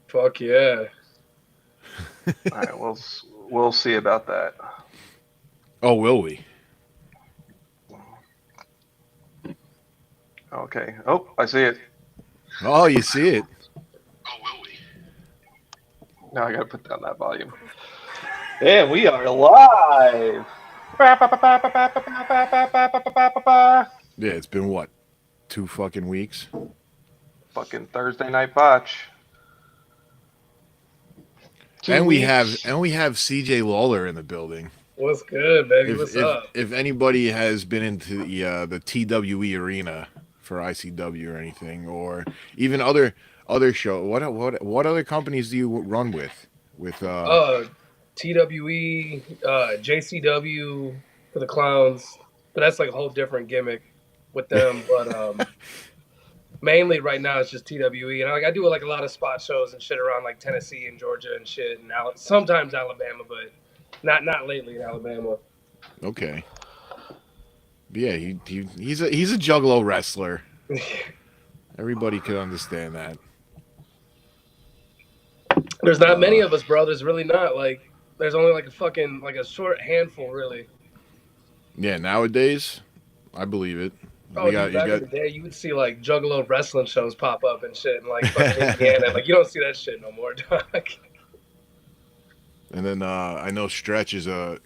Fuck yeah. All right, we'll see about that. Oh, will we? Okay. Oh, I see it. Oh, you see it. Now I gotta put down that volume. And we are live. Yeah, it's been what, 2 fucking weeks? Fucking Thursday night botch. Two And we have weeks. and we have CJ Lawler in the building. What's good, baby? If What's if up? if anybody has been into the TWE arena for ICW or anything, or even other show, what other companies do you run with? With Uh, TWE, JCW for the clowns, but that's like a whole different gimmick with them. But mainly right now it's just TWE, and I do like a lot of spot shows and shit around like Tennessee and Georgia and shit, and sometimes Alabama, but not lately in Alabama. Okay, yeah, he's a juggalo wrestler. Everybody could understand that. There's not many Uh, of us, bro. There's really not. Like, there's only like a fucking like a short handful, really. yeah, nowadays, I believe it. Oh, We dude, got you back in got the day, you would see like Juggalo wrestling shows pop up and shit in like fucking Indiana. Like, you don't see that shit no more, dog. And then I know Stretch is a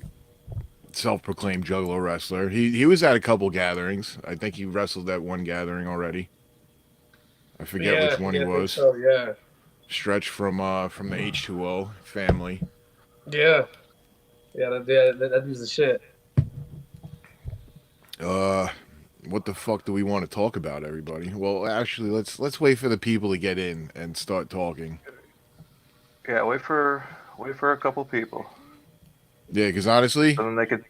self-proclaimed juggalo wrestler. He was at a couple gatherings. I think he wrestled at one gathering already. I forget which Yeah, one he yeah, I think was. so. Yeah, Stretch from the H2O family. yeah, that dude's the shit. Uh, what the fuck do we want to talk about, everybody? Well, actually, let's wait for the people to get in and start talking. Yeah, wait for a couple people. Yeah, because honestly, So then they could.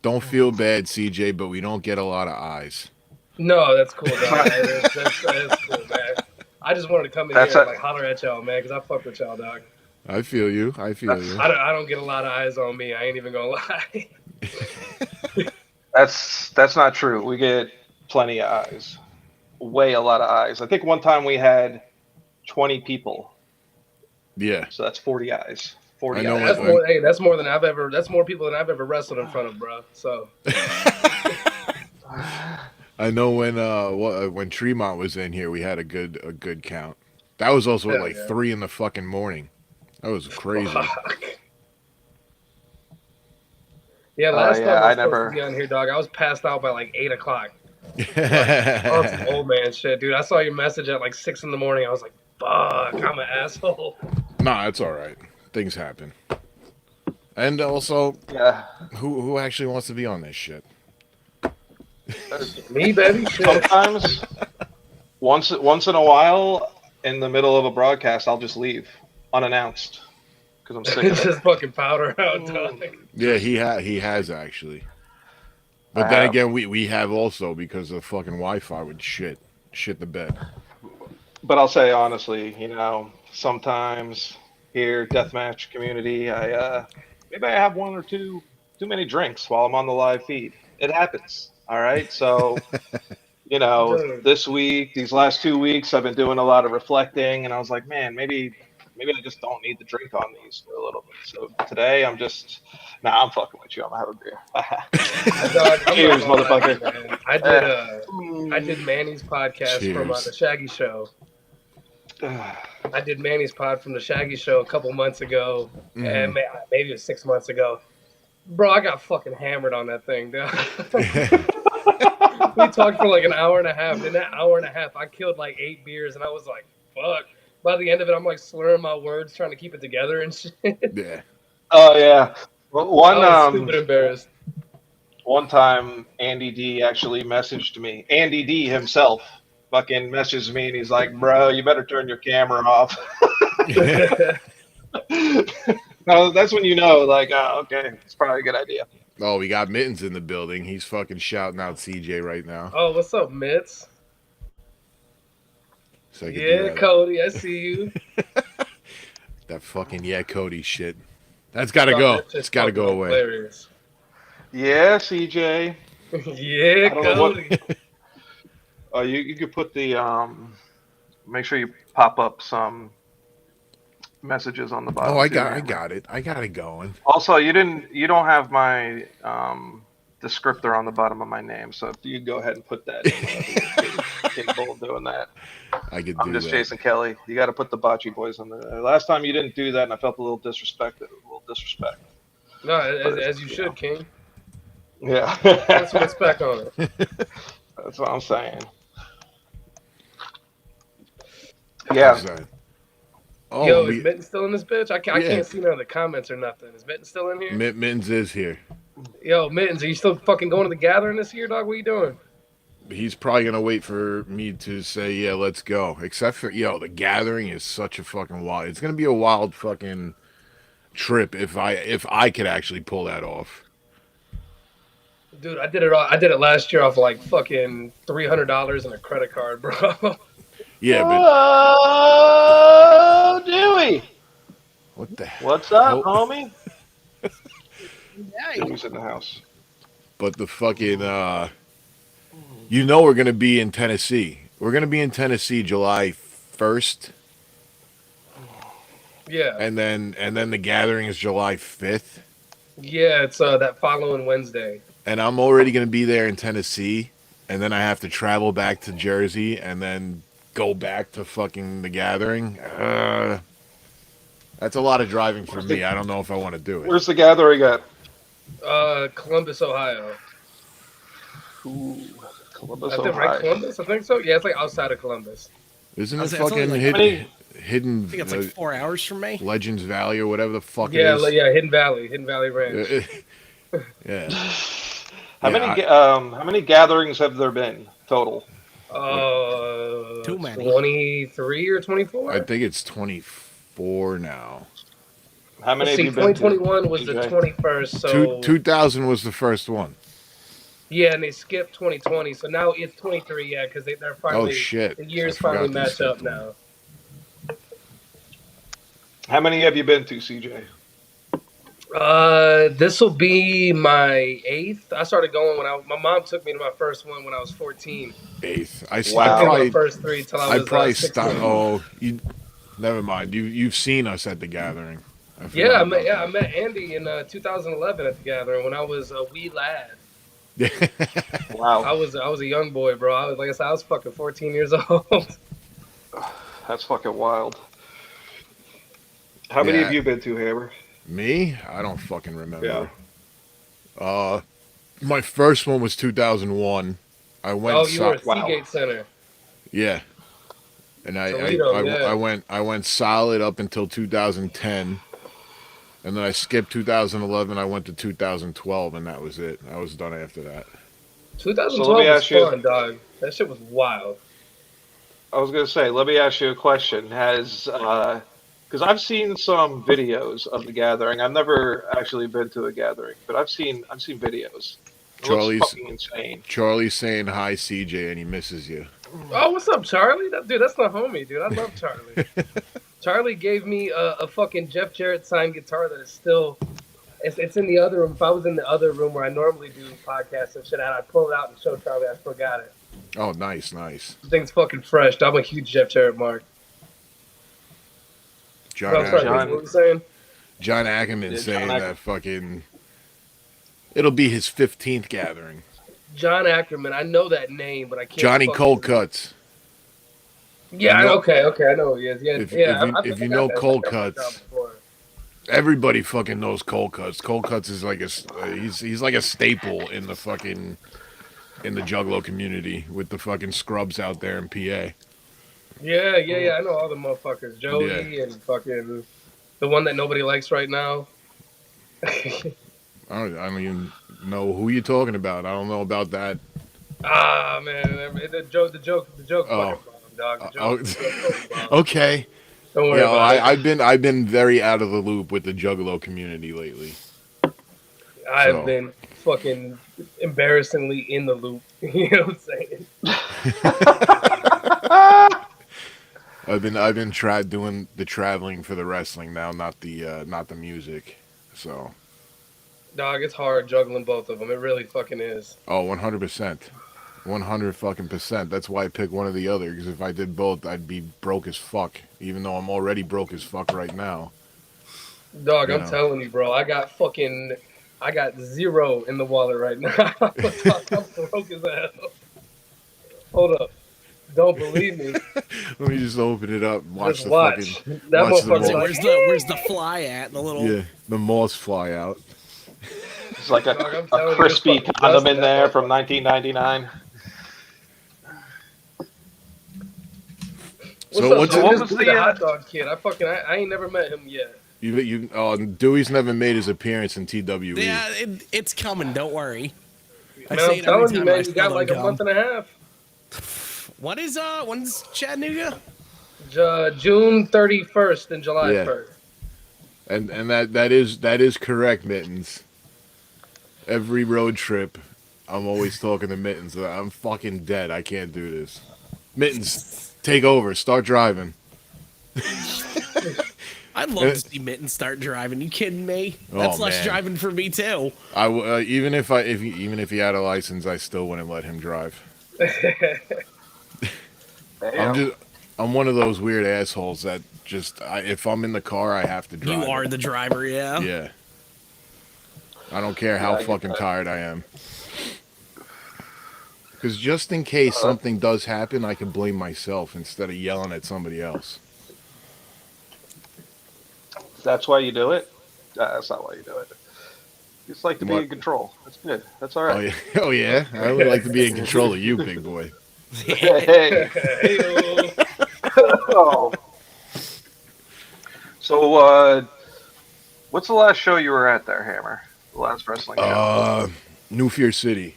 don't feel bad, CJ, but we don't get a lot of eyes. No, that's cool, It's dog. not. That's cool, man. I just wanted to come in That's here and a. like holler at y'all, man, because I fuck with y'all, dog. I feel you. I feel That's you. I don't get a lot of eyes on me. I ain't even gonna lie. that's not true. We get plenty of eyes. Way a lot of eyes. I think one time we had 20 people. Yeah, So that's 40 eyes. I 40 know. eyes That's there. more. Hey, that's more than I've ever. That's more people than I've ever wrestled in front of, bro. So I know when Tremont was in here, we had a good count. That was also at hell like yeah. 3 in the fucking morning. That was crazy. Fuck. Yeah, last time Yeah, I I was supposed to never. be on here, dog, I was passed out by like 8 o'clock. Like on some old man shit, dude. I saw your message at like 6 in the morning. I was like, "Fuck, I'm an asshole." Nah, it's all right. Things happen. And also, Yeah. who actually wants to be on this shit? Me, baby, shit. Sometimes, once in a while, in the middle of a broadcast, I'll just leave unannounced because I'm sick of it. Just fucking powder out, dog. Yeah, Just he has actually. I But then have. again, we have also because of fucking Wi-Fi would shit the bed. But I'll say honestly, sometimes here, deathmatch community, maybe I have one or two too many drinks while I'm on the live feed. It happens. All right. So, Dude. this week, these last 2 weeks, I've been doing a lot of reflecting, and I was like, man, maybe I just don't need to drink on these for a little bit. So today, nah, I'm fucking with you. I'm gonna have a beer. Dog, I'm not Cheers, gonna lie to you, motherfucker. man. Eh. I did Manny's podcast from the Cheers. Shaggy Show. I did Manny's pod from the Shaggy Show a couple months ago, and Hmm. maybe it was 6 months ago. Bro, I got fucking hammered on that thing, dude. We talked for like an hour and a half. In that hour and a half, I killed like 8 beers, and I was like, "Fuck." By the end of it, I'm like slurring my words, trying to keep it together and shit. Yeah. Oh yeah. Well, I was stupid embarrassed. one time Andy D actually messaged me. Andy D himself fucking messaged me and he's like, "Bro, you better turn your camera off." No, that's when you know, like, oh, okay, it's probably a good idea. Oh, we got Mittens in the building. He's fucking shouting out CJ right now. Oh, what's up, Mitts? So I could do Yeah, that. Cody, I see you. That fucking yeah, Cody shit. That's got to Dog, go. that's It's just got to fucking go away. hilarious. Yeah, CJ. Yeah, I don't know what. Cody. You could put the make sure you pop up some messages on the Oh, bottom too, Hammer. I got it going. Also, you don't have my descriptor on the bottom of my name, so if you go ahead and put that in whenever you're capable of doing that. I could I'm do just that. Jason Kelly. You got to put the Bocce Boys on there. Last time you didn't do that, and I felt a little disrespected. A little disrespect, No, but as it's, you should, King. yeah. Put some respect on it. That's what I'm saying. What's Yeah. that? Oh, Yo, is we Mitten still in this bitch? I yeah. can't see none of the comments or nothing. Is Mitten still in here? Mittens is here. Yo, Mittens, are you still fucking going to the gathering this year, dog? What you doing? He's probably gonna wait for me to say, yeah, let's go. Except for the gathering is such a fucking wild. It's gonna be a wild fucking trip if I could actually pull that off. Dude, I did it last year off like fucking $300 and a credit card, bro. Yeah, but Oh, Dewey. what the What's up, hell? homie? Yeah, Dewey's in the house. But the fucking we're gonna be in Tennessee. We're gonna be in Tennessee July 1st, Yeah. and then the gathering is July 5th. Yeah, it's that following Wednesday. And I'm already gonna be there in Tennessee, and then I have to travel back to Jersey, and then go back to fucking the gathering. That's a lot of driving for me. I don't know if I want to do it. Where's the gathering at? Columbus, Ohio. Ooh, Columbus, I think right, Ohio. Columbus. I think so. Yeah, it's like outside of Columbus. Isn't I it was- it's only fucking like- hidden I think it's like 4 hours from me. Legends Valley or whatever the fuck Yeah, it is? yeah, Hidden Valley Ranch. Yeah. How many gatherings have there been total? Too many. 23 or 24. I think it's 24 now. How many Let's see, have you been to? 2021 was the TJ? 21st. So 2000 was the first one. yeah, and they skipped 2020, so now it's 23. Yeah, because they're finally Oh shit! the years I forgot finally they match skipped up one. now. How many have you been to, CJ? This will be my 8th. I started going when my mom took me to my first one when I was 14. Eighth. Wow. I did my Probably, first 3 till I I was probably 16. stopped. Oh, you. Never mind. You've seen us at the gathering. I Yeah, I forgot met about I met Andy in 2011 at the gathering when I was a wee lad. that. I Wow, was a young boy, bro. I was, like I said, I was fucking 14 years old. that's fucking wild. How many Yeah. have you been to, Hammer? Me? I don't fucking Yeah. remember. My first one was 2001. I went. Oh, you were at Wow. Seagate Center, Yeah, and Toledo. Yeah. I went solid up until 2010, and then I skipped 2011. I went to 2012, and that was it. I was done after that. 2012 So let me was ask you- fun, dog. That shit was wild. I was gonna say, let me ask you a question. Because I've seen some videos of the gathering. I've never actually been to a gathering, but I've seen videos. It Charlie's- looks fucking insane. Charlie's saying hi, CJ, and he misses you. Oh, what's up, Charlie? Dude, that's my homie, dude. I love Charlie. Charlie gave me a fucking Jeff Jarrett signed guitar that is still. It's in the other room. If I was in the other room where I normally do podcasts and shit, I'd pull it out and show Charlie. I still got it. Oh, nice, nice. The thing's fucking fresh. I'm a huge Jeff Jarrett mark. John Bro, sorry, Ackerman. what were you saying? John Ackerman Yeah, John saying Ackerman. that fucking. It'll be his 15th gathering. John Ackerman. I know that name, but I can't. Johnny fucking- Cold Cuts. Yeah, You know- okay, I know who he is. Yeah, If- yeah. if you- I if think you I know got that Cold fucking Cuts. job before. Everybody fucking knows Cold Cuts. Cold Cuts is like he's like a staple in the fucking in the Juggalo community with the fucking scrubs out there in PA. Yeah. I know all the motherfuckers. Jody and fucking the one that nobody likes right now. I don't even know who you're talking about. I don't know about that. Ah man, the joke Oh. fucking bomb, dog. The Oh, joke fucking bomb. okay. Don't worry Yeah, about it. I've been very out of the loop with the Juggalo community lately. I've so. been fucking embarrassingly in the loop. You know what I'm saying? I've been doing the traveling for the wrestling now, not the music. So, Dog, it's hard juggling both of them. It really fucking is. oh, 100%. 100%. That's why I picked one or the other. Because if I did both, I'd be broke as fuck. Even though I'm already broke as fuck right now. Dog, You I'm know. telling you, bro. I got zero in the wallet right now. I'm broke as hell. Hold up. Don't believe me. Let me just open it up. Just watch. That Watch the motherfucker's moth. like, Where's the fly at? The little. Yeah, the moths fly out. It's like dog, I'm a telling you, it's crispy fucking condom dust in that there from motherfucker. 1999. What's So up, what's So dude? it? what This was dude, the the? hot dog kid. I ain't never met him yet. Dewey's never made his appearance in TWE. Yeah, it's coming. Don't worry. I Man, say I'm it every telling you, time. I man, you still got don't like a come. month and a half. When's Chattanooga? June 31st and July Yeah, 1st. and that is correct, Mittens. Every road trip, I'm always talking to Mittens. I'm fucking dead. I can't do this. Mittens, take over. Start driving. I'd love to see Mitten start driving. You kidding me? That's Oh less man, driving for me too. even if he had a license, I still wouldn't let him drive. I'm Damn. just I'm one of those weird assholes that if I'm in the car, I have to drive You are it. the driver, yeah. Yeah. I don't care Yeah, how I get fucking that. tired I am. Because just in case something does happen, I can blame myself instead of yelling at somebody else. That's why you do it. That's not why you do it. You just like to be What? in control. That's good. That's all Oh right. yeah, oh yeah. I would like to be in control of you, big boy. Hey. Heyo. Oh. So, what's the last show you were at there, Hammer? The last wrestling show. New Fear City.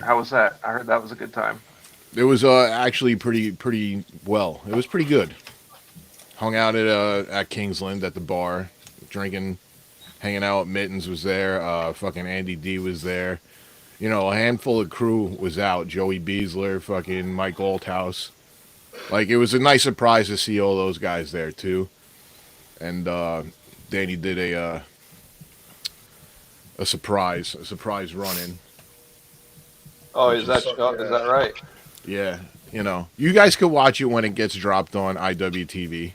How was that? I heard that was a good time. It was actually pretty well. It was pretty good. Hung out at Kingsland at the bar, drinking, hanging out. Mittens was there. Fucking Andy D was there. You know, a handful of crew was out. Joey Beasler, fucking Mike Althouse. Like, it was a nice surprise to see all those guys there too. And Danny did a surprise run in. Oh, Which is that is is that right? Yeah, you know, you guys could watch it when it gets dropped on IWTV.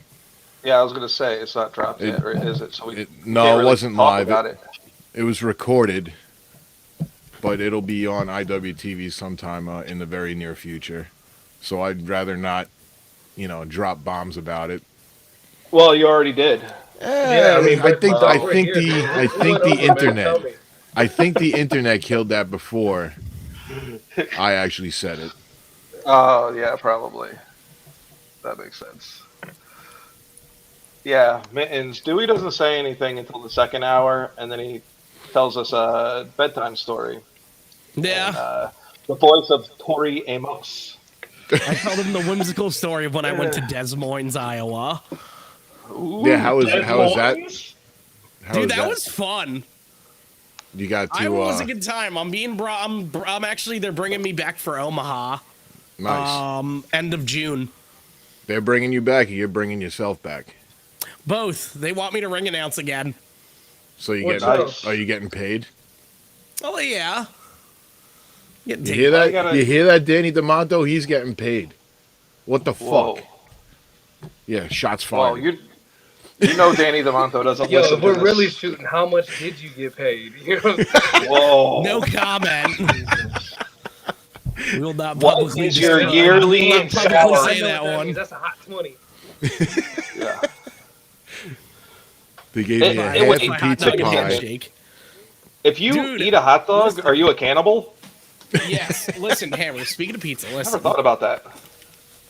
Yeah, I was gonna say it's not dropped It, yet, or is it? So we no, can't it really wasn't talk live. about it. It was recorded, but it'll be on IWTV sometime in the very near future. So I'd rather not, drop bombs about it. Well, you already did. Yeah, I mean, I but think dog, I we're think here, the dude. I What think went the over, man? internet Tell me. I think the internet killed that before I actually said it. Oh, yeah, probably. That makes sense. Yeah, Mittens. Dewey doesn't say anything until the second hour, and then he tells us a bedtime story. Yeah. And, the voice of Tori Amos. I told him the whimsical story of when I went to Des Moines, Iowa. Ooh, Yeah, how is Des that? Moines? How Dude, is that was fun. You got Iowa was a to good time. I'm being brought. I'm actually. They're bringing me back for Omaha. nice. End of June. They're bringing you back, or you're bringing yourself back. Both. They want me to ring announce again. So What Nice. are you getting paid? Oh yeah. Getting You taken. hear Well, you that? gotta. You hear that, Danny DeMonto? He's getting paid. What the Whoa. fuck? Yeah, shots Well, fired. you know Danny DeMonto doesn't Yo, listen if to we're really this. shooting, how much did you get paid? You know what I'm saying? Whoa. No comment. We will not What publicly. is your disclose- yearly we will not publicly Oh, I salary? say know that what that one. means. That's a hot 20. Yeah. They gave me a It half would- a My hot pizza dog and pie. handshake. If you Dude, eat a hot dog, listen. are you a cannibal? Yes. Listen, Hammer. Speaking of pizza, Never listen. thought about that.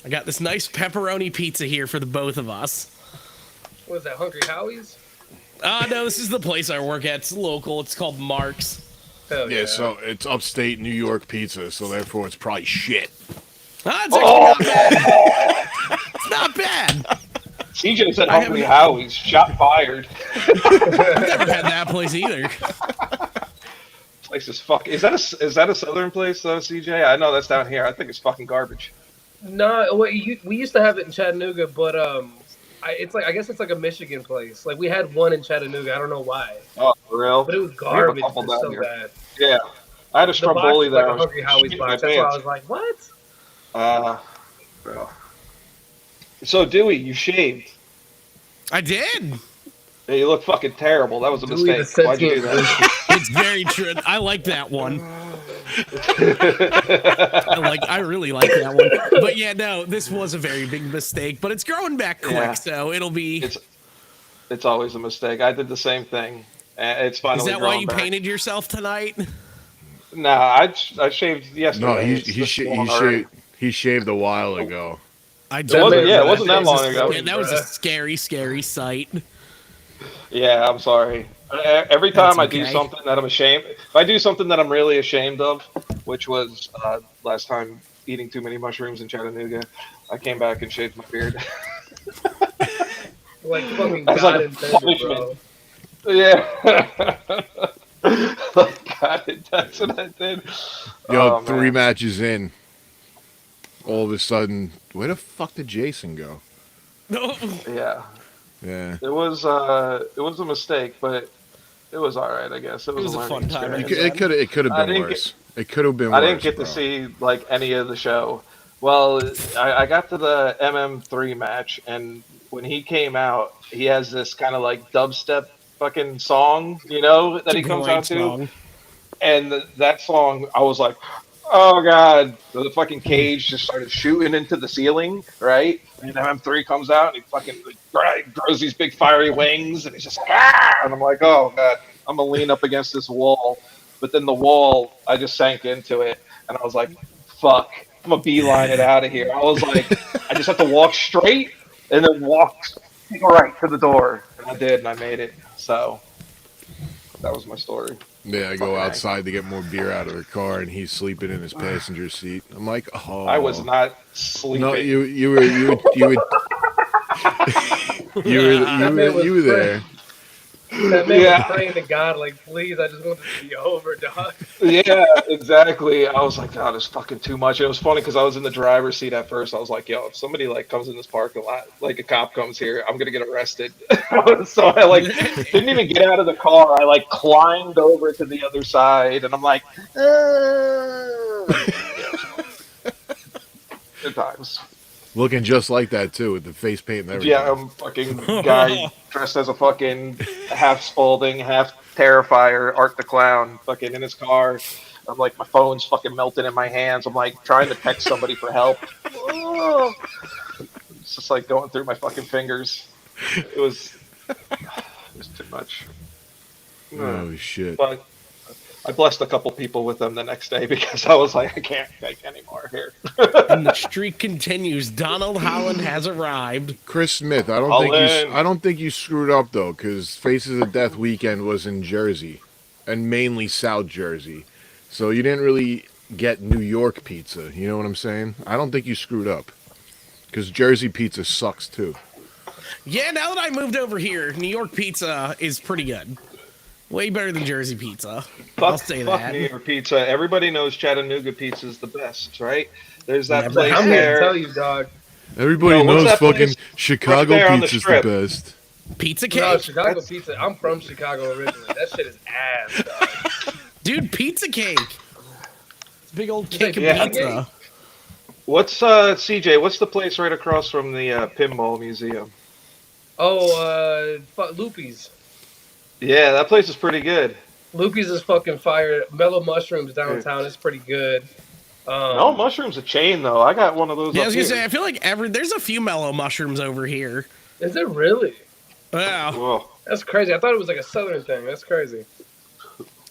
I got this nice pepperoni pizza here for the both of us. What is that, Hungry Howie's? No, this is the place I work at. It's local. It's called Mark's. Hell yeah. Yeah, so it's upstate New York pizza, so therefore it's probably shit. It's actually not bad. It's not bad. CJ said I Hungry haven't- Howie's. Shot fired. I've never had that place either. Place is fuck. Is that a southern place though, CJ? I know that's down here. I think it's fucking garbage. No, we used to have it in Chattanooga, but I guess it's like a Michigan place. Like we had one in Chattanooga. I don't know why, Oh, for real? but it was We have a garbage. couple It's down so here. bad. Yeah. I had a The box Stromboli is that like I a was Hungry Howie's shitting my box. That's why I pants. was like, what? Uh, well. So Dewey, you shaved. I did. Yeah, you look fucking terrible. That was a Dewey the mistake. Why'd you do sentient that? goose. It's very true. I like that one. I really like that one. But yeah, no, this was a very big mistake. But it's growing back quick, Yeah, so it'll be. it's it's always a mistake. I did the same thing. It's Is finally that why growing you back. painted yourself tonight? Nah, I shaved No, yesterday. It's this long already. he shaved a while ago. I It That do. wasn't. man, Yeah, it that wasn't that face is long ago. Yeah, clean, that was a bruh. scary, scary sight. Yeah, I'm sorry. Every That's time I do okay. something that I'm ashamed, if I do something that I'm really ashamed of, which was last time eating too many mushrooms in Chattanooga, I came back and shaved my beard. Like fucking As like God a intended, punishment. bro. Yeah. Like, God, that's what I did. Yo, Oh, three man. matches in, all of a sudden, where the fuck did Jason go? Yeah. Yeah, It was a mistake, but it was all right, I guess. It It was a was a learning fun time at experience. the end. it could have I been didn't get worse. It could have been I didn't worse, get to bro. see like any of the show. Well, I got to the MM3 match, and when he came out, he has this kind of like dubstep fucking song, It's that a he comes great out to, song. and that song, I was like, oh god, the fucking cage just started shooting into the ceiling, right? And MM3 comes out, and he fucking grows these big fiery wings, and he's just like, ah! And I'm like, oh god, I'm gonna lean up against this wall, but then the wall, I just sank into it, and I was like, fuck, I'm gonna beeline it out of here. I was like, I just have to walk straight and then walk right to the door, and I did, and I made it. So that was my story. Yeah, I go Fucking A. outside to get more beer out of the car, and he's sleeping in his passenger seat. I'm like, I was oh not no, sleeping. That man was you were praying. there. That man was Yeah, praying to God, like, please, I just want this to be over, dog. yeah, exactly. I was like, God, it's fucking too much. It was funny because I was in the driver's seat at first. I was like, yo, if somebody like comes in this parking lot, like a cop comes here, I'm gonna get arrested. So I like didn't even get out of the car. I like climbed over to the other side, and I'm like, yeah, good times. Looking just like that too, with the face paint and everything. Yeah, I'm fucking guy dressed as a fucking half Spalding, half Terrifier, Art the Clown, fucking in his car. I'm like, my phone's fucking melting in my hands. I'm like trying to text somebody for help. Oh. It's just like going through my fucking fingers. It was too much. Oh shit. But I blessed a couple people with them the next day because I was like, I can't take any more here. And the streak continues. Donald Holland has arrived. Chris Smith, I don't think you screwed up though, because Faces of Death weekend was in Jersey, and mainly South Jersey, so you didn't really get New York pizza. You know what I'm saying? I don't think you screwed up, because Jersey pizza sucks too. Yeah, now that I moved over here, New York pizza is pretty good. Way better than Jersey pizza. I'll say Fuck that. New York pizza. Everybody knows Chattanooga pizza is the best, right? There's that Never place I'm here to there. tell you, dog. Everybody Yo, what's knows that fucking place Chicago there on the pizza's the strip? best. Pizza No, cake? Chicago That's- pizza. I'm from Chicago originally. That shit is ass, dog. Dude, pizza cake. It's a big old cake of Yeah. pizza. What's CJ? What's the place right across from the Pinball Museum? Oh, Loopy's. Yeah, that place is pretty good. Loopy's is fucking fire. Mellow Mushrooms downtown is pretty good. No, Mushroom's a chain though. I got one of those. Yeah, I up was gonna here. say, I feel like there's a few mellow mushrooms over here. Is it really? Yeah, Whoa. That's crazy. I thought it was like a southern thing. That's crazy.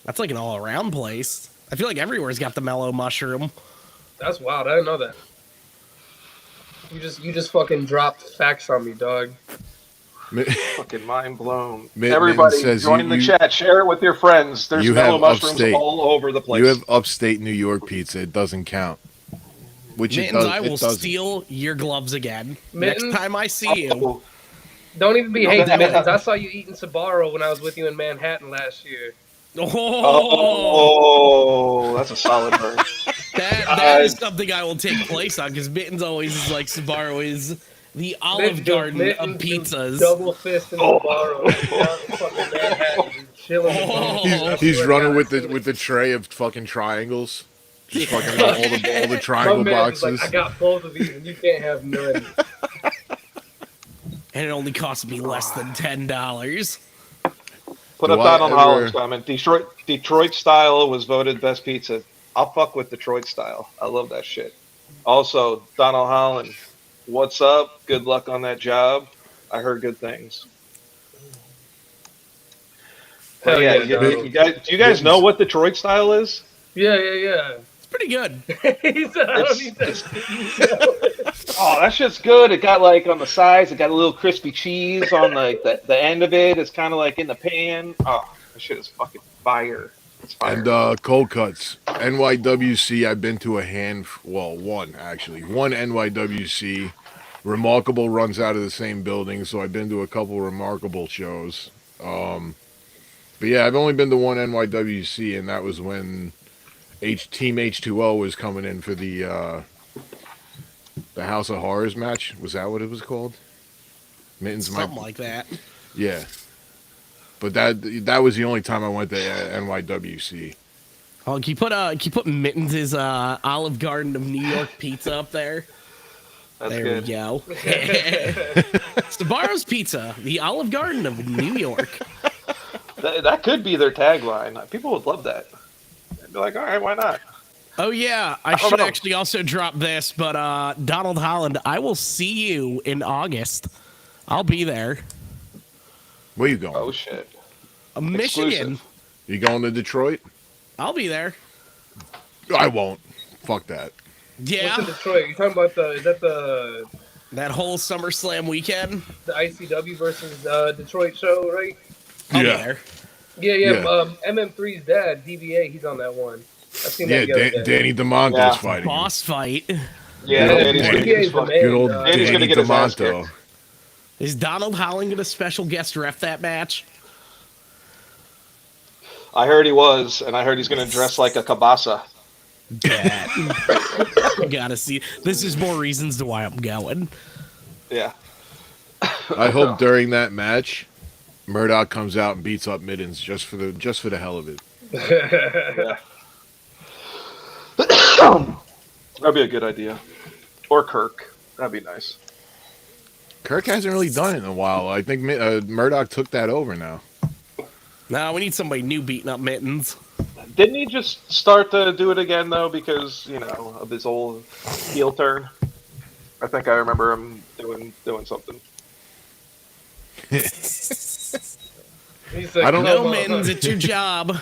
that's like an all-around place. I feel like everywhere's got the mellow mushroom. That's wild. I didn't know that. You just fucking dropped facts on me, dog. Fucking mind blown. Mitten Everybody, says join the chat. Share it with your friends. There's you mellow have mushrooms upstate. all over the place. You have upstate New York pizza. It doesn't count. Which it Mittens, does. I will it doesn't. steal your gloves again. Mittens? Next time I see you. Oh, Don't even be hating, Okay. Mittens. I saw you eating Sbarro when I was with you in Manhattan last year. Oh, that's a solid burn. that is something I will take place on because Mittens always is like Sbarro is the Olive Garden of Mittens do pizzas. Double fist in Sbarro. Down in fucking Manhattan. chilling the bones. I He's swear to running God, with I feel the tray of fucking triangles. Just fucking all the my triangle man's is like, boxes. I got both of these, and you can't have none. And it only cost me less than $10. Put Do up I Donald Holland's ever? comment. Detroit style was voted best pizza. I'll fuck with Detroit style. I love that shit. Also, Donald Holland, what's up? Good luck on that job. I heard good things. But Hell yeah, yeah, Donald. do you guys know Mittens. what Detroit style is? Yeah. It's pretty good. He said, I don't need that It's shit. You know it. oh, that shit's good. It got like on the sides, it got a little crispy cheese on the end of it. It's kind of like in the pan. Oh, that shit is fucking fire. It's And fire. cold cuts. NYWC. I've been to a hand. Well, one actually. One NYWC. Remarkable runs out of the same building, so I've been to a couple Remarkable shows. But yeah, I've only been to one NYWC, and that was when Team H2O was coming in for the House of Horrors match. Was that what it was called? Mittens might. Something like that. Yeah, but that was the only time I went to NYWC. Oh, can you put Mittens' Olive Garden of New York pizza up there? That's There good. we go. Sabaro's Pizza, the Olive Garden of New York. That could be their tagline. People would love that. They'd be like, all right, why not? Oh yeah, I don't should know. actually also drop this, but Donald Holland, I will see you in August. I'll be there. Where you going? Oh shit. Michigan. Exclusive. You going to Detroit? I'll be there. I won't. Fuck that. What's in Yeah, Detroit? You talking about is that that whole SummerSlam weekend. the ICW versus Detroit show, right? I'll be Yeah. there. Yeah. Yeah. MM3's dad, DBA, he's on that one. I've seen Yeah, that the other day. Danny DeMonto's Yeah. fighting. Boss fight. Yeah, Good old Danny's gonna Danny. get his DBA's the fuck- man. Good old dog. Danny's Danny gonna get his ass DeMonto. kicked. Is Donald Holland gonna special guest ref that match? I heard he was, and I heard he's gonna dress like a kabasa. Bet. Gotta see. This is more reasons to why I'm going. Yeah. I hope during that match, Murdoch comes out and beats up Mittens just for the hell of it. Yeah. That'd be a good idea. Or Kirk. That'd be nice. Kirk hasn't really done it in a while. I think Murdoch took that over now. No, we need somebody new beating up Mittens. Didn't he just start to do it again though, because of his old heel turn? I think I remember him doing something. He said, I don't No, "Come on." Mittens, it's your job.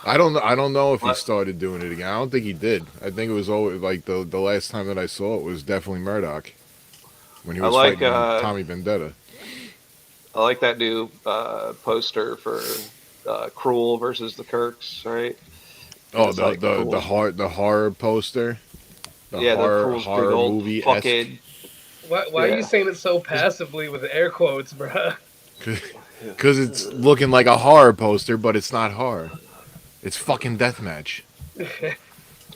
I don't know if he started doing it again. I don't think he did. I think it was always like the last time that I saw it was definitely Murdoch when he was like, fighting Tommy Vendetta. I like that new poster for Cruel versus the Kirks, right? Oh, It's like cool. the horror poster. The Yeah, the horror, Cruel's big horror old movie fucking. Why are Yeah. you saying it so passively with air quotes, bruh? because it's looking like a horror poster, but it's not horror. It's fucking deathmatch.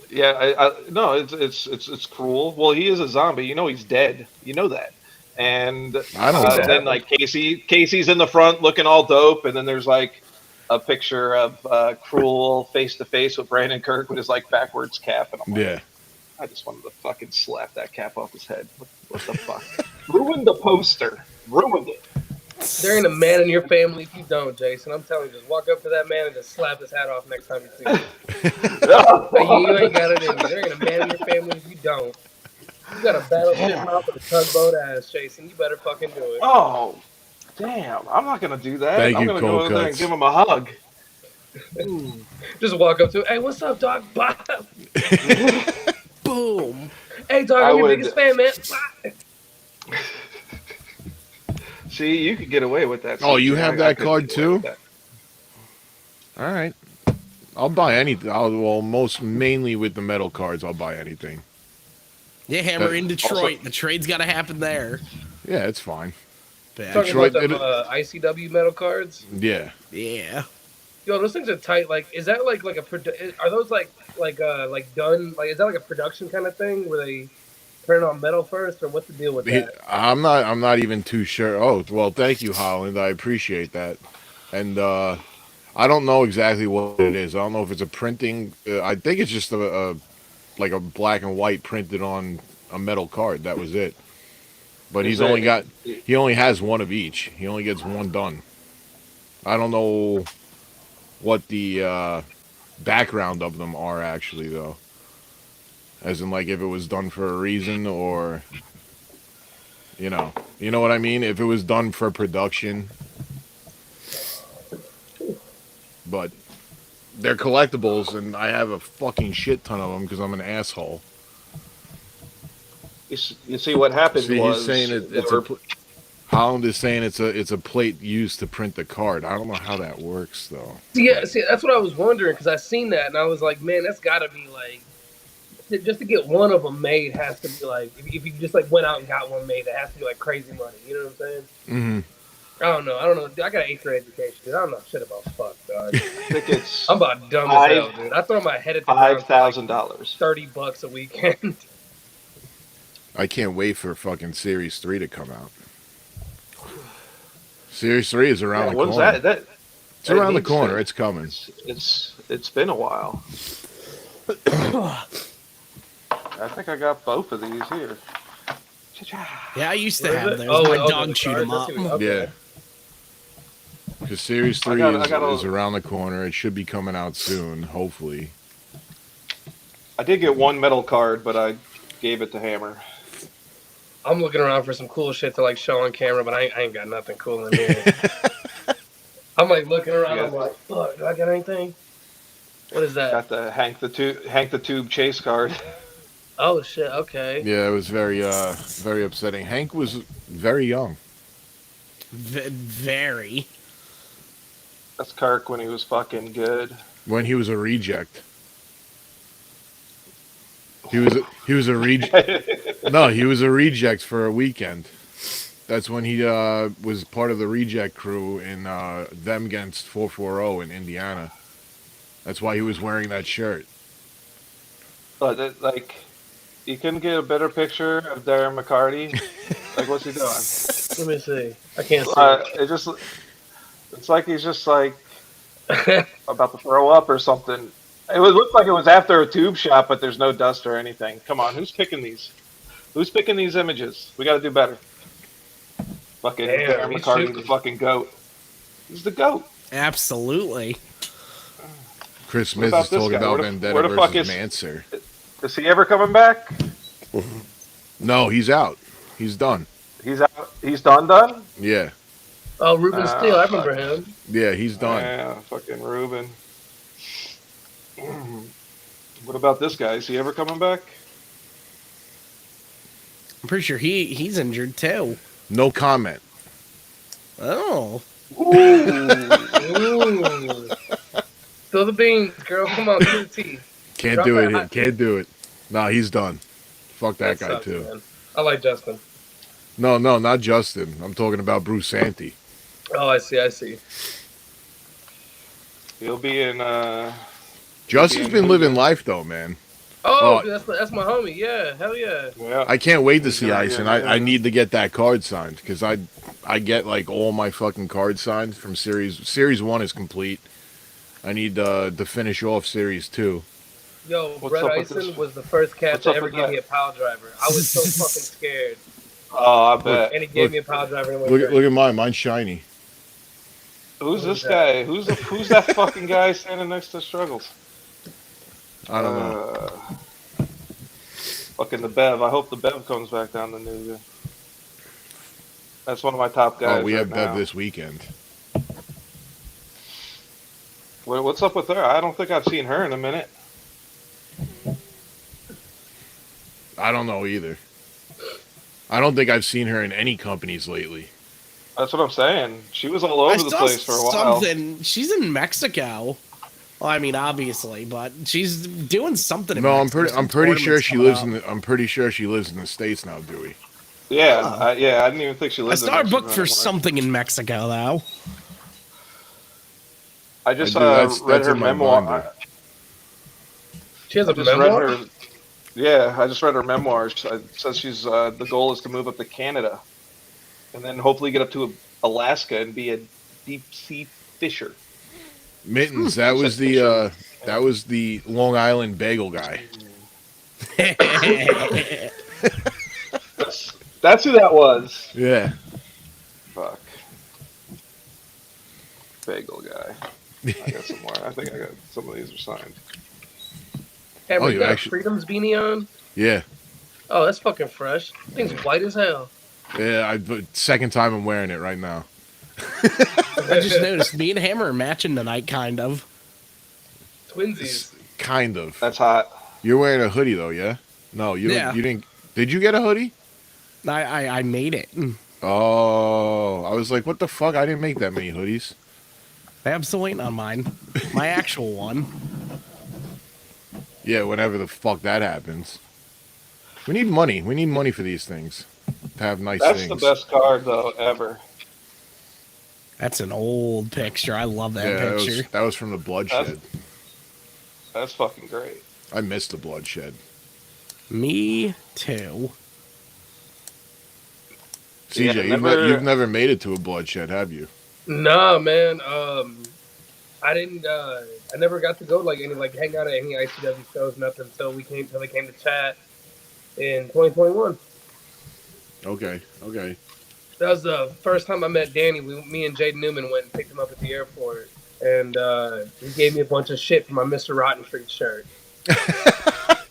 Yeah, no, it's Cruel. Well, he is a zombie. He's dead. You know that. And I don't know. then like Casey's in the front looking all dope, and then there's like a picture of Cruel face to face with Brandon Kirk with his like backwards cap, and I'm like, Yeah. I just wanted to fucking slap that cap off his head. What the fuck? Ruined the poster. Ruined it. There ain't a man in your family if you don't, Jason. I'm telling you, just walk up to that man and just slap his hat off next time you see him. Like, you ain't got it in you. There ain't a man in your family if you don't. You got a battleship mouth with a tugboat ass, Jason. You better fucking do it. Oh, damn! I'm not gonna do that. Thank I'm you, gonna go Cold over there and Cuts. give him a hug. Just walk up to him. Hey, what's up, dog? Bye. Boom. Hey, dog, I I'm your would- biggest fan, man. Bye. See, you could get away with that. Oh, you CJ. have I that couldn't card get away with too? that. All right. I'll buy anything. Most mainly with the metal cards, I'll buy anything. Yeah, Hammer That- in Detroit. The trade's got to happen there. Yeah, it's fine. Bet. Talking Detroit about did the ICW metal cards. Yeah. Yeah. Yo, those things are tight. Like, is that like a are those like done? Like, is that like a production kind of thing where they turn on metal first, or what's the deal with that? I'm not even too sure. Oh, well, thank you, Holland. I appreciate that. and I don't know exactly what it is. I don't know if it's a printing. I think it's just a like a black and white printed on a metal card. That was it. But Is he only has one of each. He only gets one done. I don't know what the background of them are actually though. As in like if it was done for a reason or you know what I mean? If it was done for production, but they're collectibles and I have a fucking shit ton of them because I'm an asshole. you see what happened See, he's saying was they it's were Holland is saying it's a plate used to print the card. I don't know how that works though. Yeah, But see, that's what I was wondering because I seen that and I was like, man, that's got to be like just to get one of them made has to be like if you just like went out and got one made, it has to be like crazy money. You know what I'm saying? mm-hmm. I don't know. I got an 8th grade education, dude. I don't know shit about fuck, dog. I think it's I'm about dumb as hell, dude. I throw my head at the ground for like $5,000. $30 a weekend. I can't wait for fucking Series 3 to come out. Series 3 is around Yeah, the when's corner. that? It's around the needs corner. to- It's coming. It's been a while. I think I got both of these here. Yeah, I used to What is have it? those. Oh, My oh, dog the chewed cards? them up. That's what we- okay. Yeah. Because Series 3 I got is around the corner. It should be coming out soon, hopefully. I did get one metal card, but I gave it to Hammer. I'm looking around for some cool shit to like show on camera, but I ain't got nothing cool in here. I'm like looking around. Yeah. I'm like, fuck, do I got anything? What is that? Got the Hank the Tube chase card. Oh shit. Okay. Yeah, it was very upsetting. Hank was very young. Very. That's Kirk when he was fucking good. When he was a reject. He was a reject. No, he was a reject for a weekend. That's when he was part of the reject crew in them against 440 in Indiana. That's why he was wearing that shirt. But like, you couldn't get a better picture of Darren McCarty. Like, what's he doing? Let me see. I can't see. It's like he's just like about to throw up or something. It would look like it was after a tube shot, but there's no dust or anything. Come on, who's picking these? Who's picking these images? We got to do better. Fucking Damn, Darren he's McCarty, shooting. the fucking goat. He's the goat. Absolutely. Chris What Smith about is this talking guy? about Where the Vendetta fuck versus is- Manser. Is he ever coming back? No, he's out. He's done. He's out. He's done. Yeah. Oh, Ruben Steele. I remember him. Yeah, he's done. Yeah, fucking Ruben. What about this guy? Is he ever coming back? I'm pretty sure he's injured too. No comment. Oh. Ooh. Spill the beans, girl. Come on, give the tea. Can't Drop do that it. hot Can't do it. No, he's done. Fuck that guy sucks, too. man. I like Justin. No, not Justin. I'm talking about Bruce Santee. Oh, I see. He'll be in. Justin's been living life though, man. Oh, Oh. dude, that's my homie. Yeah, hell yeah. Yeah. I can't wait to He's see gonna Ice, get and I in. need to get that card signed because I get like all my fucking cards signed from Series 1 is complete. I need to finish off Series 2. Yo, What's Brett up with Eisen this? was the first cat What's to up ever with give that? me a pile driver. I was so fucking scared. Oh, I bet. And he gave Look. me a pile driver and went Look crazy. at mine. Mine's shiny. Who's Who's this guy? Who's that fucking guy standing next to Struggles? I don't know. Fucking the Bev. I hope the Bev comes back down to New. That's one of my top guys. Oh, we have right Bev now. this weekend. What's up with her? I don't think I've seen her in a minute. I don't know either. I don't think I've seen her in any companies lately. That's what I'm saying. She was all I over the saw place for a while. something. She's in Mexico. Well, I mean, obviously, but she's doing something. In No, Mexico. I'm pretty sure she lives in the. the. I'm pretty sure she lives in the States now, Dewey. Yeah, Oh. I didn't even think she I lived in saw her Mexico booked for anymore. something in Mexico, though. I just That's read her in my memoir. binder. She has a I just read memoir? her. Yeah, I just read her memoirs. It says she's the goal is to move up to Canada, and then hopefully get up to Alaska and be a deep sea Fisher. Mittens, that was the Long Island bagel guy. That's who that was. Yeah. Fuck. Bagel guy. I got some more. I think I got some of these are signed. Hammer, you you got actually- a Freedom's beanie on? Yeah. Oh, that's fucking fresh. Thing's white as hell. Yeah, second time I'm wearing it right now. I just noticed me and Hammer are matching tonight, kind of. Twinsies. Kind of. That's hot. You're wearing a hoodie though, yeah? No, you didn't. Did you get a hoodie? I made it. Oh, I was like, what the fuck? I didn't make that many hoodies. I'm still waiting on mine. My actual one. Yeah, whenever the fuck that happens. We need money. We need money for these things. To have nice That's things. the best card though ever. That's an old picture. I love that picture. That was from the bloodshed. That's fucking great. I missed the bloodshed. Me too. CJ, Yeah, you've never made it to a bloodshed, have you? Nah, man. I didn't. I never got to go to hang out at any ICW shows, nothing until they came to chat in 2021. Okay. That was the first time I met Danny. Me and Jaden Newman went and picked him up at the airport, and he gave me a bunch of shit for my Mr. Rotten Street shirt.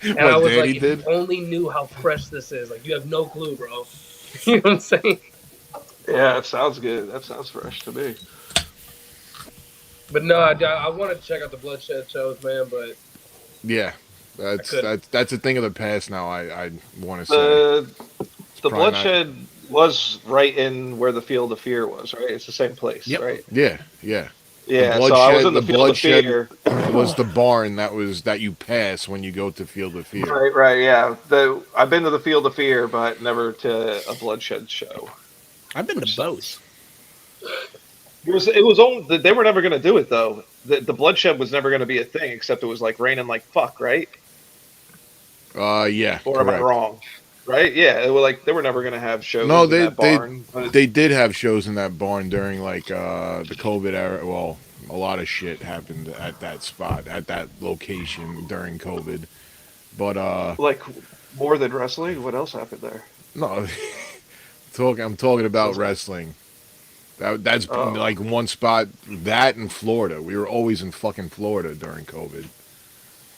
And I was Danny like, if you only knew how fresh this is, like you have no clue, bro. You know what I'm saying? Yeah, it sounds good. That sounds fresh to me. But no, I wanted to check out the Bloodshed shows, man. But yeah, that's a thing of the past now. I want to say the Bloodshed was right in where the Field of Fear was, right? It's the same place, right? Yeah. Yeah, so I was in the Field of Fear. Was the barn that you pass when you go to Field of Fear. Right, yeah. I've been to the Field of Fear, but never to a Bloodshed show. I've been to both. It was only they were never going to do it though. The Bloodshed was never going to be a thing, except it was like raining like fuck, right? Yeah. Or am I wrong? Right? Yeah, they were never going to have shows. No, in that barn. They did have shows in that barn during like the COVID era. Well, a lot of shit happened at that spot, at that location during COVID. But like more than wrestling, what else happened there? No, I'm talking about wrestling. That's like one spot. That in Florida, we were always in fucking Florida during COVID,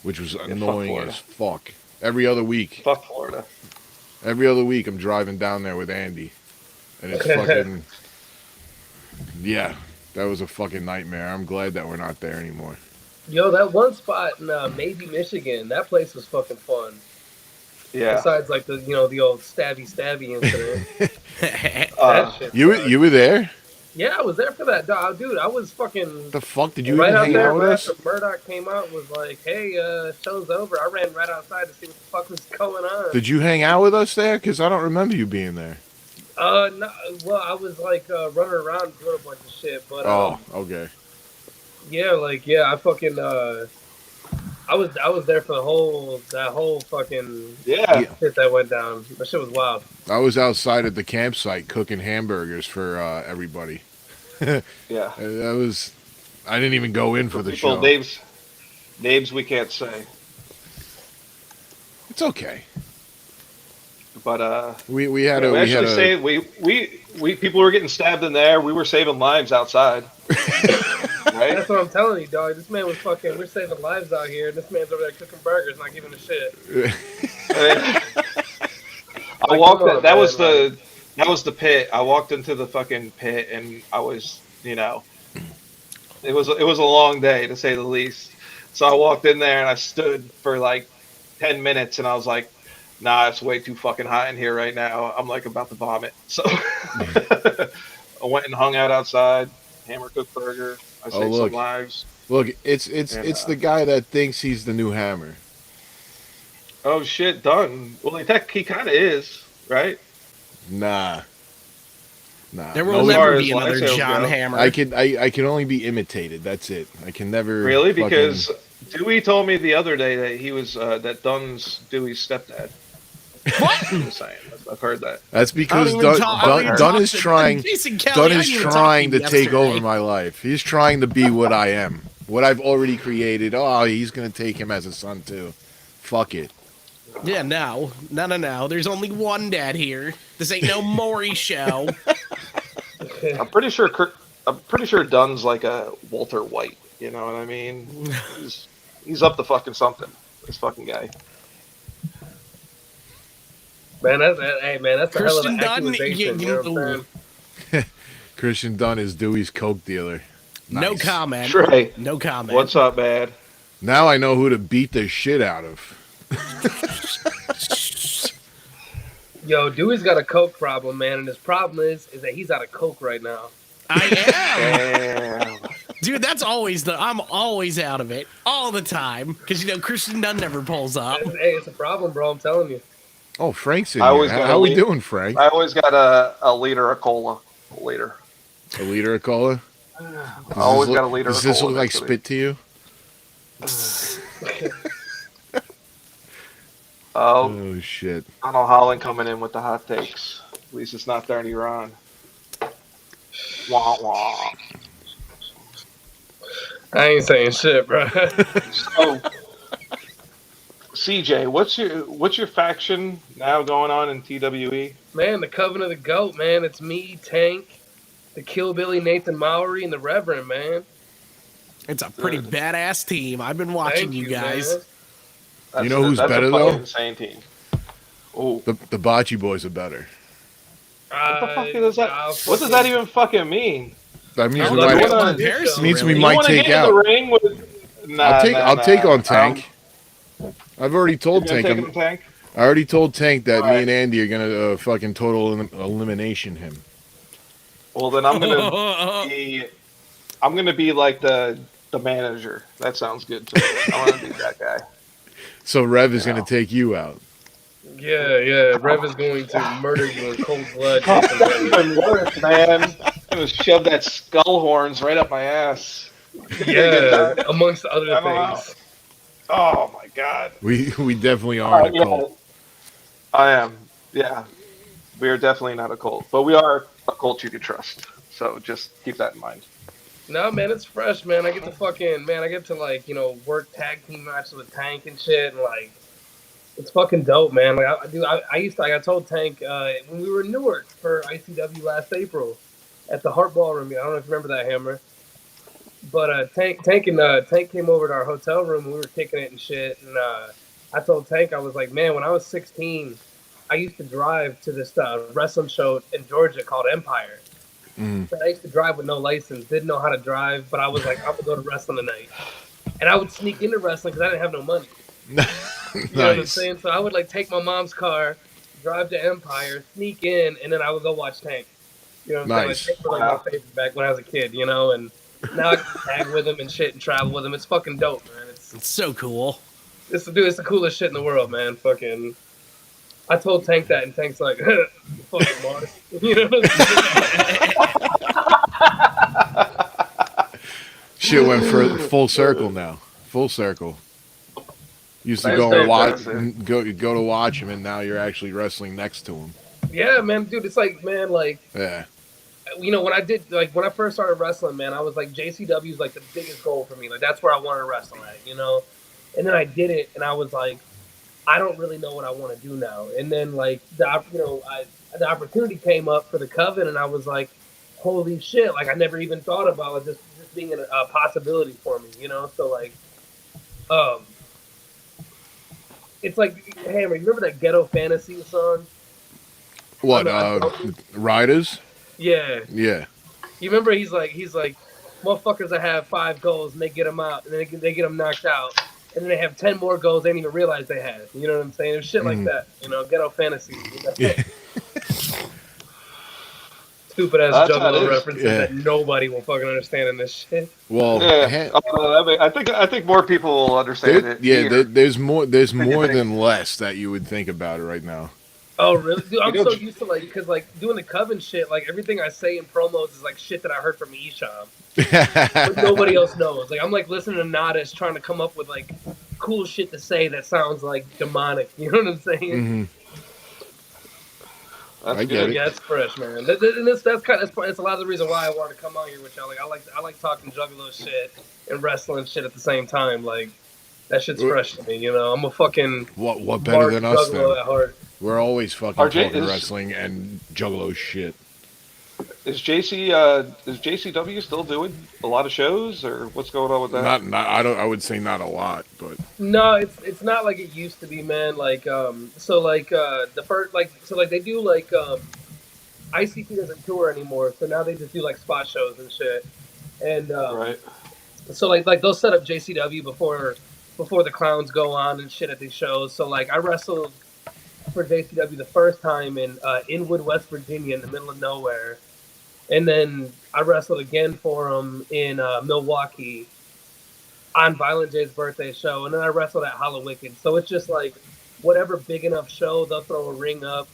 which was annoying as fuck. Every other week. Fuck Florida. Every other week, I'm driving down there with Andy, and it's fucking. Yeah, that was a fucking nightmare. I'm glad that we're not there anymore. Yo, that one spot in Mabee, Michigan, that place was fucking fun. Yeah. Besides, like the old stabby incident. You were there? Yeah, I was there for that, dude. I was fucking. The fuck did you right even out hang there out with us? after Murdoch came out, was like, "Hey, show's over." I ran right outside to see what the fuck was going on. Did you hang out with us there? Because I don't remember you being there. No. Well, I was like running around doing a bunch of shit, but. Okay. Yeah, I fucking. I was there for that whole fucking shit that went down. That shit was wild. I was outside at the campsite cooking hamburgers for everybody. Yeah. I didn't even go in for the show. Names we can't say. It's okay. But we people were getting stabbed in there. We were saving lives outside. Right? That's what I'm telling you, dog. This man was fucking. We're saving lives out here, and this man's over there cooking burgers, not giving a shit. I walked. That was the pit. I walked into the fucking pit, and I was, it was a long day to say the least. So I walked in there and I stood for like 10 minutes, and I was like, "Nah, it's way too fucking hot in here right now. I'm like about to vomit." So I went and hung out outside. Hammer cooked burger. I saved some lives. Look, it's the guy that thinks he's the new Hammer. Oh shit, done. Well, he kind of is, right? Nah. There will never be another John Hammer. I can only be imitated. That's it. I can never. Really? Because Dewey told me the other day that he was that Dunn's Dewey's stepdad. What? I'm just saying. I've heard that. That's because I don't even talk- I don't even Dunn talk is to- trying. Jason Kelly, Dunn I is didn't even talk trying to to him take over yesterday. my life. He's trying to be what I am, what I've already created. Oh, he's gonna take him as a son too. Fuck it. Yeah, no. There's only one dad here. This ain't no Maury show. I'm pretty sure Dunn's like a Walter White. You know what I mean? He's up to fucking something. This fucking guy. Man, that's a hell of Christian an Dunn, accusation. You know what I'm saying? Christian Dunn is Dewey's coke dealer. No Nice. comment. Trey, No comment. what's up, man? Now I know who to beat the shit out of. Yo, Dewey's got a coke problem, man, and his problem is that he's out of coke right now. I am. Damn. Dude, that's always I'm always out of it. All the time. Because, Christian Dunn never pulls up. Hey, it's a problem, bro. I'm telling you. Oh, Frank's in I here. always How got are a we lead- doing, Frank? I always got a liter of cola later. A liter of cola? I always got a liter of Does cola. this look like next to me. spit to you? Oh, Oh shit! Donald Holland coming in with the hot takes. At least it's not 30 Ron. Wah wah. I ain't saying shit, bro. So, CJ, what's your faction now going on in TWE? Man, the Coven of the Goat, man. It's me, Tank, the Killbilly Nathan Mowry, and the Reverend, man. It's a pretty Good. badass team. I've been watching Thank you guys. man. That's You know who's that's better, a fucking though? Insane team. Oh, The Botchy boys are better. what the fuck does that? I'll What does that even fucking mean? That means Oh, we that's might. what a a- comparison, means we really. You might wanna take get in the out. ring with? Nah, I'll take on nah. Tank. I've already You're told gonna Tank. take him, Tank? I already told Tank that me Alright. and Andy are gonna fucking total elimination him. Well, then I'm gonna be like the manager. That sounds good to me. I want to be that guy. So Rev is Yeah. gonna take you out. Yeah. Rev is going to murder you in cold blood. Oh, Jason that's Kelly. even worse, man. I'm gonna shove that skull horns right up my ass. Yeah, amongst other I don't know. things. Oh my god. We definitely aren't a Yeah, cult. I am. Yeah, we are definitely not a cult, but we are a cult you can trust. So just keep that in mind. No, man, it's fresh, man. I get to work tag team matches with Tank and shit, and it's fucking dope, man. I told Tank when we were in Newark for ICW last April at the Heart Ballroom. I don't know if you remember that, Hammer. But Tank came over to our hotel room and we were kicking it and shit. And I told Tank, I was like, man, when I was 16, I used to drive to this wrestling show in Georgia called Empire. Mm. I used to drive with no license, didn't know how to drive, but I was like, I'm gonna go to wrestling tonight. And I would sneak into wrestling because I didn't have no money. You know what I'm Nice. saying? So I would take my mom's car, drive to Empire, sneak in, and then I would go watch Tank. You know what I'm Nice. saying? Tank was my favorite back when I was a kid, and now I can tag with him and shit and travel with him. It's fucking dope, man. It's so cool. It's the coolest shit in the world, man. Fucking. I told Tank that, and Tank's like, fucking Mars. You know what I'm saying? Shit went for full circle now. Full circle. Used to That's go dope, and watch, that's it. go to watch him, and now you're actually wrestling next to him. Yeah, man, dude. It's man, Yeah. when I first started wrestling, man, I was like, JCW is the biggest goal for me. That's where I wanted to wrestle at, And then I did it, and I was like, I don't really know what I want to do now. And then the opportunity came up for the Coven, and I was like, holy shit! I never even thought about this being a possibility for me, So it's Hammer. You remember that Ghetto Fantasy song? What? I'm Riders? Yeah. Yeah. You remember he's like, motherfuckers that have 5 goals and they get them out and then they get them knocked out and then they have 10 more goals they didn't even realize they had. You know what I'm saying? There's shit like that. Ghetto fantasy. Yeah. Stupid ass That's how it juggalo is. references Yeah. that nobody will fucking understand in this shit. Well, Yeah, I think more people will understand it. here. there's more you think? than less that you would think about it right now. Oh really? Dude, I'm You know- so used to because doing the Coven shit, everything I say in promos is shit that I heard from Esham. But nobody else knows. I'm listening to Nodis trying to come up with cool shit to say that sounds demonic. You know what I'm saying? Mhm. That's I get good. it. Yeah, it's fresh, man. And that's a lot of the reason why I wanted to come on here with y'all. Like, I like talking juggalo shit and wrestling shit at the same time. Like, that shit's fresh to me. You know, I'm a fucking What better Mark than us then? Juggalo at heart. We're always fucking RJ talking wrestling and juggalo shit. is JCW still doing a lot of shows, or what's going on with that? Not I don't I would say not a lot, but No, it's not like it used to be, man. Like, so like the first like they do like ICP doesn't tour anymore, so now they just do like spot shows and shit. And Right. so like they'll set up JCW before the clowns go on and shit at these shows. So like I wrestled for JCW the first time in Inwood, West Virginia, in the middle of nowhere, and then I wrestled again for them in Milwaukee on Violent J's birthday show, and then I wrestled at Hallowicked. So it's just like whatever big enough show, they'll throw a ring up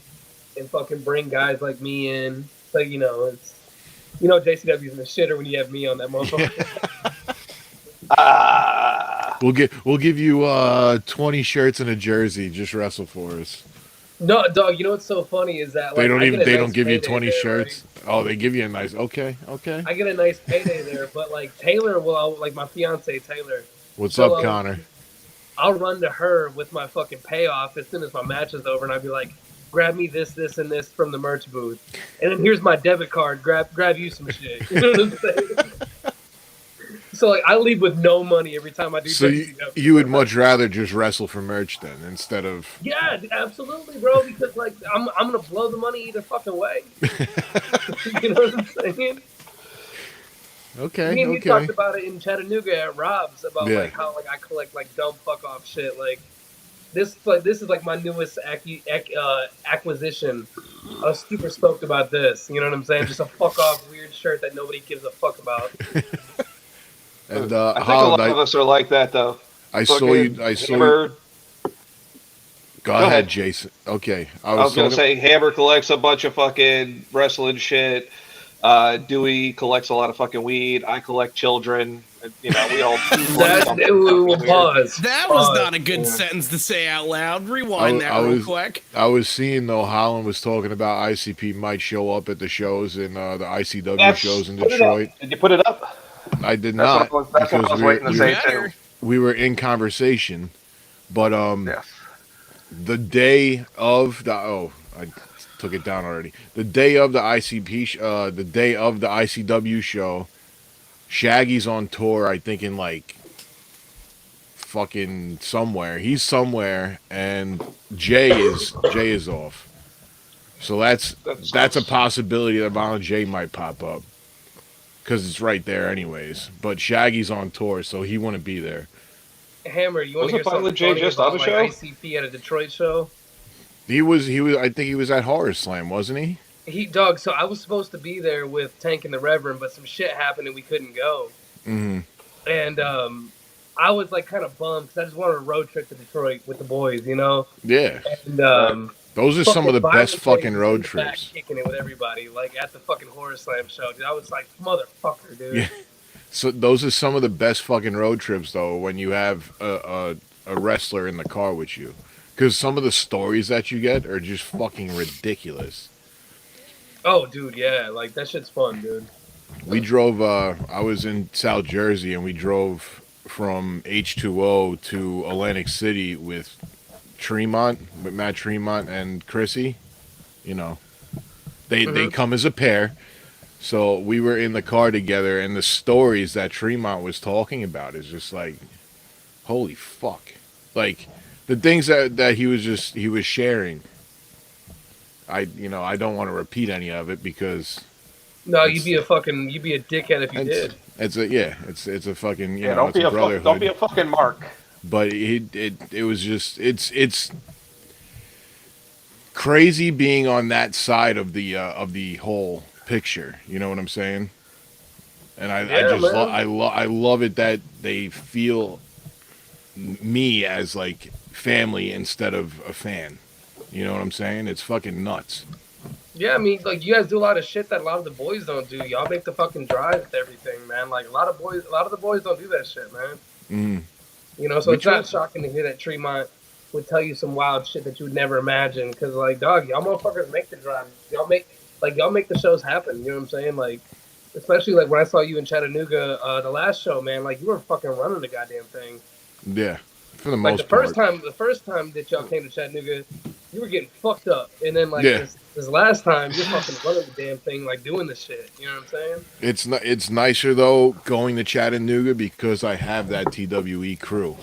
and fucking bring guys like me in. So it's JCW's in the shitter when you have me on that motherfucker. Ah, we'll give you 20 shirts and a jersey. Just wrestle for us. No, dog. You know what's so funny is that like They don't give you payday 20 there, shirts. right? Oh, they give you a nice. Okay. I get a nice payday there, but like Taylor like my fiance Taylor. What's So, up, Connor? I'll run to her with my fucking payoff as soon as my match is over, and I'd be like, "Grab me this, and this from the merch booth, and then here's my debit card. Grab you some shit." You know what I'm saying? So like I leave with no money every time I do. So you would much rather just wrestle for merch then instead of Yeah, absolutely, bro. Because like I'm gonna blow the money either fucking way. You know what I'm saying? Okay. Me and you Okay. talked about it in Chattanooga at Rob's about Yeah. like how like I collect like dumb fuck off shit. Like this is like my newest acquisition. I was super stoked about this. You know what I'm saying? Just a fuck off weird shirt that nobody gives a fuck about. And I think a Holland, lot of us are like that, though. I saw you. Fucking I saw you. Hammer. Go ahead. ahead, Jason. Okay. I was gonna say Hammer collects a bunch of fucking wrestling shit. Dewey collects a lot of fucking weed. I collect children. We all Pause. That was not a good sentence to say out loud. Rewind that real quick. I was seeing though Holland was talking about ICP might show up at the shows in the ICW shows in Detroit. Did you put it up? I did not. That's what I was waiting to say too. We were in conversation, but Yes. the day of the I took it down already. The day of the the day of the ICW show, Shaggy's on tour. I think in like fucking somewhere. He's somewhere, and Jay is off. So that's a possibility that Violent J might pop up because it's right there anyways. But Shaggy's on tour, so he wouldn't be there. Hammer, you want to hear something Violent J funny just about on a like show? ICP at a Detroit show? He was. I think he was at Horror Slam, wasn't he? Dog. So I was supposed to be there with Tank and the Reverend, but some shit happened and we couldn't go. Mm-hmm. And I was like kind of bummed because I just wanted a road trip to Detroit with the boys, you know. Yeah. And those are some of the best fucking road trips. Kicking it with everybody, like at the fucking Horror Slam show, dude. I was like, motherfucker, dude. Yeah. So those are some of the best fucking road trips, though, when you have a wrestler in the car with you. Because some of the stories that you get are just fucking ridiculous. Oh, dude, yeah. Like, that shit's fun, dude. We drove, I was in South Jersey, and we drove from H2O to Atlantic City with Matt Tremont and Chrissy. You know, they come as a pair. So we were in the car together, and the stories that Tremont was talking about is just like, holy fuck. Like, the things that he was sharing, I don't want to repeat any of it because no, you'd be a dickhead if you did. It's a fucking don't be it's a brotherhood. Don't be a fucking mark. But it was just it's crazy being on that side of the whole picture. You know what I'm saying? And I love it that they feel me as like family instead of a fan. You know what I'm saying? It's fucking nuts. Yeah, I mean, like, you guys do a lot of shit that a lot of the boys don't do. Y'all make the fucking drive with everything, man. Like, a lot of the boys don't do that shit, man. Mm. You know, so it's not shocking to hear that Tremont would tell you some wild shit that you would never imagine. Because like, dog, y'all motherfuckers make the drive. Y'all make the shows happen. You know what I'm saying? Like, especially like when I saw you in Chattanooga, the last show, man. Like, you were fucking running the goddamn thing. Yeah, for the Like most part. the first time that y'all came to Chattanooga, you were getting fucked up, and then like Yeah. this last time, you're fucking running the damn thing, like doing the shit. You know what I'm saying? It's nicer though going to Chattanooga because I have that TWE crew.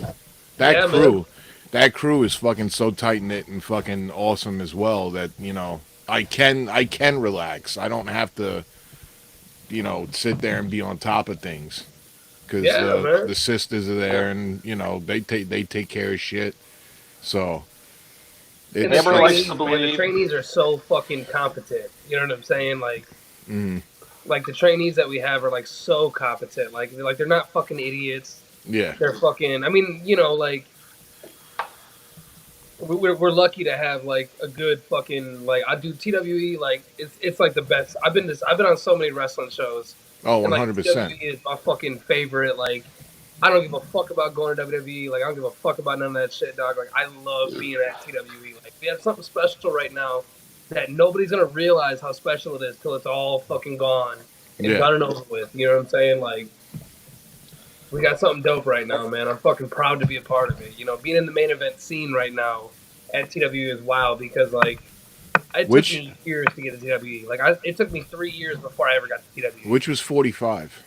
That Yeah, crew, man. that crew is fucking so tight knit and fucking awesome as well that I can relax. I don't have to sit there and be on top of things because Yeah, man. the sisters are there and they take care of shit. So And it's Amber likes it's to the believe. trainees are so fucking competent. You know what I'm saying? mm, Like the trainees that we have are like so competent. Like they're not fucking idiots. yeah. They're fucking. I mean, like we're lucky to have like a good fucking like I do TWE like it's like the best. I've been on so many wrestling shows, Oh, and like 100%. TWE is my fucking favorite. Like I don't give a fuck about going to WWE. Like I don't give a fuck about none of that shit, dog. Like I love being at TWE. Like we have something special right now that nobody's gonna realize how special it is till it's all fucking gone and Yeah. done and over with. You know what I'm saying? Like we got something dope right now, man. I'm fucking proud to be a part of it. Being in the main event scene right now at TWE is wild because like it took Which me years to get to TWE. Like it took me 3 years before I ever got to TWE. which was 45.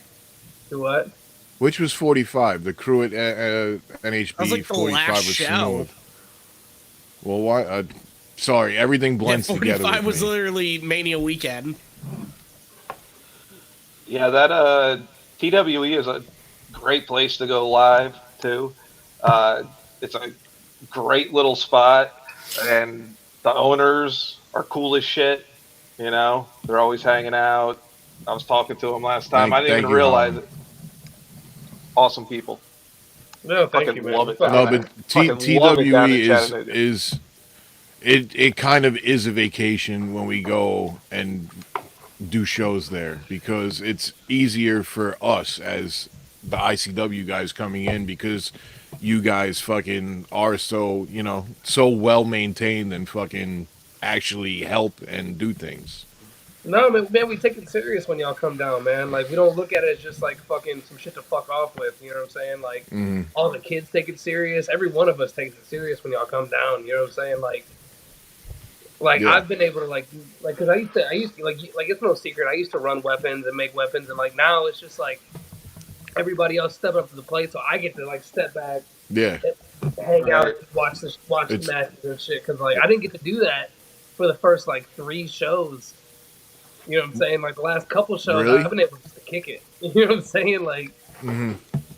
Do what? Which was 45. The crew at That was NHB like the 45 last was show. smooth. Well, why? Sorry, everything Yeah, blends together. 45 was me. literally Mania weekend. Yeah, that TWE is a great place to go live too. It's a great little spot, and the owners are cool as shit. They're always hanging out. I was talking to them last time. I didn't Thank even you, realize Holland. it. Awesome people. No, thank Fucking you, man. love it No, down but there. Fucking love it down in TWE Chattanooga. is it kind of is a vacation when we go and do shows there because it's easier for us as the ICW guys coming in because you guys fucking are so well maintained and fucking actually help and do things. No, man, we take it serious when y'all come down, man. Like we don't look at it as just like fucking some shit to fuck off with. You know what I'm saying? Like Mm-hmm. all the kids take it serious. Every one of us takes it serious when y'all come down. You know what I'm saying? Like Yeah. I've been able to like because I used to like it's no secret. I used to run weapons and make weapons, and like now it's just like everybody else stepping up to the plate, so I get to like step back, Yeah. hang out, Right. watch the It's matches and shit. Because like I didn't get to do that for the first like 3 shows. You know what I'm saying? Like the last couple shows, really. I've been able just to kick it. You know what I'm saying? Like Mm-hmm.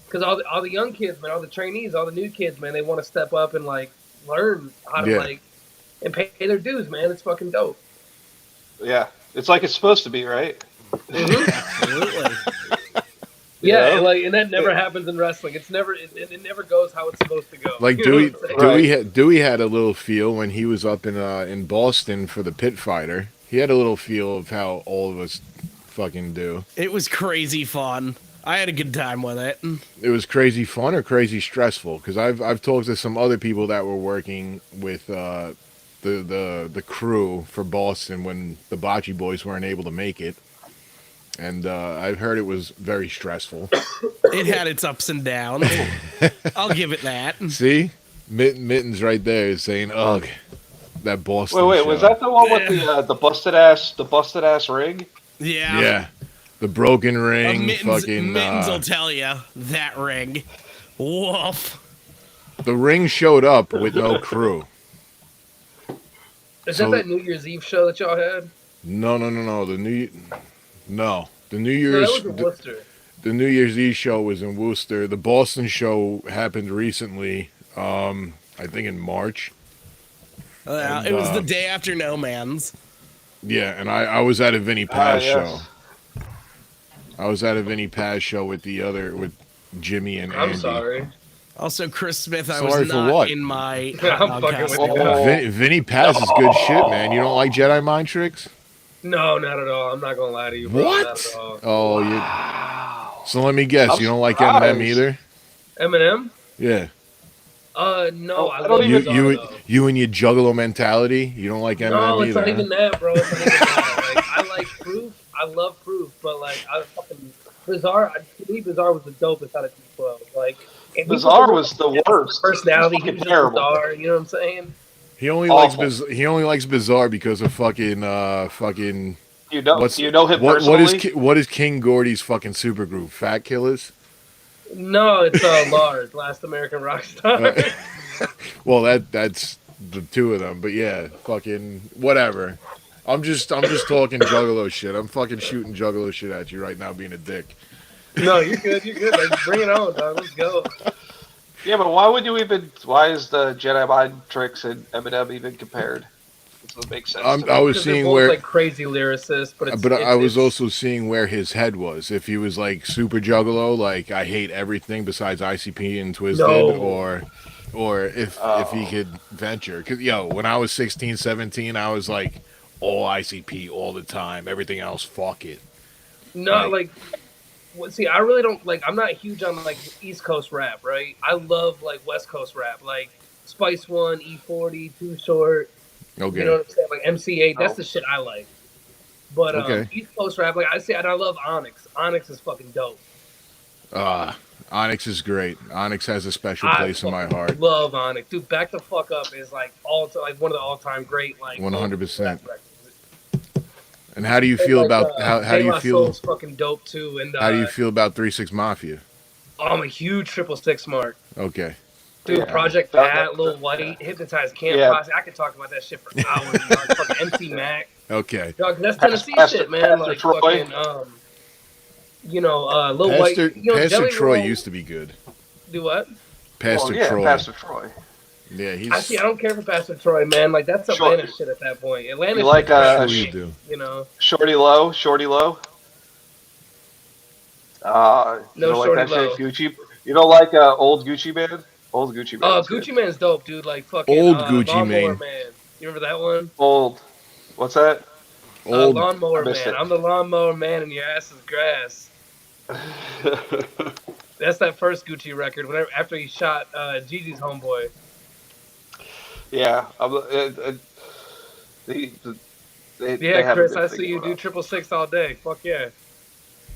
because all the young kids, man, all the trainees, all the new kids, man, they want to step up and like learn how to Yeah. like and pay their dues, man. It's fucking dope. Yeah, it's like it's supposed to be, right? Absolutely. Yeah, Yeah. and that never happens in wrestling. It never goes how it's supposed to go. Like You know what I'm saying? Right. Dewey had a little feel when he was up in Boston for the Pit Fighter. He had a little feel of how all of us fucking do. It was crazy fun. I had a good time with it. It was crazy fun or crazy stressful because I've talked to some other people that were working with the crew for Boston when the Botchy boys weren't able to make it, and I've heard it was very stressful. It had its ups and downs. I'll give it that. See, Mittens right there is saying, "Ugh, that Boston." Wait, show. was that the one with the busted ass rig? Yeah. Yeah, the broken ring, Mittens fucking. will tell you that ring. Woof. The ring showed up with no crew. Is So- that New Year's Eve show that y'all had? No. The New No, that Year's was in Worcester. the New Year's Eve show was in Worcester. The Boston show happened recently. I think in March. And, It was the day after No Man's. Yeah, and I was at a Vinny Paz yes. show. I was at a Vinny Paz show with Jimmy and Andy. I'm sorry. Also, Chris Smith, I Sorry was for not what? in my I'm hot dog fucking with costume. you. Oh, Vinny Paz is good shit, man. You don't like Jedi mind tricks? No, not at all. I'm not gonna lie to you, bro. What? Not at all. Oh, wow. so let me guess. I'm You don't like surprised. Eminem either? Eminem? Yeah. No, I I don't love You even. Bizarre you though. you and your Juggalo mentality. You don't like No, Eminem it's not either, huh? even that, bro. It's not even that. Like, I like Proof. I love Proof, but like, I fucking Bizarre. To me, Bizarre was the dopest out of D12. Like, if he put the Bizarre work was the as his worst. He was personality, he fucking was just terrible. Bizarre. You know what I'm saying? Awful. He only likes Bizarre because of fucking what's You know him personally? What is King Gordy's fucking supergroup? Fat Killers. No, it's Lars, Last American Rock Star. Uh, well, that's the two of them, but yeah, fucking whatever. I'm just talking Juggalo shit. I'm fucking shooting Juggalo shit at you right now, being a dick. No, you're good. You're good. Like, bring it on, dog. Let's go. Yeah, but why would you even? Why is the Jedi mind tricks and Eminem even compared? It doesn't make sense to I me. was Because they're seeing both where, like crazy lyricists, but but I was it's also seeing where his head was. If he was like super Juggalo, like I hate everything besides ICP and Twisted, no. or if he Oh, could venture. Because yo, when I was 16, 17, I was like all ICP all the time. Everything else, fuck it. Not Like like see, I really don't like. I'm not huge on like East Coast rap, right? I love like West Coast rap, like Spice One, E40, Too Short. You know okay, what I'm saying? Like MC8. That's oh, the shit I like. But okay. East Coast rap, like I say, and I love Onyx. Onyx is fucking dope. Uh Onyx is great. Onyx has a special I place in my fucking heart. love Onyx, dude. Back the fuck up is like like one of the all time great like old school rap 100%. records. And how do you And feel like about De La Soul's fucking dope too. And how do you feel about 3 6 Mafia? I'm a huge 666 mark. Okay. Dude, yeah. Project Pat, Lil Yeah. White, Hypnotized Camp Yeah. Posse. I could talk about that shit for hours. Dog. Fucking MC Mac. Okay. Dog, that's Tennessee Pastor, shit, man. Pastor Like Troy. fucking Lil White, Pastor Jelly Troy Roll. used to be good. Do what? Well, Pastor yeah, Troy. Pastor Troy. Yeah, I see. I he's don't care for Pastor Troy, man. Like that's Short. Atlanta shit at that point. You Atlanta like shit's rap sure to you me. do. You know, Shorty Low? Shorty Low? You no don't like Shorty that shit? Low. Gucci? You don't like old Gucci man? Old Gucci man is good. Gucci Mane's dope, dude. Like fucking Old Gucci Lawnmower Mane. Man. You remember that one? Old. What's that? Old I Lawnmower missed Man. it. I'm the Lawnmower Man, and your ass is grass. That's that first Gucci record. Whenever after he shot Gigi's homeboy. Yeah, they, Yeah, they have a Chris, good I thing see you going do on. 666 all day. Fuck yeah.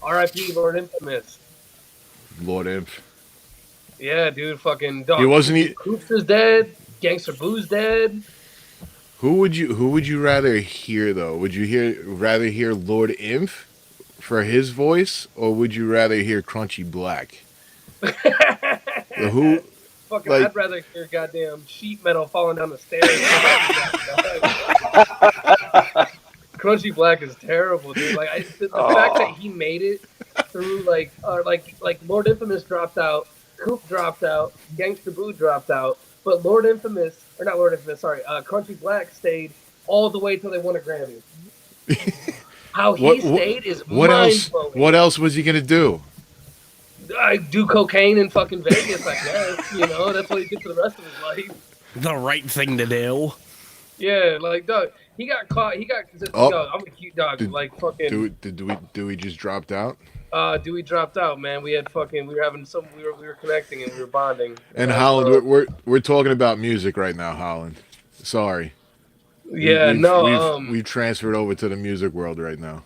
R.I.P. Lord Infamous. Lord Imp. Yeah, dude. Fucking He dog. wasn't. Coops is dead. Gangster Boo's dead. Who would you rather hear though? Would you rather hear Lord Imp for his voice, or would you rather hear Crunchy Black? Who Fucking, like I'd rather hear goddamn sheet metal falling down the stairs. Crunchy Black is terrible, dude. Like the fact that Oh, he made it through like Lord Infamous dropped out, Coop dropped out, Gangsta Boo dropped out, but Lord Infamous or not Lord Infamous, sorry, Crunchy Black stayed all the way till they won a Grammy. How he stayed is mind blowing. what else was he gonna do? I do cocaine in fucking Vegas, I guess. You know, that's what he did for the rest of his life. The right thing to do. Yeah, like dog, he got caught. He got Oh, dog. I'm a cute dog. did Like fucking. do we just dropped out? Dewey dropped out, man. We had fucking. We were having some. We were connecting and we were bonding. And Like, Holland, we're talking about music right now, Holland. Sorry, yeah, no. we've transferred over to the music world right now.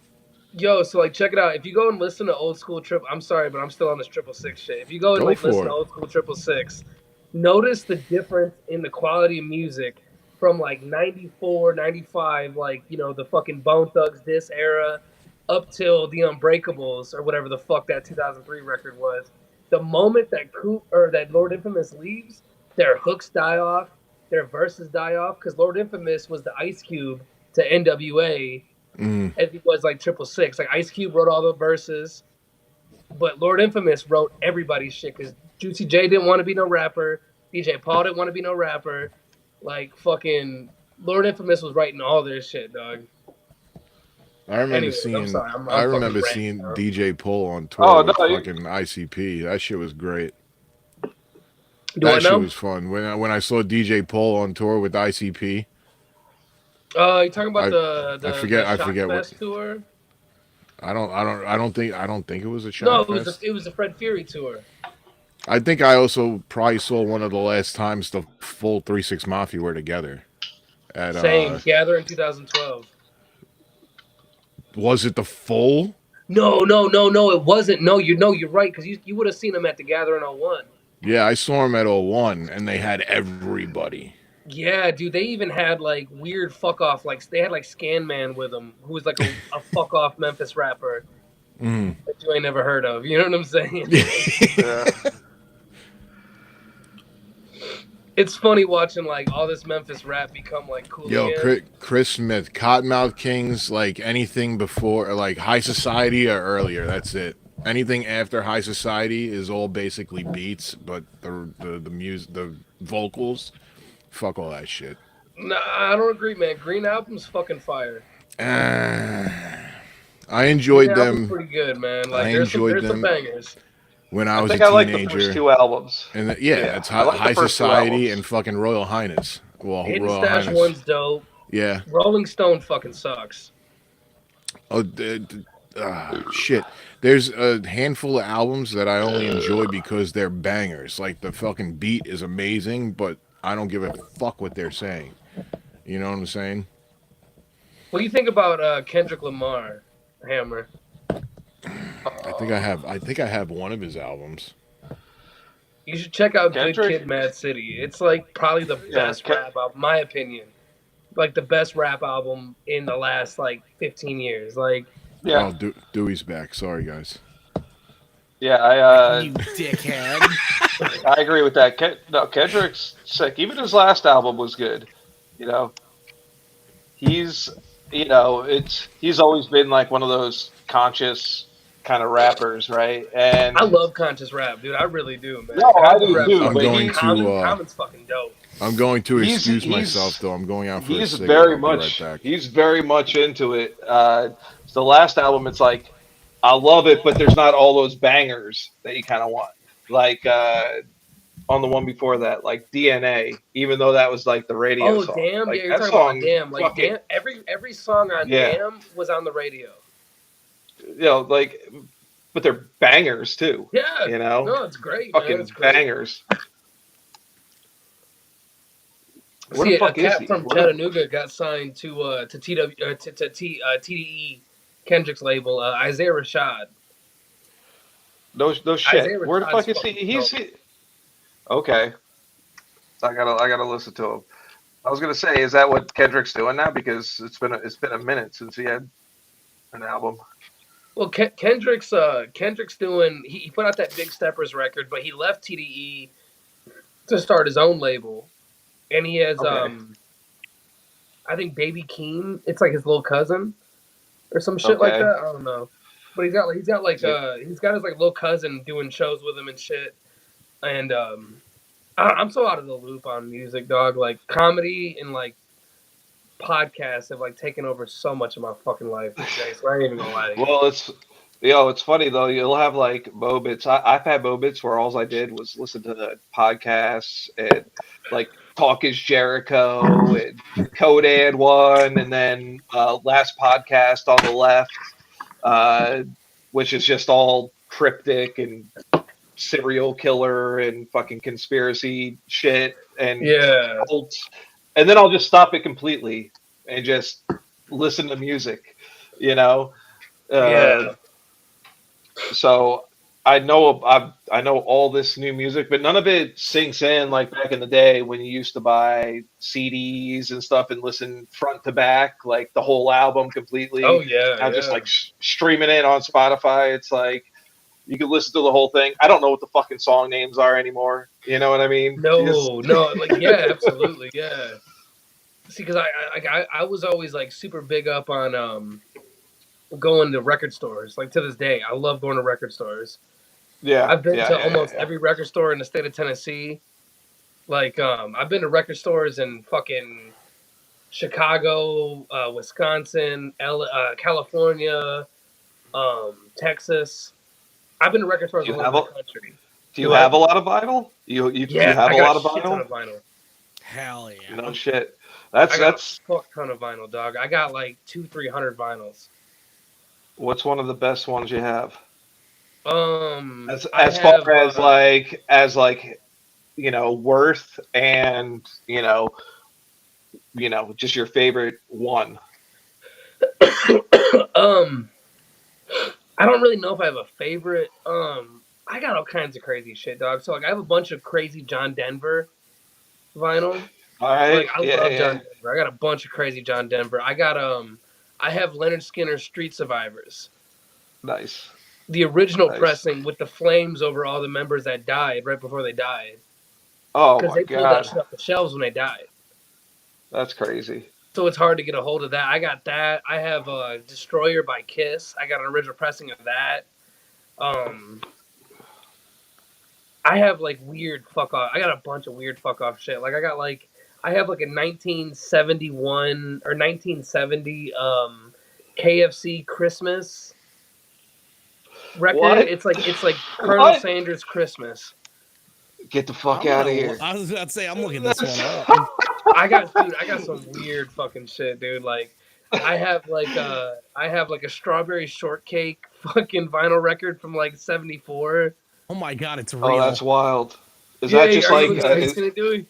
Yo, so like, check it out. If you go and listen to old school I'm sorry, but I'm still on this 666 shit. If you go and Go like listen for to it. old school 666, notice the difference in the quality of music from like 94, 95, like the fucking Bone Thugs this era, up till the Unbreakables or whatever the fuck that 2003 record was. The moment that Coop or that Lord Infamous leaves, their hooks die off, their verses die off, because Lord Infamous was the Ice Cube to NWA Mm. as he was like 666. Like Ice Cube wrote all the verses, but Lord Infamous wrote everybody's shit because Juicy J didn't want to be no rapper. DJ Paul didn't want to be no rapper. Like fucking Lord Infamous was writing all their shit, dog. I remember Anyways, I'm seeing sorry. I'm I fucking remember ranting seeing now. DJ Pole on tour oh with no, fucking ICP. That shit was great. Do I That shit know? was fun. When I saw DJ Pole on tour with ICP, You talking about I the I Shock forget what Fest tour? I don't think it was a No, shot fest. it was the Fred Fury tour. I think I also probably saw one of the last times the full 3-6 Mafia were together. At Same. Gather in 2012. was it the full? No, no, no, no. It wasn't. No, you're right. Because you would have seen him at the Gather in '01. Yeah, I saw him at '01, and they had everybody. Yeah, dude. They even had like weird fuck off. Like they had like Scan Man with them, who was like a fuck off Memphis rapper Mm. that you ain't never heard of. You know what I'm saying? Yeah. It's funny watching like all this Memphis rap become like cool Yo, again. Chris Smith, Cottonmouth Kings, like anything before, like High Society or earlier. That's it. Anything after High Society is all basically beats, but the music, the vocals, fuck all that shit. Nah, I don't agree, man. Green Album's fucking fire. Uh, I Green enjoyed Album's them. pretty good, man. I Like enjoyed there's some them bangers. when I I was a think I like the first teenager. 2 albums. And yeah, Yeah, it's I like the High first two Society and albums. fucking Royal Highness. Well, Hidden Royal Stash Highness. one's dope. Yeah. Rolling Stone fucking sucks. Oh, shit. There's a handful of albums that I only enjoy because they're bangers. Like the fucking beat is amazing, but I don't give a fuck what they're saying. You know what I'm saying? What do you think about Kendrick Lamar, Hammer? I think I have one of his albums. You should check out Good Kendrick, Kid, Mad City. It's like probably the yeah, best rap album, my opinion. Like the best rap album in the last like 15 years. Like yeah, Oh, Dewey's back. Sorry, guys. yeah. You dickhead. I agree with that. No, Kendrick's sick. Even his last album was good. You know, he's he's always been like one of those conscious kind of rappers, right? I And love conscious rap, dude. I really do, man. no, I Conscious do rap's too. I'm But going to Common's fucking dope. I'm going to he's excuse he's myself though. I'm going out for a he's cigarette. very I'll be right much back. he's very much into it. The last album, it's like I love it, but there's not all those bangers that you kind of want. Like on the one before that, like DNA, even though that was like the radio Oh song. damn, Like yeah, you're that talking about song, Damn. Like fucking Damn, every song on yeah, Damn was on the radio. like, but they're bangers too. Yeah, You know, no, it's great, man. fucking It's great. bangers. Where See, the a fuck is cat he? from Chattanooga got signed to TDE Kendrick's label, Isaiah Rashad. No Isaiah shit. Where the Rashad's fuck is he? fucking dope. Okay. I gotta listen to him. I was gonna say, is that what Kendrick's doing now? Because it's been a minute since he had an album. Well, Kendrick's doing. He put out that Big Steppers record, but he left TDE to start his own label, and he has Okay. I think Baby Keem. It's like his little cousin or some shit like Okay. that. I don't know, but he's got like Is it- he's got his like little cousin doing shows with him and shit, and I'm so out of the loop on music, dog. Like comedy and like podcasts have like taken over so much of my fucking life these days. So I ain't even gonna lie to you. Well, it's funny though. You'll have like moments. I've had moments where all I did was listen to the podcasts and like Talk is Jericho and Codan one, and then last podcast on the left, uh, which is just all cryptic and serial killer and fucking conspiracy shit and Yeah, cults. And then I'll just stop it completely and just listen to music, you know. Uh, yeah. so I know all this new music, but none of it sinks in like back in the day when you used to buy CDs and stuff and listen front to back, like the whole album Oh completely. yeah, Now just yeah. like streaming it on Spotify, it's like you can listen to the whole thing. I don't know what the fucking song names are anymore. You know what I mean? No, like yeah, absolutely, yeah. See, because I was always like super big up on going to record stores. Like to this day, I love going to record stores. Yeah, I've been yeah, to yeah, yeah, almost yeah. every record store in the state of Tennessee. Like I've been to record stores in fucking Chicago, Wisconsin, California, Texas. I've been to record stores Do all you over have the a country. Do you Do I? have a lot of vinyl? You Yeah, have I a got lot a of shit ton vinyl? of vinyl. Hell yeah. No shit. I got a That's fuck ton of vinyl, dog. I got like 200-300 vinyls. what's one of the best ones you have? I As far have as like worth and just your favorite one. um I don't really know if I have a favorite. I got all kinds of crazy shit, dog. So like I have a bunch of crazy John Denver vinyl. All right. Like I Yeah. love Yeah. John Denver. I got a bunch of crazy John Denver. I have Leonard Skinner's Street Survivors. Nice. The original Nice. pressing with the flames over all the members that died right before they died. Oh Because my they pulled that God. shit off the shelves when they died. That's crazy. So it's hard to get a hold of that. I got that. I have Destroyer by Kiss. I got an original pressing of that. Um, I have like weird fuck off. I got a bunch of weird fuck off shit. Like I have like a 1971 or 1970 KFC Christmas record. What? It's like Colonel What? Sanders Christmas. Get the fuck out of here. I was about to say I'm looking this one That's up. I got some weird fucking shit, dude. Like I have like a strawberry shortcake fucking vinyl record from like 74. Oh my god, it's oh, real. that's wild. Is Yeah, that just like have you seen it, Dewey?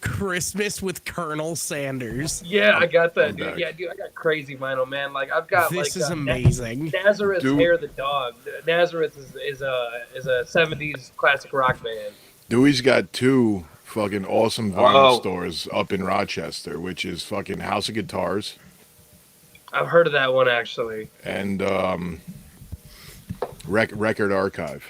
Christmas with Colonel Sanders. Yeah, I got that, I'm dude. back. Yeah, dude, I got crazy vinyl, man. Like I've got This like is amazing. Nazareth's Dude. Hair the Dog. Nazareth is a 70s classic rock band. Dewey's got two fucking awesome vinyl Wow. stores up in Rochester, which is fucking House of Guitars I've heard of that one actually. and Record Archive.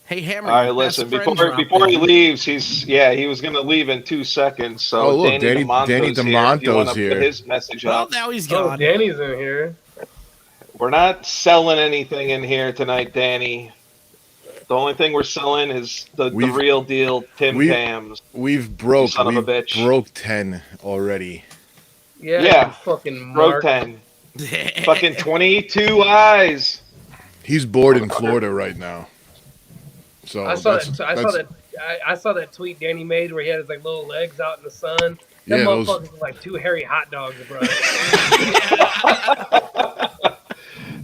Hey Hammer, All right, your best listen. friend Before dropped he in. leaves, he was gonna leave in 2 seconds. So Oh, look, Danny Danny DeMonto's here. If you want DeMonto's to here. put his message Well, up, now he's Oh, gone. Danny's in here. we're not selling anything in here tonight, Danny. The only thing we're selling is the We've- real deal Tim we've- Tams. We've broke son of a bitch. 10 already. Yeah, Yeah, you fucking Broke Mark. 10. Fucking 22 eyes. He's bored in Florida right now. So I saw that's, that. I saw that's- that. I saw that tweet Danny made where he had his like little legs out in the sun. That Yeah, those- motherfuckers look like two hairy hot dogs, bro.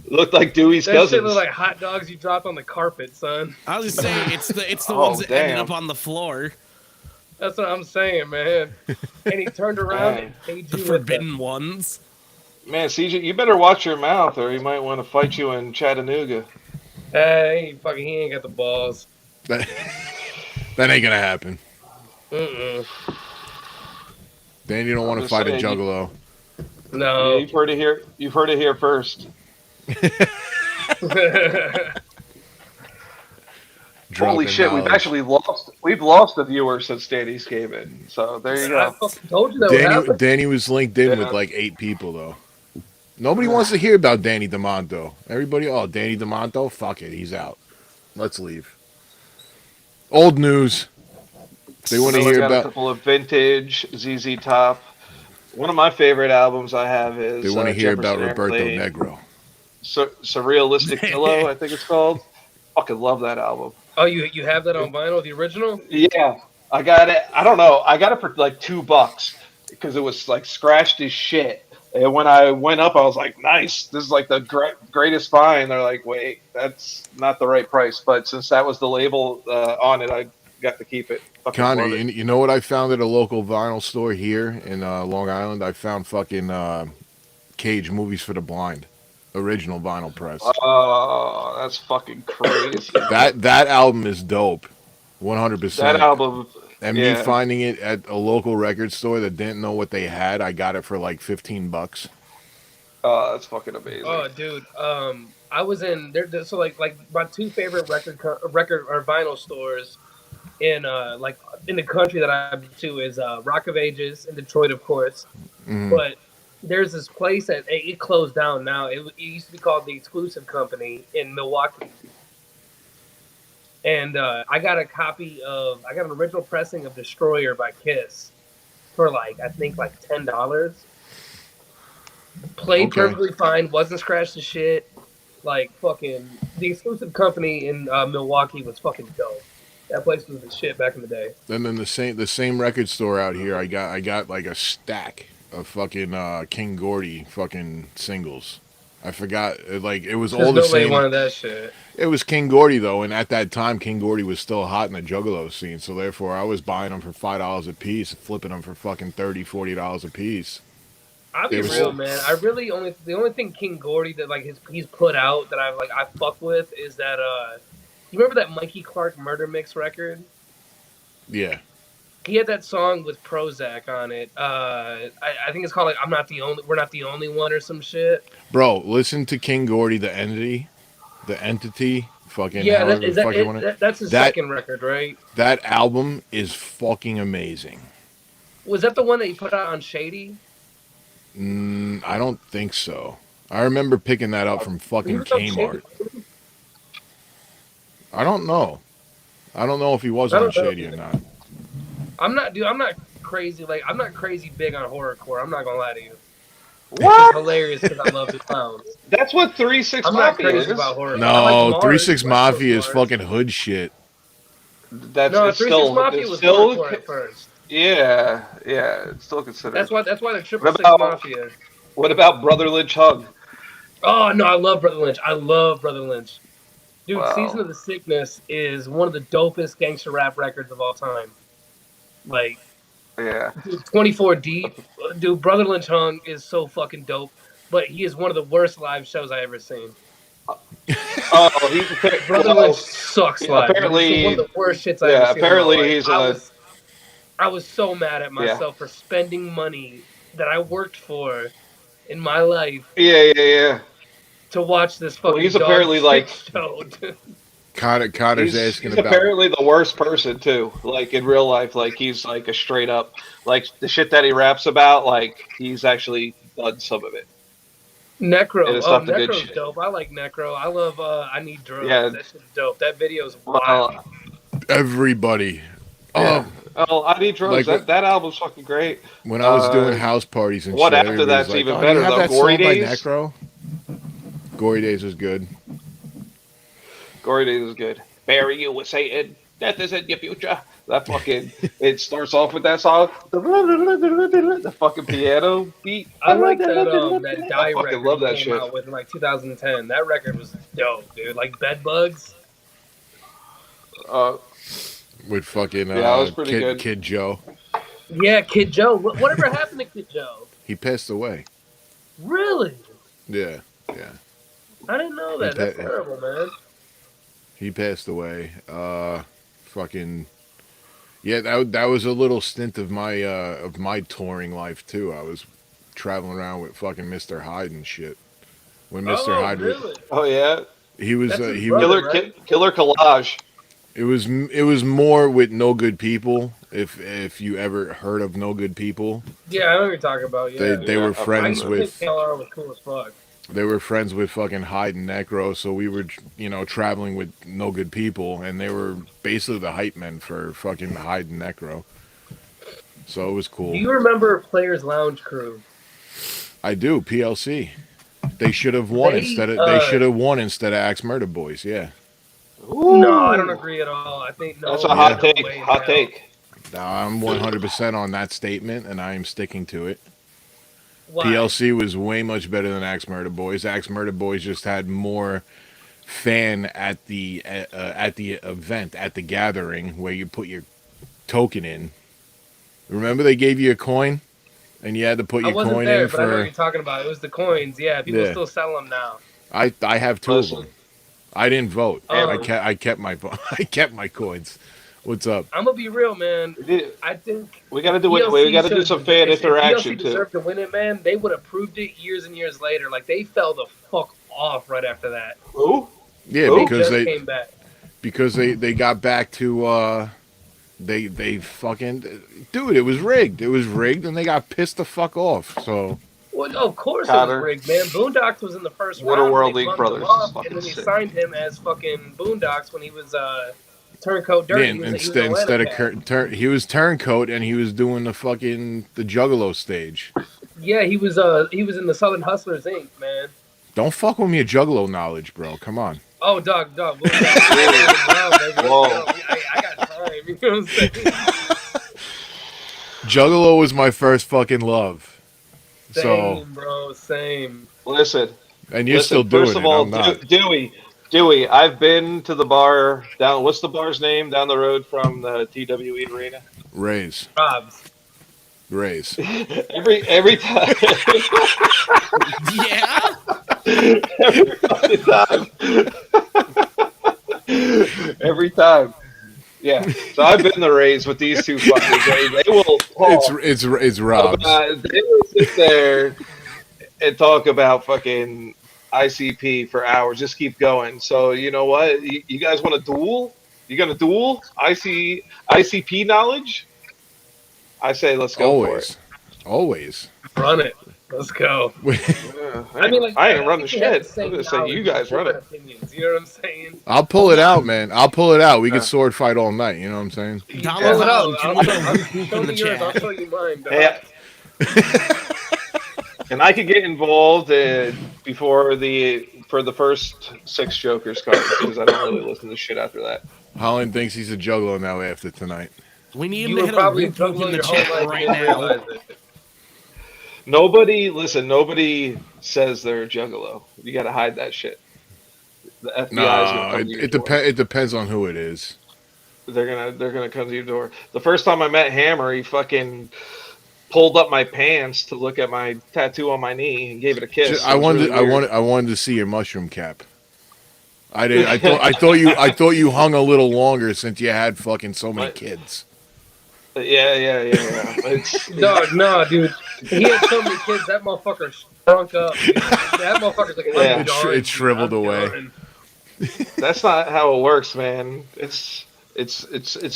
Looked like Dewey's That shit cousins. look like hot dogs you dropped on the carpet, son. I was just saying it's the Oh, ones that ended damn. up on the floor. That's what I'm saying, man. And he turned around and paid The you forbidden ones. Man, CJ, you better watch your mouth, or he might want to fight you in Chattanooga. Hey, he ain't got the balls. that, that ain't gonna happen. Mm-mm. Dan, you don't want to just fight a saying, juggalo. No. Yeah, you've heard it here. You've heard it here first. Holy Dropping shit, knowledge. we've lost a viewer since Danny's came in. So there you I go. fucking told you that would happen. Danny was linked in with Yeah. like 8 people though. Nobody wants to hear about Danny DeMonto. Everybody, oh, Danny DeMonto? Fuck it, he's out. Let's leave. Old news. They want to Still hear got a about. couple of vintage ZZ Top. One of my favorite albums I have is They want to hear Jefferson about Roberto Airplane. Negro. Surrealistic Pillow, I think it's called. Fucking love that album. Oh, you have that on vinyl, the original? Yeah, I got it. I don't know. I got it for like $2 because it was like scratched as shit. And when I went up, I was like, "Nice, this is like the greatest find." They're like, "Wait, that's not the right price." But since that was the label on it, I got to keep it. Fucking Connor, love it. you know what I found at a local vinyl store here in Long Island? I found fucking Cage Movies for the Blind. Original vinyl press. Oh, that's fucking crazy. That album is dope. 100%. That album. And yeah. me finding it at a local record store that didn't know what they had, I got it for like $15. Oh, that's fucking amazing. Oh, dude. I was in there. So like my two favorite record or vinyl stores in in the country that I've been to is Rock of Ages in Detroit, of course. Mhm. But there's this place that it closed down now. It used to be called the Exclusive Company in Milwaukee. And I got an original pressing of Destroyer by Kiss for I think $10. Played Okay. perfectly fine, wasn't scratched to shit. Like fucking the Exclusive Company in Milwaukee was fucking dope. That place was the shit back in the day. And then the same record store out here, I got like a stack of fucking King Gordy fucking singles. I forgot. Like it was Because all the nobody same. wanted that shit. It was King Gordy though, and at that time, King Gordy was still hot in the Juggalo scene. So therefore, I was buying them for $5 a piece, flipping them for fucking $30, $40 a piece. I'll They be was real, man. I really only the only thing King Gordy that like he's put out that I fuck with is that you remember that Mikey Clark Murder Mix record? yeah, He had that song with Prozac on it. I think it's called like we're not the only one or some shit. bro. Listen to King Gordy, the entity, fucking Yeah, however the fuck you want it. that's his That second record, right? that album is fucking amazing. Was that the one that he put out on Shady? I don't think so. I remember picking that up from He fucking was on Shady. Kmart. I don't know. I don't know if he was I on don't know. Shady or not. I'm not, dude. I'm not crazy. Like, I'm not crazy big on horrorcore. I'm not gonna lie to you. It's just What? hilarious because I love the clowns. That's what 3-6 I'm not Mafia crazy is. about horror. I No, like Three Mars, Six West Coast Mafia is Mars. fucking hood shit. That's No, it's 3 still 6 Mafia it's was still horrorcore at first. yeah, it's still considered. That's why they're What 666 about Mafia. what about Brother Lynch Hug? Oh no, I love Brother Lynch. I love Brother Lynch. Dude, Season Wow. of the Sickness is one of the dopest gangster rap records of all time. Like, Yeah. dude, 24 Deep. Dude, Brother Lynch Hung is so fucking dope. But he is one of the worst live shows I ever seen. Oh, he's Brother Lynch sucks live. Dude. It's one of apparently the worst shits I ever seen in my apparently life. he's a I was so mad at yeah. myself for spending money that I worked for in my life Yeah. to watch this Well, fucking he's dog apparently shit like show. Dude. Connor's asking he's about. apparently the worst person too. Like in real life, like he's like a straight up like the shit that he raps about. Like he's actually done some of it, and Necro. it's Oh, not the good Necro's shit. dope. I like Necro. I love I Need Drugs. Yeah. That shit's dope. That video's wild. Well, Everybody. yeah. Oh, I Need Drugs. Like That album's fucking great. when I was doing house parties and What shit, after everybody's that's like, even "Oh, better do you have though? that Gory song by Days. Necro?" Gory Days was good. Gory Days is good. Bury you with Satan. Death is in your future. That fucking it starts off with that song. The fucking piano beat. I like that Die I fucking record love he that came shit. out with in like 2010. That record was dope, dude. Like Bed Bugs. Uh, With fucking Yeah, that was pretty Kid good. Kid Joe. Yeah, Kid Joe. Whatever happened to Kid Joe? He passed away. Really? Yeah. I didn't know that. That's terrible, man. He passed away. Fucking yeah. That was a little stint of my touring life too. I was traveling around with fucking Mr. Hyde and shit. When Mr. Oh, Hyde was, really? oh yeah, he was That's his he brother, was. right? Killer Collage. It was more with No Good People. If you ever heard of No Good People, Yeah, I know what you're talking about. Yeah. they were I've heard I friends used of to it. think with KLR was cool as fuck. they were friends with fucking Hyde and Necro, so we were traveling with No Good People, and they were basically the hype men for fucking Hyde and Necro. So it was Do cool. you remember Players Lounge Crew? I do. PLC. They should have won they should have won instead of Axe Murder Boys. Yeah. No, I don't Ooh, agree at all. I think no. that's a Yeah. hot no take. way in Hot hell. take. I'm 100% on that statement, and I am sticking to it. Why? PLC was way much better than Axe Murder Boys. Axe Murder Boys just had more fan at the event, at the gathering where you put your token in. Remember they gave you a coin, and you had to put I your wasn't coin there, in but I know what for. you're talking about. It was the coins. Yeah, people Yeah. still sell them now. I have two Listen. of them. I didn't vote. Um, I kept my I kept my coins. What's up? I'm gonna be real, man. We did- I think we got to do it. PLC We got to do should've- some fan if interaction PLC too. deserved to win it, man. They would have proved it years and years later. Like they fell the fuck off right after that. Who? Yeah, Who? because Just came back. they got back to they fucking dude, it was rigged. It was rigged, and they got pissed the fuck off. So Well, of course Connor. it was rigged, man. Boondocks was in the first What a round. World They League bumped Brothers him up, is fucking and then they sick. signed him as fucking Boondocks when he was Turncoat Dirty. man, He was an instead of Atlanta cat. he was turncoat, and he was doing the fucking the Juggalo stage. Yeah, he was in the Southern Hustlers Inc. Man. Don't fuck with me a Juggalo knowledge, bro. Come on. Oh, dog. Wow, baby. Whoa. I got time. You know what I'm saying? Juggalo was my first fucking love. Same, bro. Same. Listen, And you're still Listen, doing first of it. all, I'm not. Dewey, I've been to the bar down. What's the bar's name down the road from the TWE arena? Raise. Rob's. Raise. every time, Yeah. every fucking time, every time. Yeah. So I've been the Rays with these two fuckers. They will talk It's Rob's. They will sit there and talk about fucking ICP for hours. Just keep going. So you know what? You guys want to duel? You gonna duel ICP knowledge? I say let's go for it. Always. Always. Run it. Let's go. Yeah, I mean, like, I I ain't running think we have the shit. I'm same gonna say you knowledge, guys run different it. opinions. You know what I'm saying? I'll pull it out, man. I'll pull it out. We Yeah. could sword fight all night. You know what I'm saying? Donald Pull it Holland, out. can we go I'll whoop show in the me yours. I'll chat? show you mine. Dog. Hey, and I could get involved for the first 6 Jokers cards because I don't really listen to shit after that. Holland thinks he's a juggalo now after tonight. We need him You to were hit a probably whoop whoop juggling in the your whole chat life right and didn't now. realize it. Nobody says they're a juggalo. You got to hide that shit. The FBI is gonna No, come to your door. it depends on who it is. They're gonna come to your door. The first time I met Hammer, he fucking pulled up my pants to look at my tattoo on my knee and gave it a kiss. I It was wanted really weird. I wanted to see your mushroom cap. I did. I thought you hung a little longer since you had fucking so many What? kids. Yeah. It's, Dog, nah, dude. He had so many kids, that motherfucker shrunk up. Dude. That motherfucker's like, Yeah. I'm done, It shriveled dude. I'm away. done. that's not how it works, man. It's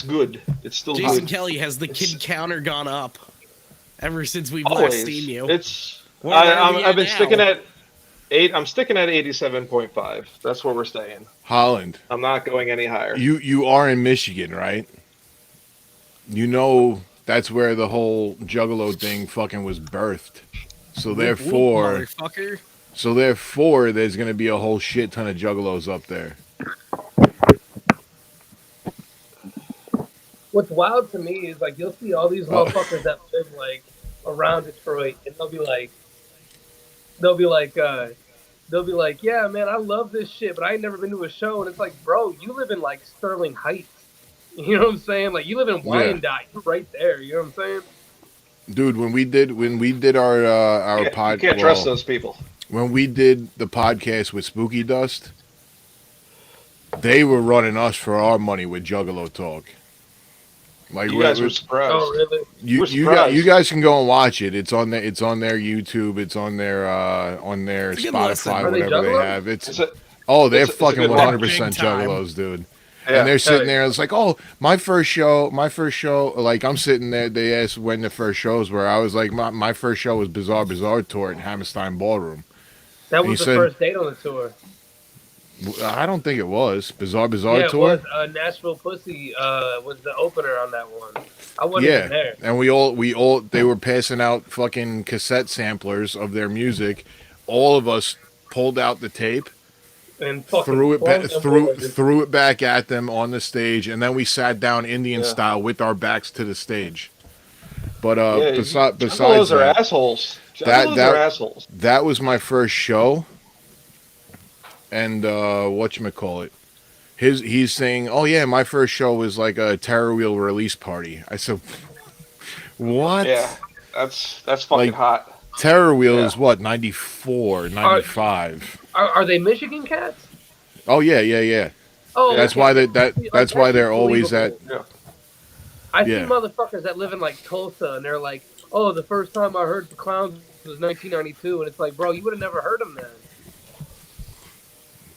good. It's still Jason good. Kelly, has the kid counter gone up ever since we've last Always. seen you? It's Where are we I've at been now? sticking at 8. I'm sticking at 87.5. That's where we're staying. Holland, I'm not going any higher. you are in Michigan, right? You know that's where the whole juggalo thing fucking was birthed. So Whoop, therefore, whoop, motherfucker. there's gonna be a whole shit ton of juggalos up there. What's wild to me is, like, you'll see all these Oh. motherfuckers that live, like, around Detroit, and they'll be like, yeah, man, I love this shit, but I ain't never been to a show. And it's like, bro, you live in, like, Sterling Heights. You know what I'm saying? Like, you live in Wyandotte. You're right there. You know what I'm saying? Dude, when we did our You pod, can't trust those people. when we did the podcast with Spooky Dust, they were running us for our money with Juggalo Talk. Like You guys were surprised. Oh, really? We're surprised. you guys can go and watch it. It's on their YouTube. It's on their It's a good listen. Spotify, Are they whatever they Juggalos? have. They're it's a it's a fucking good 100% Big time. Juggalos, dude. Yeah. And they're sitting Hey. there. It's like, oh, my first show. Like, I'm sitting there. They asked when the first shows were. I was like, my first show was Bizarre Tour at Hammerstein Ballroom. That He was the said- first date on the tour. I don't think it was Bizarre Yeah, it Tour. was. Nashville Pussy was the opener on that one. I wasn't Yeah, even there. and they were passing out fucking cassette samplers of their music. All of us pulled out the tape, And fucking threw it flung them boys. threw it back at them on the stage, and then we sat down Indian Yeah. style with our backs to the stage. But Yeah, besides Juggalos are that, assholes. That- Juggalos that- are assholes. that was my first show. And whatchamacallit? He's saying, oh yeah, my first show was like a Terror Wheel release party. I said, what? Yeah, that's fucking Like, hot. Terror Wheel Yeah. is what, 94, 95. Are they Michigan cats? Oh yeah. Oh, That's okay. why Like, that's why they're that's always at. believable. I see Yeah. motherfuckers that live in, like, Tulsa, and they're like, oh, the first time I heard the Clowns was 1992, and it's like, bro, you would have never heard them then.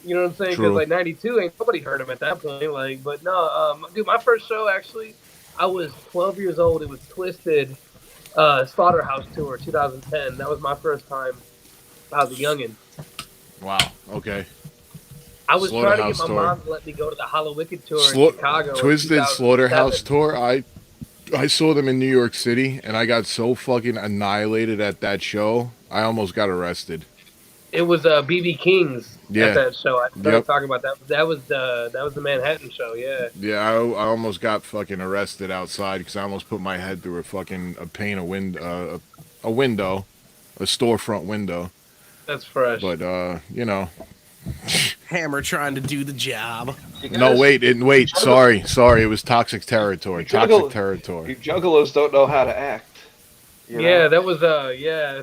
You know what I'm saying? True. Because, like, 92, ain't nobody heard them at that point. Like, but no, dude, my first show, actually, I was 12 years old. It was Twisted Slaughterhouse Tour, 2010. That was my first time. I was a youngin'. Wow. Okay. I was trying to get Slaughterhouse my Tour. mom to let me go to the Hollow Wicked Tour in Chicago. in Twisted 2007. Slaughterhouse Tour. I saw them in New York City, and I got so fucking annihilated at that show. I almost got arrested. It was BB King's Yeah. at that show. I started Yep. talking about that. That was the Manhattan show. Yeah. Yeah, I almost got fucking arrested outside because I almost put my head through a fucking a pane of window, a storefront window. That's fresh. But you know, Hammer trying to do the job. You no, guys, you wait. juggle, Sorry, it was toxic territory. you Toxic juggle, territory. you juggalos don't know how to act. You Yeah, know. that was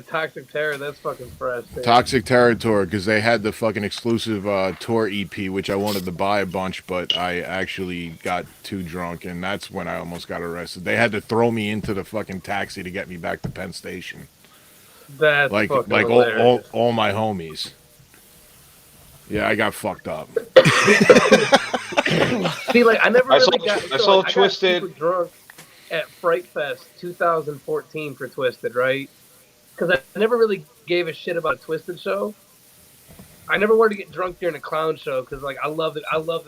Toxic Terror. That's fucking fresh, dude. Toxic territory because they had the fucking exclusive tour EP, which I wanted to buy a bunch, but I actually got too drunk, and that's when I almost got arrested. They had to throw me into the fucking taxi to get me back to Penn Station. That's fucking Like hilarious. all my homies. Yeah, I got fucked up. See, like I never I saw really got I so saw like I got super Twisted. drunk at Fright Fest 2014 for Twisted, right? Because I never really gave a shit about a Twisted show. I never wanted to get drunk during a clown show because like I love the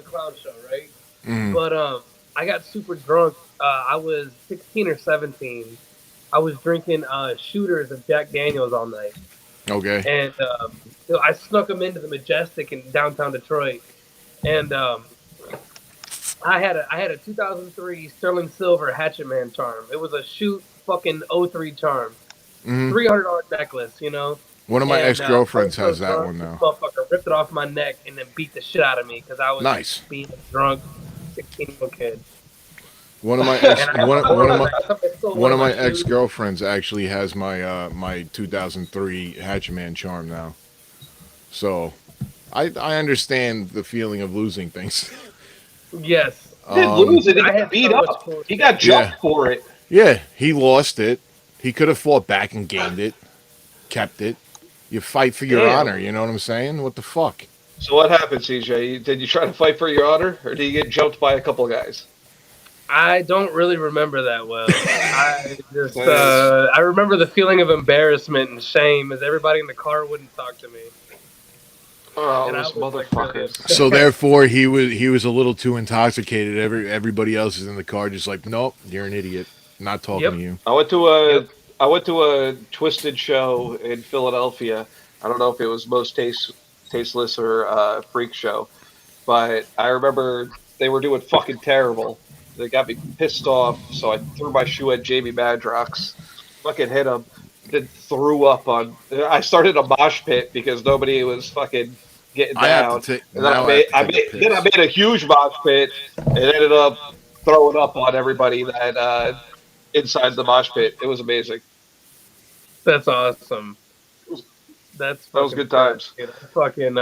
clown show, right? Mm, But I got super drunk. I was 16 or 17. I was drinking shooters of Jack Daniels all night, okay. and so I snuck them into the Majestic in downtown Detroit, and I had a 2003 sterling silver Hatchet Man charm. It was a shoot fucking '03 charm, Hmm. $300 necklace, you know. One of my And ex I was girlfriends so has that drunk, one this now. motherfucker ripped it off my neck and then beat the shit out of me because I was Nice. being a drunk 16-year-old kid. One of my And ex I had my one of horn. my I thought I stole one one of of my my ex shoes. girlfriends actually has my 2003 Hatchman charm now. So I understand the feeling of losing things. Yes, He didn't lose it. He I got had beat so much up. cool He shit. got Yeah, jumped for it. yeah. He lost it. He could have fought back and gained it, kept it. You fight for your Damn. honor. You know what I'm saying? What the fuck? So what happened, CJ? Did you try to fight for your honor, or did you get jumped by a couple of guys? I don't really remember that well. Yes. I remember the feeling of embarrassment and shame as everybody in the car wouldn't talk to me, Oh, and I those was like really motherfuckers. So upset. therefore, he was a little too intoxicated. Everybody else is in the car, just like, nope, you're an idiot. Not talking to Yep, you. I went to yep. a Twisted show in Philadelphia. I don't know if it was most tasteless or freak show, but I remember they were doing fucking terrible. They got me pissed off, so I threw my shoe at Jamie Madrox, fucking hit him, then threw up on. I started a mosh pit because nobody was fucking getting I have to down, take and then now. I have to take a I piss. made a huge mosh pit and ended up throwing up on everybody that inside the mosh pit. It was amazing. That's awesome. It was, That's that was fucking good fresh, times. dude. Fucking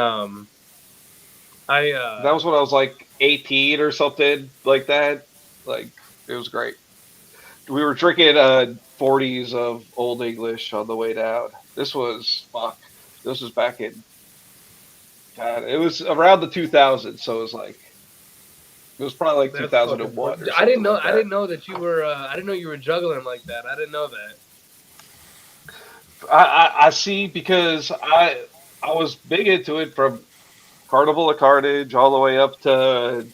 I That was when I was like 18 or something like that. Like it was great. We were drinking 40s of Old English on the way down. This was fuck. This was back in God. It was around the 2000s, so it was like it was probably like that's fucking. 2001 or I didn't something know. like I that. didn't know that you were. I didn't know you were juggling like that. I didn't know that. I see because I was big into it from Carnival of Carnage all the way up to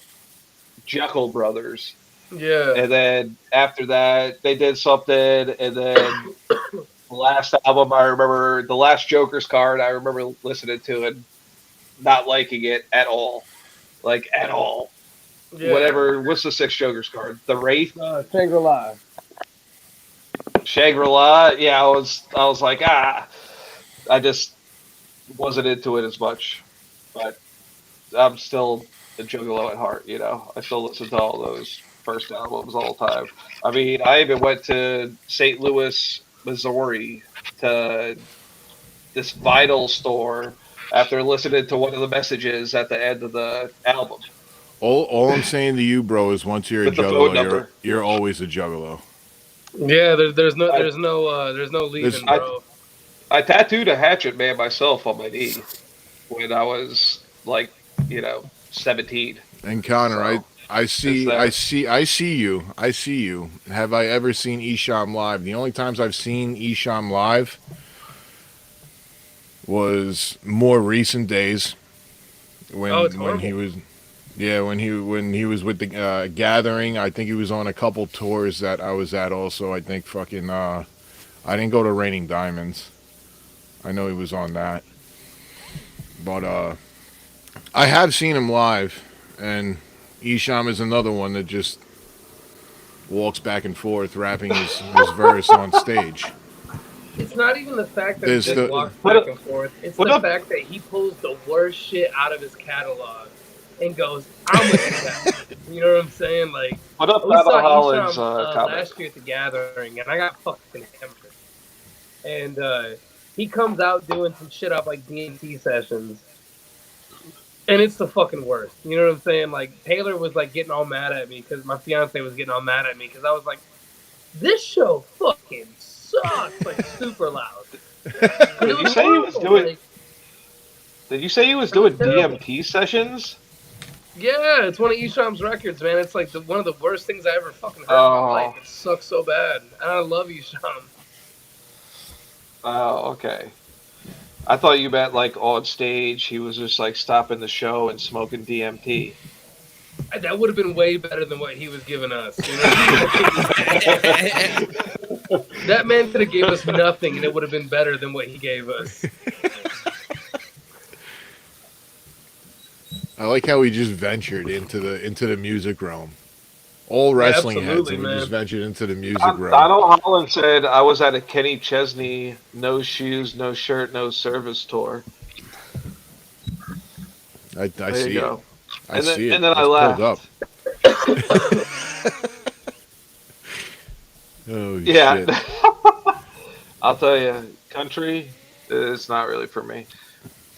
Jekyll Brothers. Yeah, And then after that, they did something, and then the last album I remember, the last Joker's card, I remember listening to and not liking it at all, like at all. yeah. Whatever, what's the sixth Joker's card? The Wraith, Shangri-La. Shangri La. Yeah, I was like, I just wasn't into it as much, but I'm still a Juggalo at heart. You know, I still listen to all those first albums all the time. I mean, I even went to St. Louis, Missouri, to this vinyl store after listening to one of the messages at the end of the album All I'm saying to you, bro, is once you're a with the phone juggalo, number. you're always a juggalo. Yeah, I there's no There's leaving, I, bro. I tattooed a Hatchet Man myself on my knee when I was like, 17. and Connor, So it's there. I see you. I see you. Have I ever seen Isham live? The only times I've seen Isham live was more recent days Oh, it's when he horrible. was yeah when he was with the gathering. I think he was on a couple tours that I was at also. I think fucking I didn't go to Raining Diamonds. I know he was on that. But I have seen him live, and Isham is another one that just walks back and forth rapping his verse on stage. It's not even the fact that he There's just the walks Put back up, and forth. It's put the up, fact that he pulls the worst shit out of his catalog and goes, "I'm gonna do that one." You know what I'm saying? Like put up we Battle saw Holland's Isham comment. last year at the Gathering, and I got fucking hammered. And he comes out doing some shit off like DMT sessions, and it's the fucking worst. You know what I'm saying? Like Taylor was like getting all mad at me because my fiance was getting all mad at me because I was like, "This show fucking sucks!" Like super loud, and it Did you was say he was horrible. doing? Like Did you say he was it was doing terrible. DMT sessions? Yeah, it's one of Isham's records, man. It's like one of the worst things I ever fucking heard in my life. Oh, It sucks so bad, and I love Isham. oh, okay. I thought you meant like on stage he was just like stopping the show and smoking DMT. That would have been way better than what he was giving us. You know what I'm saying? That man could have gave us nothing, and it would have been better than what he gave us. I like how we just ventured into the music realm. All Yeah, wrestling heads, absolutely, and we just man. ventured into the music realm. Donald Holland said I was at a Kenny Chesney no shoes, no shirt, no service tour. I There you see it. go. I see it. And then I It's pulled up. left. Oh Yeah. shit! I'll tell you, country is not really for me.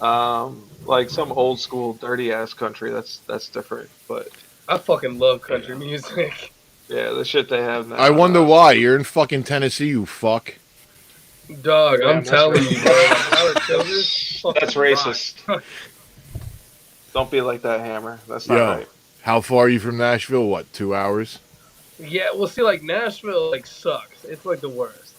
Like some old school dirty ass country, that's different. But I fucking love you country know, music. yeah, the shit they have I now, wonder no, why you're in fucking Tennessee, you fuck. Dog, I'm damn, that's telling you, bro. Like Tyler Childers that's fucking rocks. racist. Don't be like that, Hammer. That's not Yo, right. how far are you from Nashville? What, 2 hours? Yeah, well, see, like Nashville, like sucks. It's like the worst.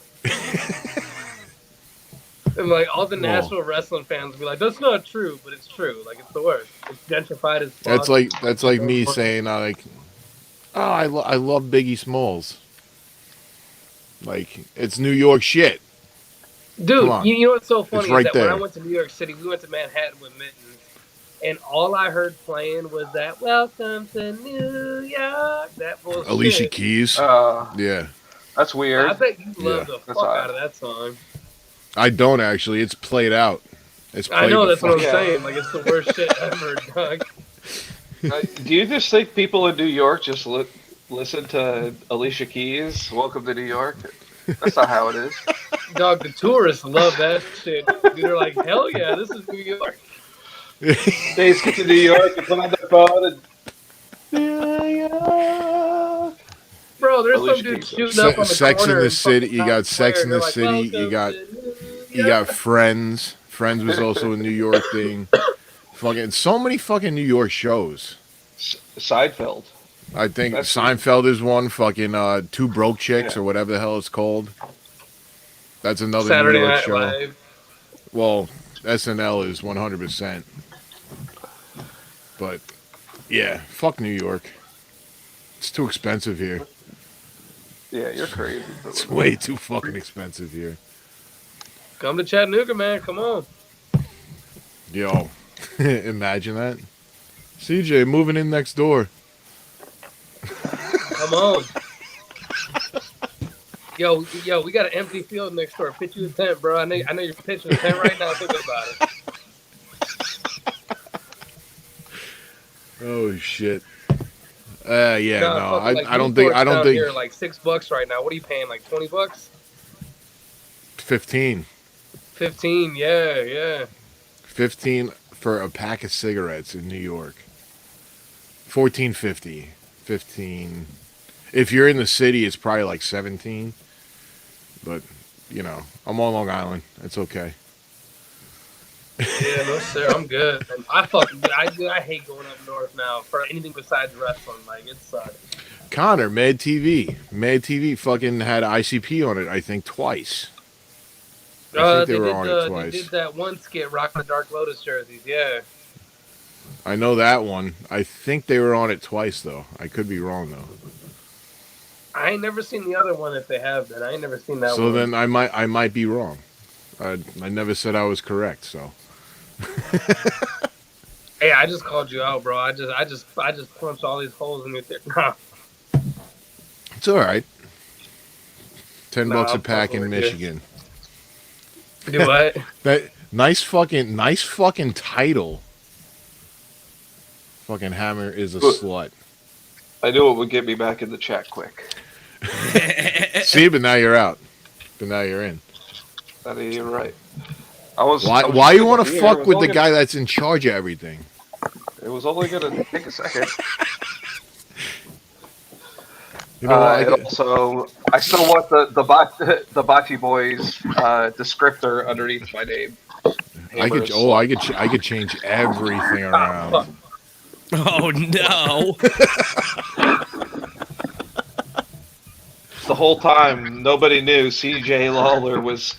And like all the Well, Nashville wrestling fans will be like, "That's not true," but it's true. Like it's the worst. It's gentrified as that's fuck. like me saying like, oh, I love Biggie Smalls. Like it's New York shit. Come Dude, on, you know what's so it's funny is right that when I there. went to New York City, we went to Manhattan with Mittens, and all I heard playing was that "Welcome to New York." That Alicia bullshit. Keys. Yeah, That's I weird. bet you love yeah. the That's fuck out odd. of that song. I don't actually. It's played out. It's I played know the that's what fuck. I'm Yeah. saying. Like it's the worst shit ever, dog. Do you just think people in New York just listen to Alicia Keys? Welcome to New York. That's not how it is. Dog, the tourists love that shit. Dude, they're like, hell yeah, this is New York. They just get to New York and put on their phone and Bro, there's some Alicia dude Keys goes. shooting up on the Sex in corner the in fucking City. You got Times Sex Square. in They're the like, City. welcome to New You got York. Friends. Friends was also a New York thing. Fucking so many fucking New York shows. Seinfeld. I think That's the Seinfeld is one. Fucking Two Broke Chicks yeah. or whatever the hell it's called. That's another New Saturday York Night show. Live. Well, SNL is 100%. But yeah, fuck New York. It's too expensive here. Yeah, you're crazy. It's way too fucking expensive here. Come to Chattanooga, man. Come on. Yo, imagine that. CJ moving in next door. Come on. Yo, we got an empty field next door. Pitch you a tent, bro. I know you're pitching a tent right now. Think about it. Oh shit. Yeah, Nah, no, fucking like I don't think Newport's down here like $6 right now. What are you paying? Like $20? 15. 15, yeah. 15 for a pack of cigarettes in New York. 14.50. 15. If you're in the city, it's probably like 17. But you know, I'm on Long Island. It's okay. Yeah, no sir, I'm good. And I hate going up north now for anything besides wrestling. Like it sucks. Connor, Mad TV. Mad TV fucking had ICP on it, I think, twice. I think they were on it They twice. did that one skit rocking the Dark Lotus jerseys. Yeah. I know that one. I think they were on it twice, though. I could be wrong, though. I ain't never seen the other one. If they have been, I ain't never seen that one. So then I might be wrong. I never said I was correct, so. Hey, I just called you out, bro. I just punched all these holes in your Nah, It's all right. $10 I'm a pack fucking in with you. Michigan. Do what? That nice fucking title. Fucking Hammer is a slut. I knew it would get me back in the chat quick. See, but now you're out. But now you're in. You're right. I was. Why you want to fuck with the guy that's in charge of everything? It was only gonna take a second. You know what? Also, I still want the Botchy Boys descriptor underneath my name. I could change everything around. Oh no! The whole time, nobody knew CJ Lawler was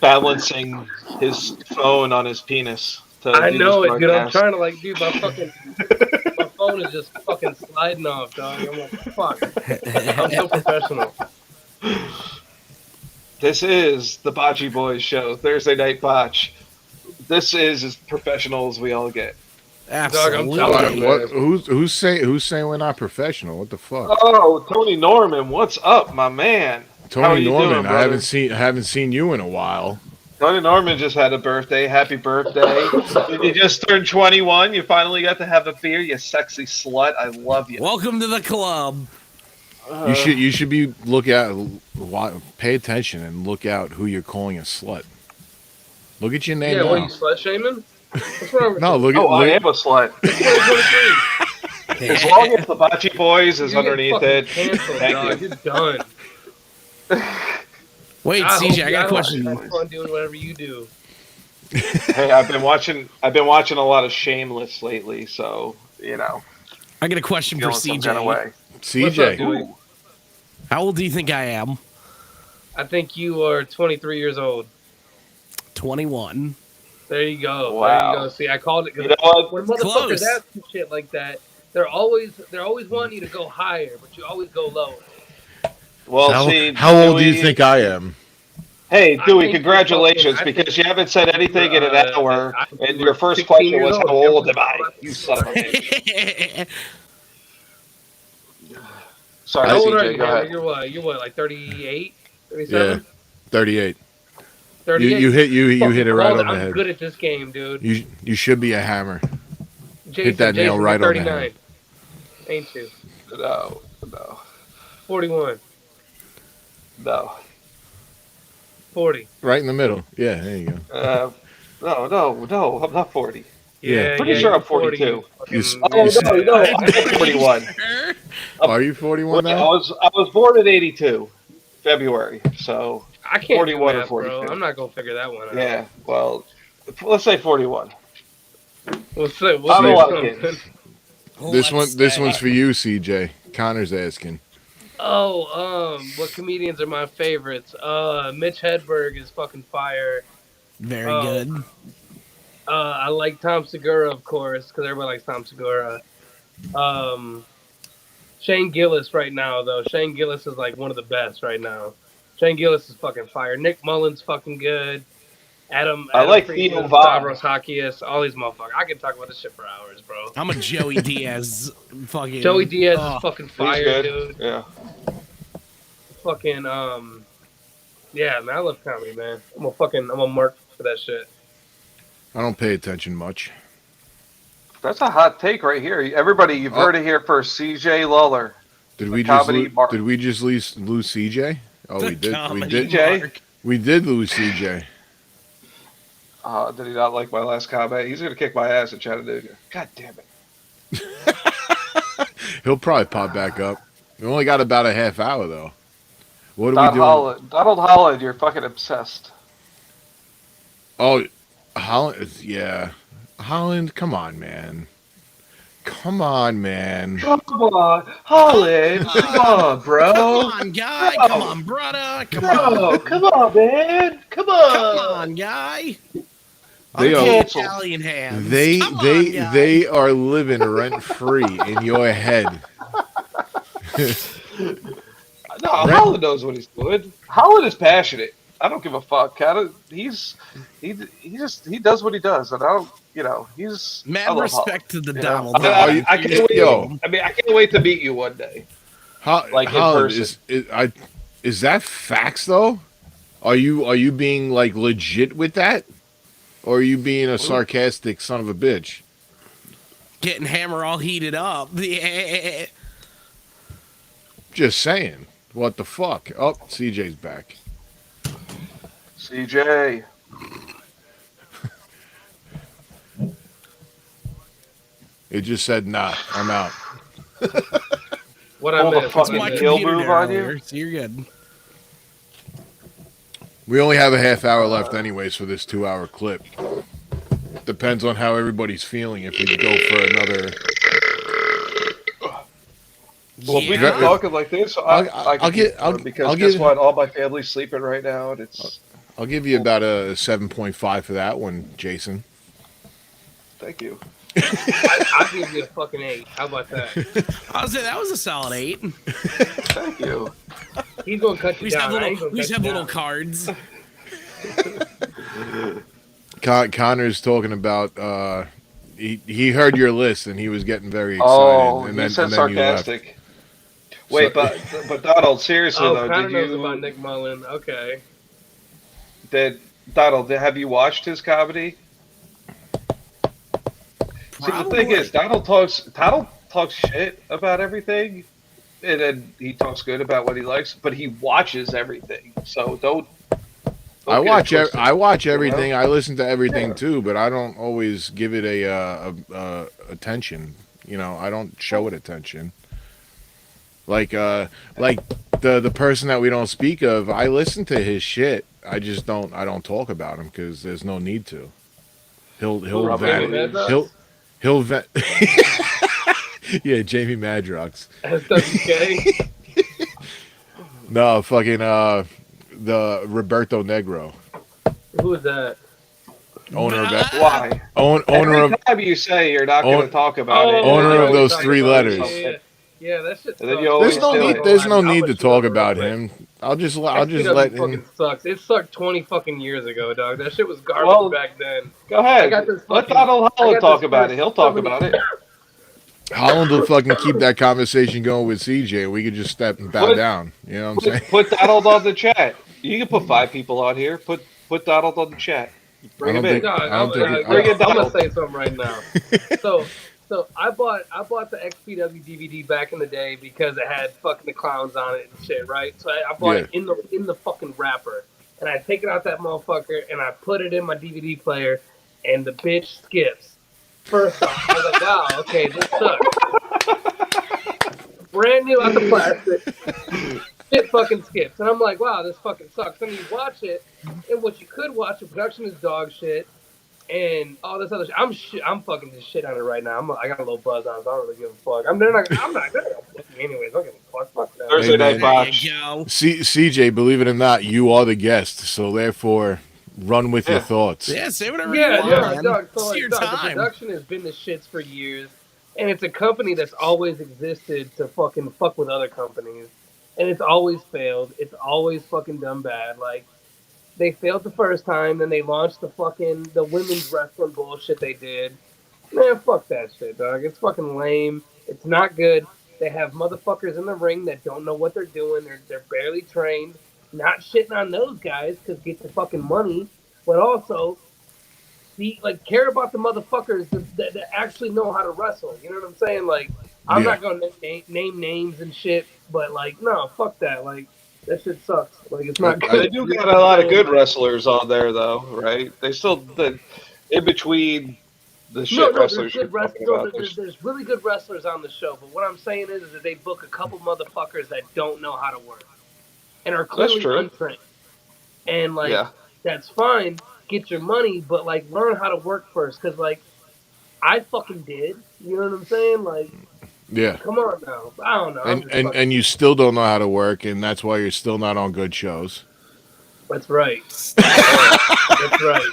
balancing his phone on his penis. I know it, dude. I'm trying to dude, my phone is just fucking sliding off, dog. I'm like, fuck. I'm so professional. This is the Botchy Boys show, Thursday Night Botch. This is as professional as we all get. Absolutely. Dog, I'm telling you, Who's saying we're not professional? What the fuck? Oh, Tony Norman, what's up, my man? Tony Norman, doing, I haven't seen you in a while. Tony Norman just had a birthday. Happy birthday. You just turned 21. You finally got to have a beer, you sexy slut. I love you. Welcome to the club. You should be pay attention and look out who you're calling a slut. Look at your name. Yeah, now. what are you slut shaming? What's wrong with No, you? look at. I am a slut. As long as the Botchy Boys is You're underneath it. Canceled, Thank dog. you. You're done. Wait, CJ, I got a question. Have fun doing whatever you do. Hey, I've been watching a lot of Shameless lately, so I got a question for feeling some CJ. kind of way. CJ. Ooh. How old do you think I am? I think you are 23 years old. 21. There you go. Wow. There you go. See, I called it. You know what? When motherfuckers Close. ask you shit like that, they're always wanting you to go higher, but you always go lower. Well, how old do you think I am? Hey, I Dewey, think congratulations, I because think you haven't said anything in an hour, and your first 16 question years was, old. how old am I? You son of a bitch. Sorry, How old are CJ, you, go man? ahead. You're what, like 38? 37? Yeah, 38. 38? You hit it right on the I'm head. good at this game, dude. You should be a hammer. Jason, that nail right you're on the 39. head. Ain't you? No. 41. No. 40. Right in the middle. Yeah, there you go. No, I'm not 40. Yeah, Pretty sure I'm 42. You No, I'm 41. Are you 41 I now? was born in 82, February, so I can't 41 do or math, 42. bro. I'm not going to figure that one out. Yeah, well, let's say 41. We'll see. I'm a lot of kids. This one's for you, CJ. Connor's asking. Oh, what comedians are my favorites? Mitch Hedberg is fucking fire. Very good. I like Tom Segura, of course, because everybody likes Tom Segura. Shane Gillis right now, though. Shane Gillis is like one of the best right now. Shane Gillis is fucking fire. Nick Mullen's fucking good. Adam I like Friedman, Theo Von. Stavros Hakias, all these motherfuckers. I can talk about this shit for hours, bro. I'm a Joey Diaz fucking. Joey Diaz is fucking fire, He's good. dude. Yeah. Fucking yeah, man, I love comedy, man. I'm a mark for that shit. I don't pay attention much. That's a hot take right here. Everybody, you've heard it here first. CJ Lawler. Did we comedy mark. lose CJ? Oh, we did. CJ? We did lose CJ. Did he not like my last comment? He's going to kick my ass in Chattanooga. God damn it. He'll probably pop back up. We only got about a half hour though. What are we doing? Donald Holland, you're fucking obsessed. Oh, Holland. Yeah, Holland. Come on, man. Come on, man. Come on, Holland. Come on, bro. Come on, guy. Come on, brother. Come on. Come on, man. Come on. Come on, guy. They are Italian hands. They are living rent free in your head. No, Holland knows what he's doing. Holland is passionate. I don't give a fuck. He does what he does, and I don't. He's mad respect to the Donald. I can't wait. I mean, I can't wait to meet you one day. Holland, in person. Is that facts though? Are you being like legit with that, or are you being a sarcastic son of a bitch? Getting Hammer all heated up. Yeah. Just saying. What the fuck? Oh, CJ's back. CJ. It just said, nah, I'm out. What I Pull the missed? It's fucking my heel computer move there on earlier, you. so you're good. We only have a half hour left anyways for this 2-hour clip. Depends on how everybody's feeling if we go for another. Well, if we Yeah. keep talking like this, I can keep going because guess what? All my family's sleeping right now, and it's. I'll give you about a 7.5 for that one, Jason. Thank you. I'll give you a fucking 8. How about that? I was say that was a solid 8. Thank you. He's gonna cut you We just down. have I ain't little, gonna we just cut have you little down. cards. Connor's talking about. He heard your list and he was getting very excited. Oh, and he then, said and then you left. sarcastic. Wait, but Donald, seriously Oh, though, Connor knows about Nick Mullen. Okay. Donald, have you watched his comedy? See, the thing is, Donald talks shit about everything, and then he talks good about what he likes, but he watches everything. So don't I get it watch. twisted, I watch you know? everything. I listen to everything Yeah. too, but I don't always give it a attention. You know, I don't show it attention. Like the person that we don't speak of, I listen to his shit. I just don't. I don't talk about him because there's no need to. He'll Jamie vent. Madrox? He'll vent. Yeah, Jamie Madrox. SWK. No, fucking the Roberto Negro, Who is that? owner of that. Why? Owner Every of time you say you're not going to talk about it, owner you of always those say 3 something. letters. Yeah, that shit And then sucks. you always do it. There's no need to let you talk know real about quick. him. I'll just XPW let fucking him. sucks. It sucked 20 fucking years ago, dog. That shit was garbage Well, back then. Go ahead. I got this Let fucking- Donald I Holland got talk this about first it. He'll talk 70 about it. Holland will fucking keep that conversation going with CJ, and we could just step and bow down. You know what I'm saying? Put Donald on the chat. You can put 5 people on here. Put Donald on the chat. Bring him in. Dog, I don't think Bring it I'm gonna Donald. say something right now. So I bought the XPW DVD back in the day because it had fucking the clowns on it and shit, right? So I bought it in the fucking wrapper, and I take it out that motherfucker and I put it in my DVD player, and the bitch skips. First off, I was like, wow, okay, this sucks. Brand new out the plastic. Shit fucking skips. And I'm like, wow, this fucking sucks. Then you watch it, and what you could watch, the production is dog shit, and all this other shit. I'm fucking just shit on it right now. I got a little buzz on it, so I don't really give a fuck. They're not gonna book me anyways. I don't give a fuck. Fuck that. Thursday night There botch. you go. CJ, believe it or not, you are the guest, so therefore, run with your thoughts. Yeah, say whatever you Yeah, want, yeah, man. dog. It's So your dog, the time. production has been the shits for years, and it's a company that's always existed to fucking fuck with other companies, and it's always failed. It's always fucking done bad. Like they failed the first time, then they launched the women's wrestling bullshit they did. Man, fuck that shit, dog. It's fucking lame. It's not good. They have motherfuckers in the ring that don't know what they're doing. They're barely trained. Not shitting on those guys because get the fucking money, but also care about the motherfuckers that actually know how to wrestle. You know what I'm saying? Like, I'm Yeah. not gonna name names and shit, but like, no, fuck that. Like, that shit sucks. Like, it's not I- good. They do got a lot of good wrestlers on there, though, right? They still in between the shit There's wrestlers you're good talking wrestlers. about. There's really good wrestlers on the show, but what I'm saying is that they book a couple motherfuckers that don't know how to work and are clearly true. untrained. And like, Yeah. that's fine. Get your money, but like, learn how to work first. Cause like, I fucking did. You know what I'm saying? Like, Yeah. come on now. I don't know. I'm just fucking- And you still don't know how to work, and that's why you're still not on good shows. That's right. That's right.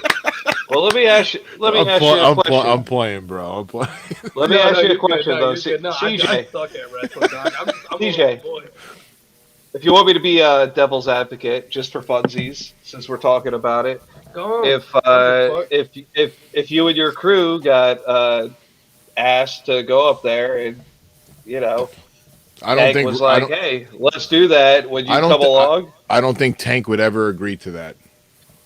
Well, let me ask you a question. I'm playing, bro. I'm playing. Let me ask you a you're question, good. though. You're good. No, I CJ, suck at wrestling, dog. I'm CJ. a boy. if you want me to be a devil's advocate, just for funsies, since we're talking about it, Go on. if you and your crew got asked to go up there and I don't Hank think was like, hey, let's do that. Would you come along? I don't think Tank would ever agree to that.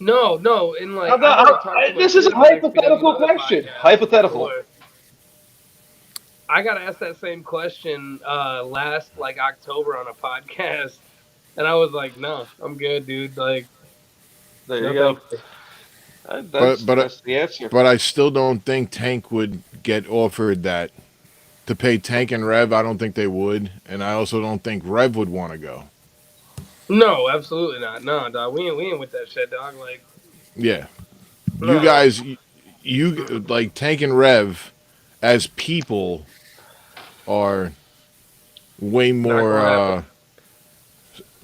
No, and like I've already talked to my This is a friends on XPW hypothetical other question. podcasts. Hypothetical. I got asked that same question last like October on a podcast, and I was like, "No, I'm good, dude. Like, There no, you thank go. you." That's the answer. But I still don't think Tank would get offered that to pay Tank and Rev. I don't think they would, and I also don't think Rev would want to go. No, absolutely not. No, dog. We ain't with that shit, dog. Like, Yeah, you no, guys, you like Tank and Rev as people are way not more gonna happen.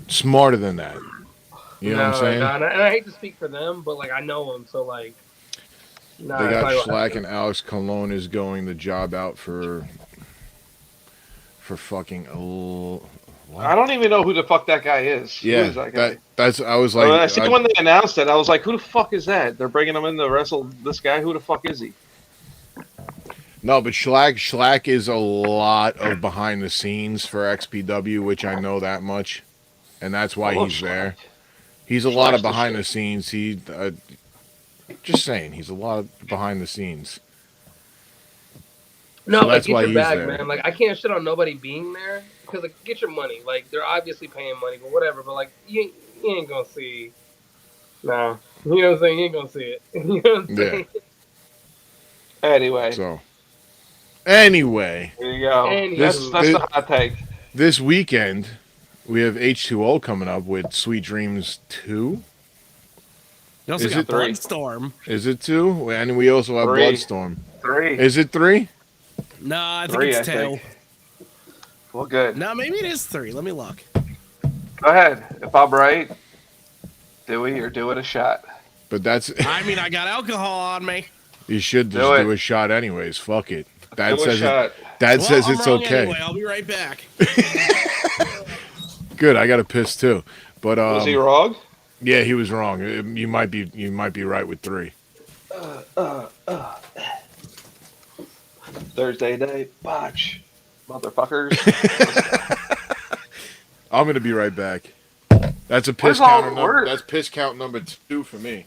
smarter than that. You know what I'm No, saying? and I hate to speak for them, but like I know them, so like, They nah, it's got not gonna Schlack happen. and Alex Colon is going the job out for fucking I what? don't even know who the fuck that guy is. Who Yeah, is that guy? that's I was When like I see when they announced it, I was like, "Who the fuck is that?" They're bringing him in to wrestle this guy. Who the fuck is he? no, but Schlack is a lot of behind the scenes for XPW, which I know that much, and that's I why love he's Schlack. there. He's a lot of Schlack's the behind the shit. scenes. Just saying, he's a lot of behind the scenes. No, So like that's get why your he's bag, there. man. Like I can't shit on nobody being there because like get your money. Like they're obviously paying money, but whatever. But like you ain't gonna see. Nah, you know what I'm saying? You ain't gonna see it. You know what I'm Yeah. saying? Anyway, So anyway, there you go. this Anywho, That's this, the hot take. this weekend we have H2O coming up with Sweet Dreams 2. You also Is got it 3, Bloodstorm. Is it 2? And we also have 3, Bloodstorm. 3, Is it 3? No, I think 3. it's I think. 2. Well, good. No, maybe it is 3. Let me look. Go ahead. If I'm right, do it a shot. But that's I mean, I got alcohol on me. you should Do just it. do a shot anyways. Fuck it. Dad Do a says it. shot. Dad Well, says I'm it's wrong okay. anyway. I'll be right back. Good. I got to piss too. But Was he wrong? yeah, he was wrong. You might be right with 3. Thursday night, Botch, motherfuckers. I'm gonna be right back. That's a Where's piss all counter the number. work? That's piss count number 2 for me.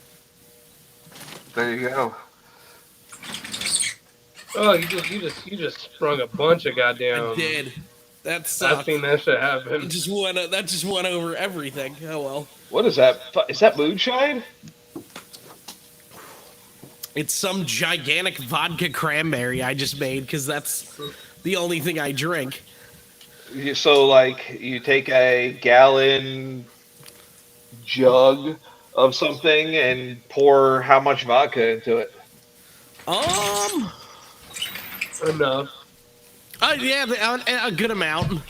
There you go. oh, you just sprung a bunch of I goddamn. did. That I've sucked. seen that shit It happen. just went. That just went over everything. Oh well. What is that? Is that moonshine? It's some gigantic vodka cranberry I just made because that's the only thing I drink. So, like, you take a gallon jug of something and pour how much vodka into it? Um. Enough. Yeah, a good amount.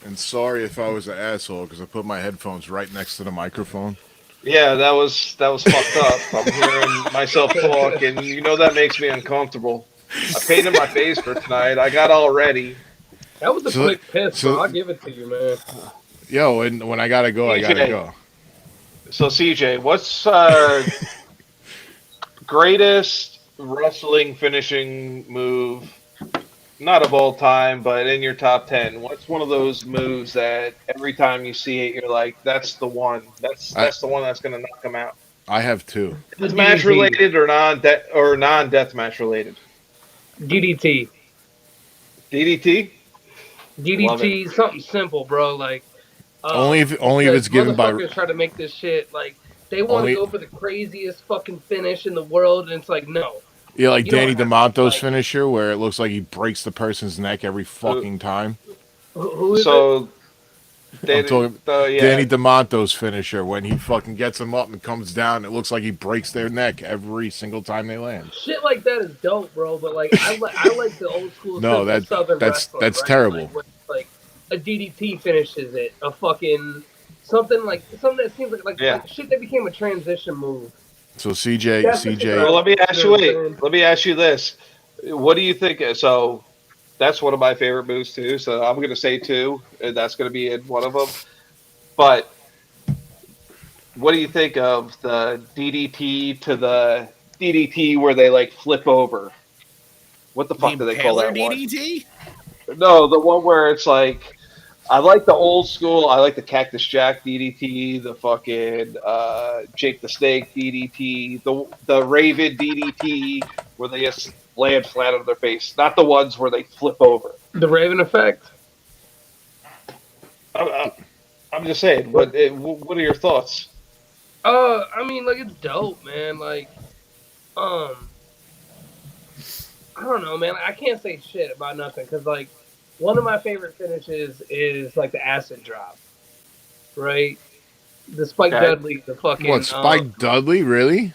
And sorry if I was an asshole because I put my headphones right next to the microphone. Yeah, that was fucked up. I'm hearing myself talk, and you know that makes me uncomfortable. I painted my face for tonight. I got all ready. That was a So, quick piss, bro. so I'll give it to you, man. yo, and when I gotta go, I gotta CJ. go. So, CJ, what's greatest wrestling finishing move? Not of all time, but in your top 10. What's one of those moves that every time you see it, you're like, "That's the one. That's the one that's gonna knock him out." I have 2. Is match related or non death match related? DDT. DDT. Love it. DDT, something simple, bro. Like, Only if because it's given by motherfuckers try to make this shit like they want to only go for the craziest fucking finish in the world, and it's like, no, yeah, like you don't Danny have to. DeMonto's Like, finisher where it looks like he breaks the person's neck every fucking time. who is it? So, I'm talking yeah. Danny DeMonto's finisher when he fucking gets them up and comes down. It looks like he breaks their neck every single time they land. Shit like that is dope, bro. But like, I like the old school No, simple Southern wrestling, that's right? terrible. Like, when, like a DDT finishes it, a fucking something that seems Yeah. like shit that became a transition move. So CJ, That's the shit that Well, I let me like, ask you you. know what I'm Wait. saying? Let me ask you this. What do you think? So, that's one of my favorite moves too. So I'm going to say 2, and that's going to be in one of them. But what do you think of the DDT to the DDT where they like flip over? What the fuck do they call Impaler that one? DDT? No, the one where it's like I like the old school. I like the Cactus Jack DDT, the fucking Jake the Snake DDT, the Raven DDT, where they just land flat on their face. Not the ones where they flip over. The Raven effect. I, I'm just saying. What are your thoughts? I mean, like it's dope, man. Like, um, I don't know, man. I can't say shit about nothing because, like, one of my favorite finishes is like the acid drop, right? The Spike Okay. Dudley, the fucking What, Spike Dudley? Really?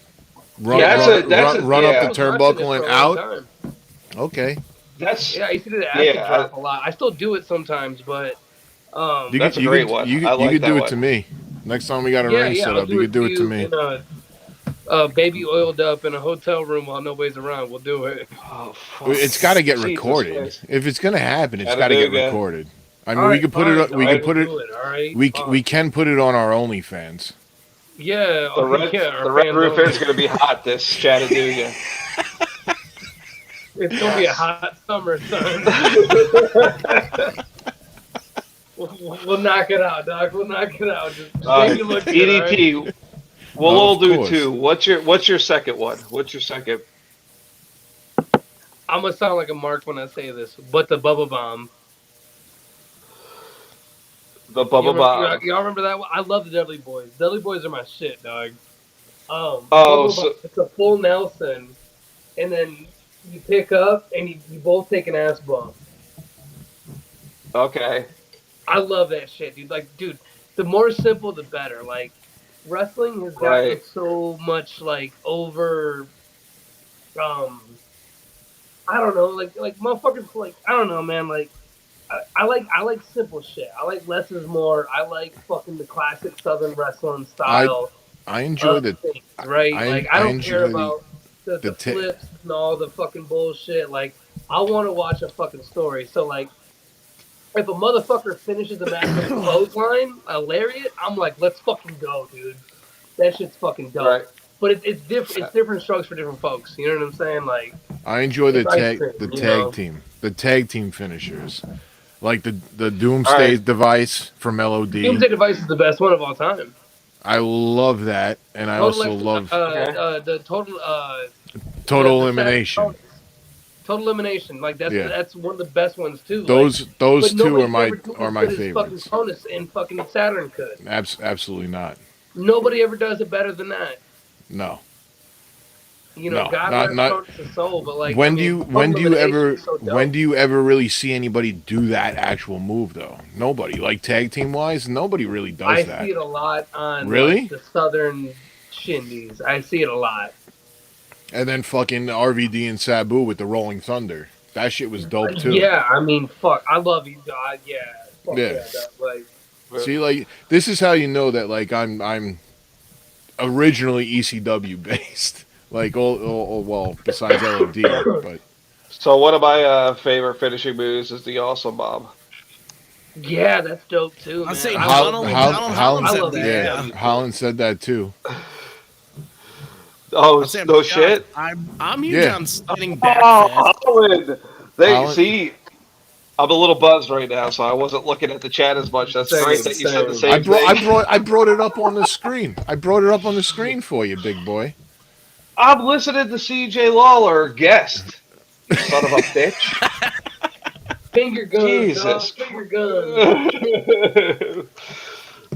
Run, yeah, run, That's run, a run up I the yeah. was rushing it turnbuckle for and a long out? time. Okay. That's Yeah, I used to do the acid yeah. drop a lot. I still do it sometimes, but You could, That's a you great could, one. you I could, you like could do that it to one. me. Next time we got a yeah, ring yeah, set I'll up, you do could it to do it to you me. in a baby oiled up in a hotel room while nobody's around. We'll do it. Oh fuck. It's got to get Jesus recorded. Christ. If it's gonna happen, it's got to get Chattanooga. recorded. I All mean, we right, could put it. fine. We All right, could we'll put it. do it. All right, We fine. can put it on our OnlyFans. Yeah, The oh, red yeah, our the Red fans Roof Air only. is going to be hot this Chattanooga. It's gonna be a Yes. hot summer, son. We'll knock it out, dog. We'll knock it out. Just make it look good, all right? DDT. We'll all Of do course. two. What's your second one? What's your second? I'm gonna sound like a mark when I say this, but the bubble bomb. The Bubba Bomb. Y'all remember that one? I love the Dudley Boys. Dudley Boys are my shit, dog. Oh, Bubble bomb. so It's a full Nelson, and then you pick up and you both take an ass bump. okay. I love that shit, dude. Like, dude, the more simple, the better. Like, wrestling has gotten Right. so much like over. Um, I don't know, like motherfuckers, like I don't know, man. Like, I like simple shit. I like less is more. I like fucking the classic Southern wrestling I style I enjoy of the things, right? Like, I I don't care enjoy about the the flips and all the fucking bullshit. Like, I want to watch a fucking story. So, like, if a motherfucker finishes a match with a clothesline, a lariat, I'm like, let's fucking go, dude. That shit's fucking dope. Right. But it's different. It's different strokes for different folks. You know what I'm saying? Like, I enjoy it's ice cream. the tag team finishers, like the All Doomsday right. device from LOD. Doomsday Device is the best one of all time. I love that, and I Total also love Okay. the total Total the Elimination. Total Elimination. Like Yeah, that's one of the best ones too. Like, those but two nobody ever do are as my good as fucking favorites. Cronus and fucking Saturn could. Absolutely not. Nobody ever does it better than that. No, You know, no, God not rest not. Cronus' soul, but like, I mean, When Total do you Elimination ever is so dope. really see anybody do that actual move though? Nobody. Like tag team wise, nobody really does I that. see it a lot on like Really? the Southern shindies. I see it a lot. And then fucking RVD and Sabu with the Rolling Thunder. That shit was dope too. Yeah, I mean, fuck, I love you, God. Yeah, fuck Yeah. yeah, dog. Like, See, like this is how you know that like I'm originally ECW based. Like all well, besides LOD, but So one of my favorite finishing moves is the Awesome Bomb. yeah, that's dope too, I'd man. say I Donald, love, Donald Holland I said love that. yeah, ECW. Holland said that too. Oh, I'd say I'm no shocked. shit. I'm huge Yeah. on spinning Oh, backfist. Holland. They Holland, see. I'm a little buzzed right now, so I wasn't looking at the chat as much. That's great that you said the Same. same thing. I brought it up on the screen. I brought it up on the screen for you, big boy. I'm listening to CJ Lawler guest. Son of a bitch. Finger guns, dog. Jesus. Finger guns.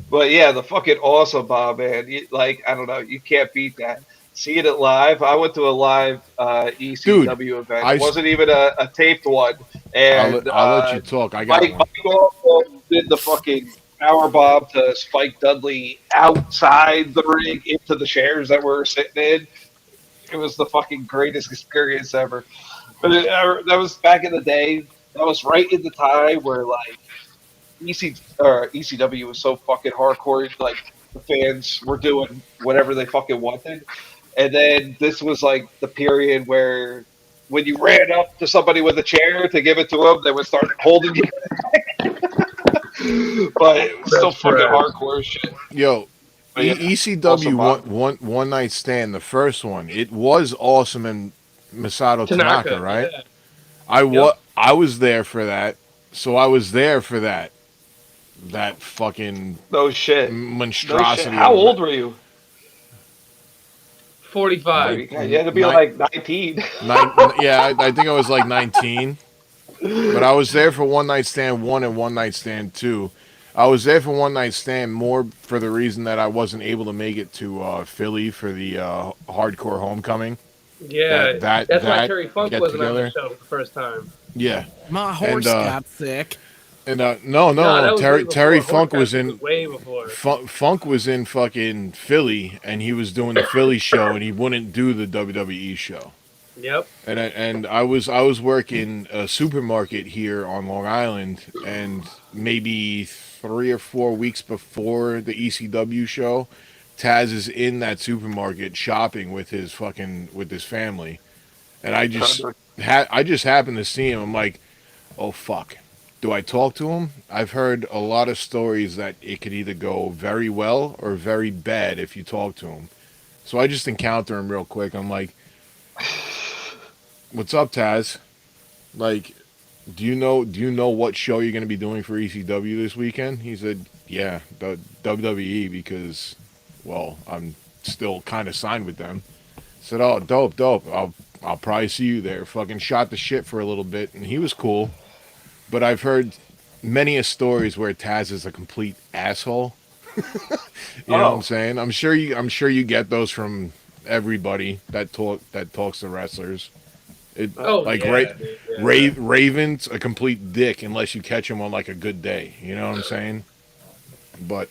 But yeah, the fucking awesome bomb, man. Like, I don't know, you can't beat that. Seeing it live, I went to a live Dude, ECW event. I It wasn't even a taped one, and I'll let you talk. I got one. Mike also did the fucking power bomb to Spike Dudley outside the ring into the chairs that we're sitting in. It was the fucking greatest experience ever. But that was back in the day. That was right in the time where like ECW was so fucking hardcore. Like the fans were doing whatever they fucking wanted. And then this was like the period where when you ran up to somebody with a chair to give it to them, they would start holding you. But it was still That's fucking trash. hardcore shit. Yo, But yeah, ECW awesome bomb. one night stand. The first one, it was awesome and Masato Tanaka, right? Yeah. Yep. I was there for that, so I was there for that. that fucking No shit. No shit. monstrosity How of old were you? 45. nine, You had to be nine, like 19. yeah, I think I was like 19. But I was there for one night stand one and one night stand two. I was there for one night stand more for the reason that I wasn't able to make it to Philly for the hardcore homecoming. Yeah, that's why That Terry Funk get wasn't on the together. show for the first time. Yeah, My and horse got sick. No, that was way Terry before. Horse Funk was Country in was way before. Funk was in fucking Philly, and he was doing the Philly show, and he wouldn't do the WWE show. Yep. And I was working a supermarket here on Long Island, and maybe 3 or 4 weeks before the ECW show, Taz is in that supermarket shopping with his family, and I just happened to see him. I'm like, oh fuck, do I talk to him? I've heard a lot of stories that it could either go very well or very bad if you talk to him. So I just encounter him real quick. I'm like, what's up, Taz? Like, do you know what show you're going to be doing for ECW this weekend? He said, yeah, the WWE, because, well, I'm still kind of signed with them. I said, oh, dope, dope. I'll probably see you there. Fucking shot the shit for a little bit, and he was cool. But I've heard many a stories where Taz is a complete asshole. You know what I'm Oh, saying? I'm sure you get those from everybody that talks to wrestlers. It oh, Oh like yeah, dude. Yeah. Raven's a complete dick unless you catch him on like a good day. You know what I'm saying? But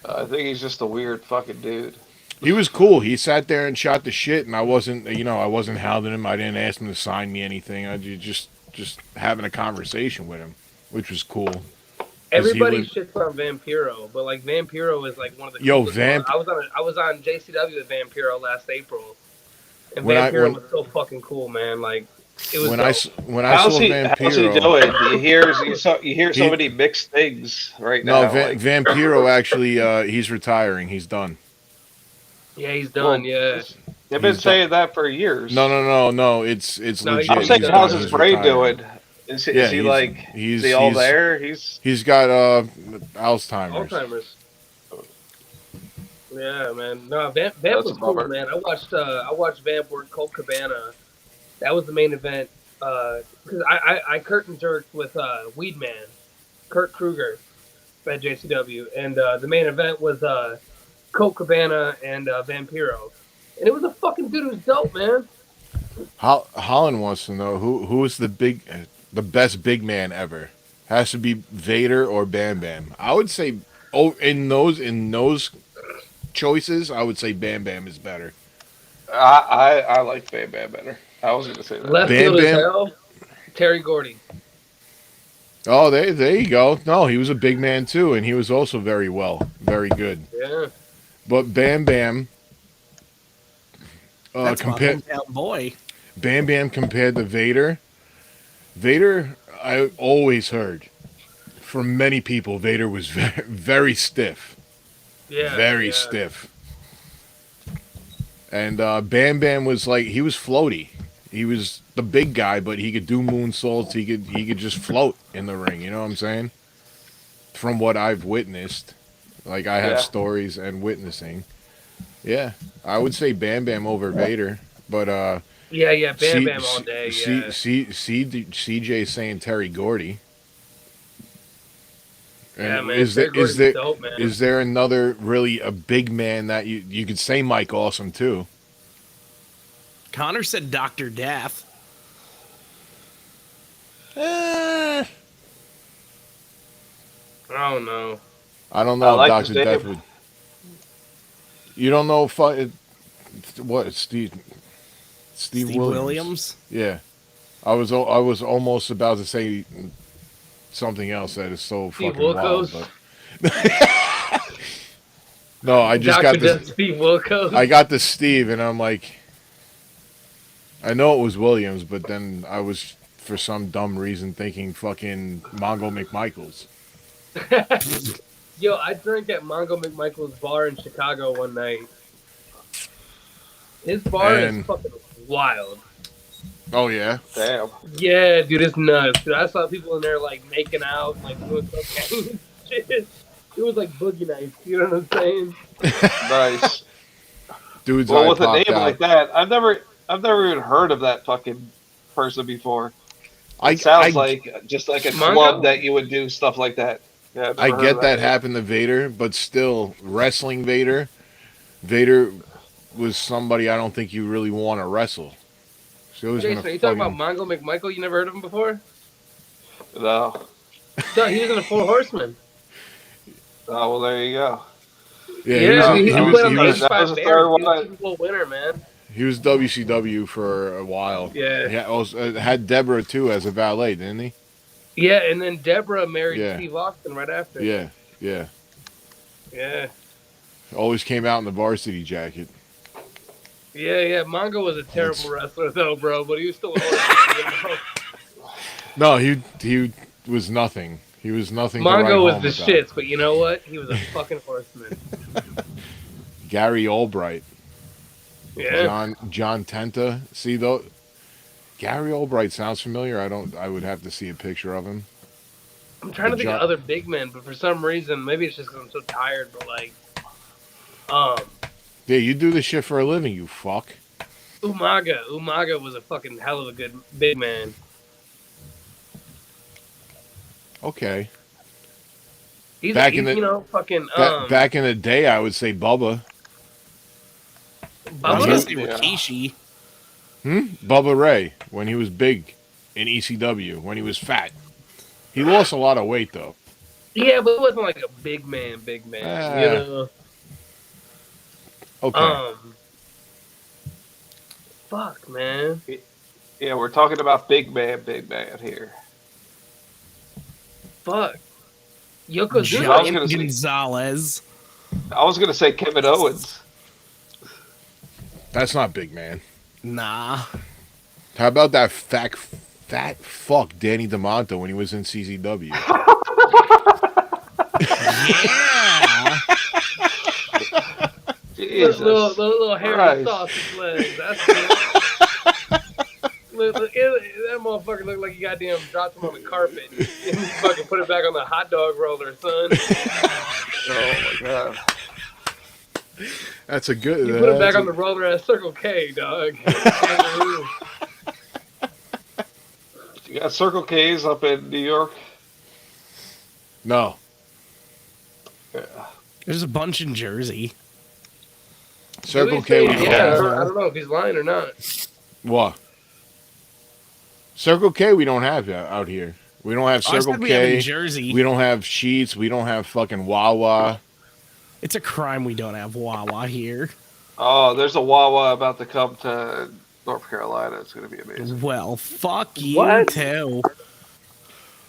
I think he's just a weird fucking dude. he was cool. He sat there and shot the shit, and I wasn't hounding him. I didn't ask him to sign me anything. I just having a conversation with him, which was cool because he Everybody lived. shits on Vampiro, but like Vampiro is like one of the Yo, coolest ones. Vamp. I was on JCW with Vampiro last April, and When I Vampiro when was so fucking cool, man. Like it was when I dope. s- when I saw How's he Vampiro, doing? You hear so he many mixed things right no now. Like, Vampiro actually he's retiring. He's done. Yeah, he's done. well, Yeah. they've been He's done. saying that for No, years. no, no, no. It's No, I'm legit. he's saying, He's how's done. done. his He's brain retiring. doing? Yeah, Is he like? Is he all there? he's got Alzheimer's. Alzheimer's. Yeah, man. No, Vamp That's a was cool, bummer. man. I watched Vamp work Colt Cabana. That was the main event. Because I curtain jerked with Weedman, Kurt Kruger at JCW, and the main event was Colt Cabana and Vampiro, and it was a fucking dude who's dope, man. Holland wants to know who is the best big man ever. Has to be Vader or Bam Bam. I would say, oh, in those choices, I would say Bam Bam is better. I like Bam Bam better. I was gonna say that. Left Bam field as Bam. hell. Terry Gordy. Oh, there you go. No, he was a big man too, and he was also very good. Yeah. But Bam Bam, That's my compare hometown boy. Bam Bam compared to Vader. Vader, I always heard from many people, Vader was very stiff, Yeah. very Yeah. stiff. And Bam Bam was like he was floaty. He was the big guy, but he could do moonsaults. He could just float in the ring. You know what I'm saying? From what I've witnessed, like I have Yeah. stories and witnessing. Yeah, I would say Bam Bam over Vader, but Yeah. Yeah. Bam C, Bam all day. Yeah. CJ saying Terry Gordy. Yeah, And man. Terry Gordy was dope, man. is there another really a big man that you could say Mike Awesome too? Connor said Dr. Death. Eh, I don't know. I don't I know if like his Doctor Death name. would. You don't know if what Steve Steve Williams. Williams. Yeah, I was almost about to say something else that is so Steve fucking wild, Wilkos. but no, I just Dr. got Death this. Steve Wilkos. I got the Steve, and I'm like, I know it was Williams, but then I was for some dumb reason thinking fucking Mongo McMichaels. Yo, I drank at Mongo McMichael's bar in Chicago one night. His bar is And fucking wild. oh yeah, Damn. Yeah, dude, it's nuts. Dude, I saw people in there like making out, like doing cocaine. shit. It was like Boogie Nights. You know what I'm saying? Nice. Dude's Well, eye with a popped name out. like that, I've never even heard of that fucking person before. It I sounds I like just like a club Mongo? that you would do stuff like that. Yeah, I've I never heard of get that that name. happened to Vader, but still, wrestling Vader. Vader was somebody I don't think you really want to wrestle. So he was gonna Jason, are you talking about fucking. Mongo McMichael? You never heard of him before? No. Duh, he was in the Four Horsemen. Oh well, there you go. Yeah, he was Yeah, in, he, he he That was was played the on he the third. was That was 85 the third Bears. one. He was Super Bowl winner, man. he was WCW for a while. Yeah. He had Deborah too as a valet, didn't he? Yeah, and then Deborah married Yeah, Steve Austin right after. yeah, yeah. Yeah. Always came out in the varsity jacket. Yeah. Mongo was a terrible That's wrestler, though, bro, but he was still a horseman, you know? no, he was nothing. He was nothing to write Mongo was home the about. shits, but you know what? He was a fucking horseman. Gary Albright, Yeah. John Tenta. See though, Gary Albright sounds familiar. I don't. I would have to see a picture of him. I'm trying But to think of John, other big men, but for some reason, maybe it's just because I'm so tired, but like, yeah, you do this shit for a living, you fuck. Umaga. Umaga was a fucking hell of a good big man. Okay. He's, Back in he's the you know, fucking, back in the day, I would say Bubba. I Bubba. want to say Yeah. Rikishi. Bubba Ray when he was big in ECW when he was fat. He lost a lot of weight though. Yeah, but it wasn't like a big man, you Ah, know? okay. Fuck, man. Yeah, we're talking about big man here. Fuck. Yokozuna. I was Giant gonna say, Gonzalez. I was gonna say Kevin Owens. That's not big man. Nah. How about that fat fuck Danny DeMonto when he was in CZW? Yeah. Jesus. Little hairy Christ. sausage legs. That's cool. That motherfucker looked like he goddamn dropped him on the carpet. And he fucking put it back on the hot dog roller, son. Oh my god. That's a good. You put it back on the roller at Circle K, dog. You got Circle K's up in New York? No. Yeah. There's a bunch in Jersey. Circle K. We don't Yeah, have. I don't know if he's lying or not. What? Circle K. We don't have out here. We don't have I Circle said we have in K. Jersey. We don't have Sheets. We don't have fucking Wawa. It's a crime we don't have Wawa here. Oh, there's a Wawa about to come to North Carolina. It's going to be amazing. Well, fuck you What? too.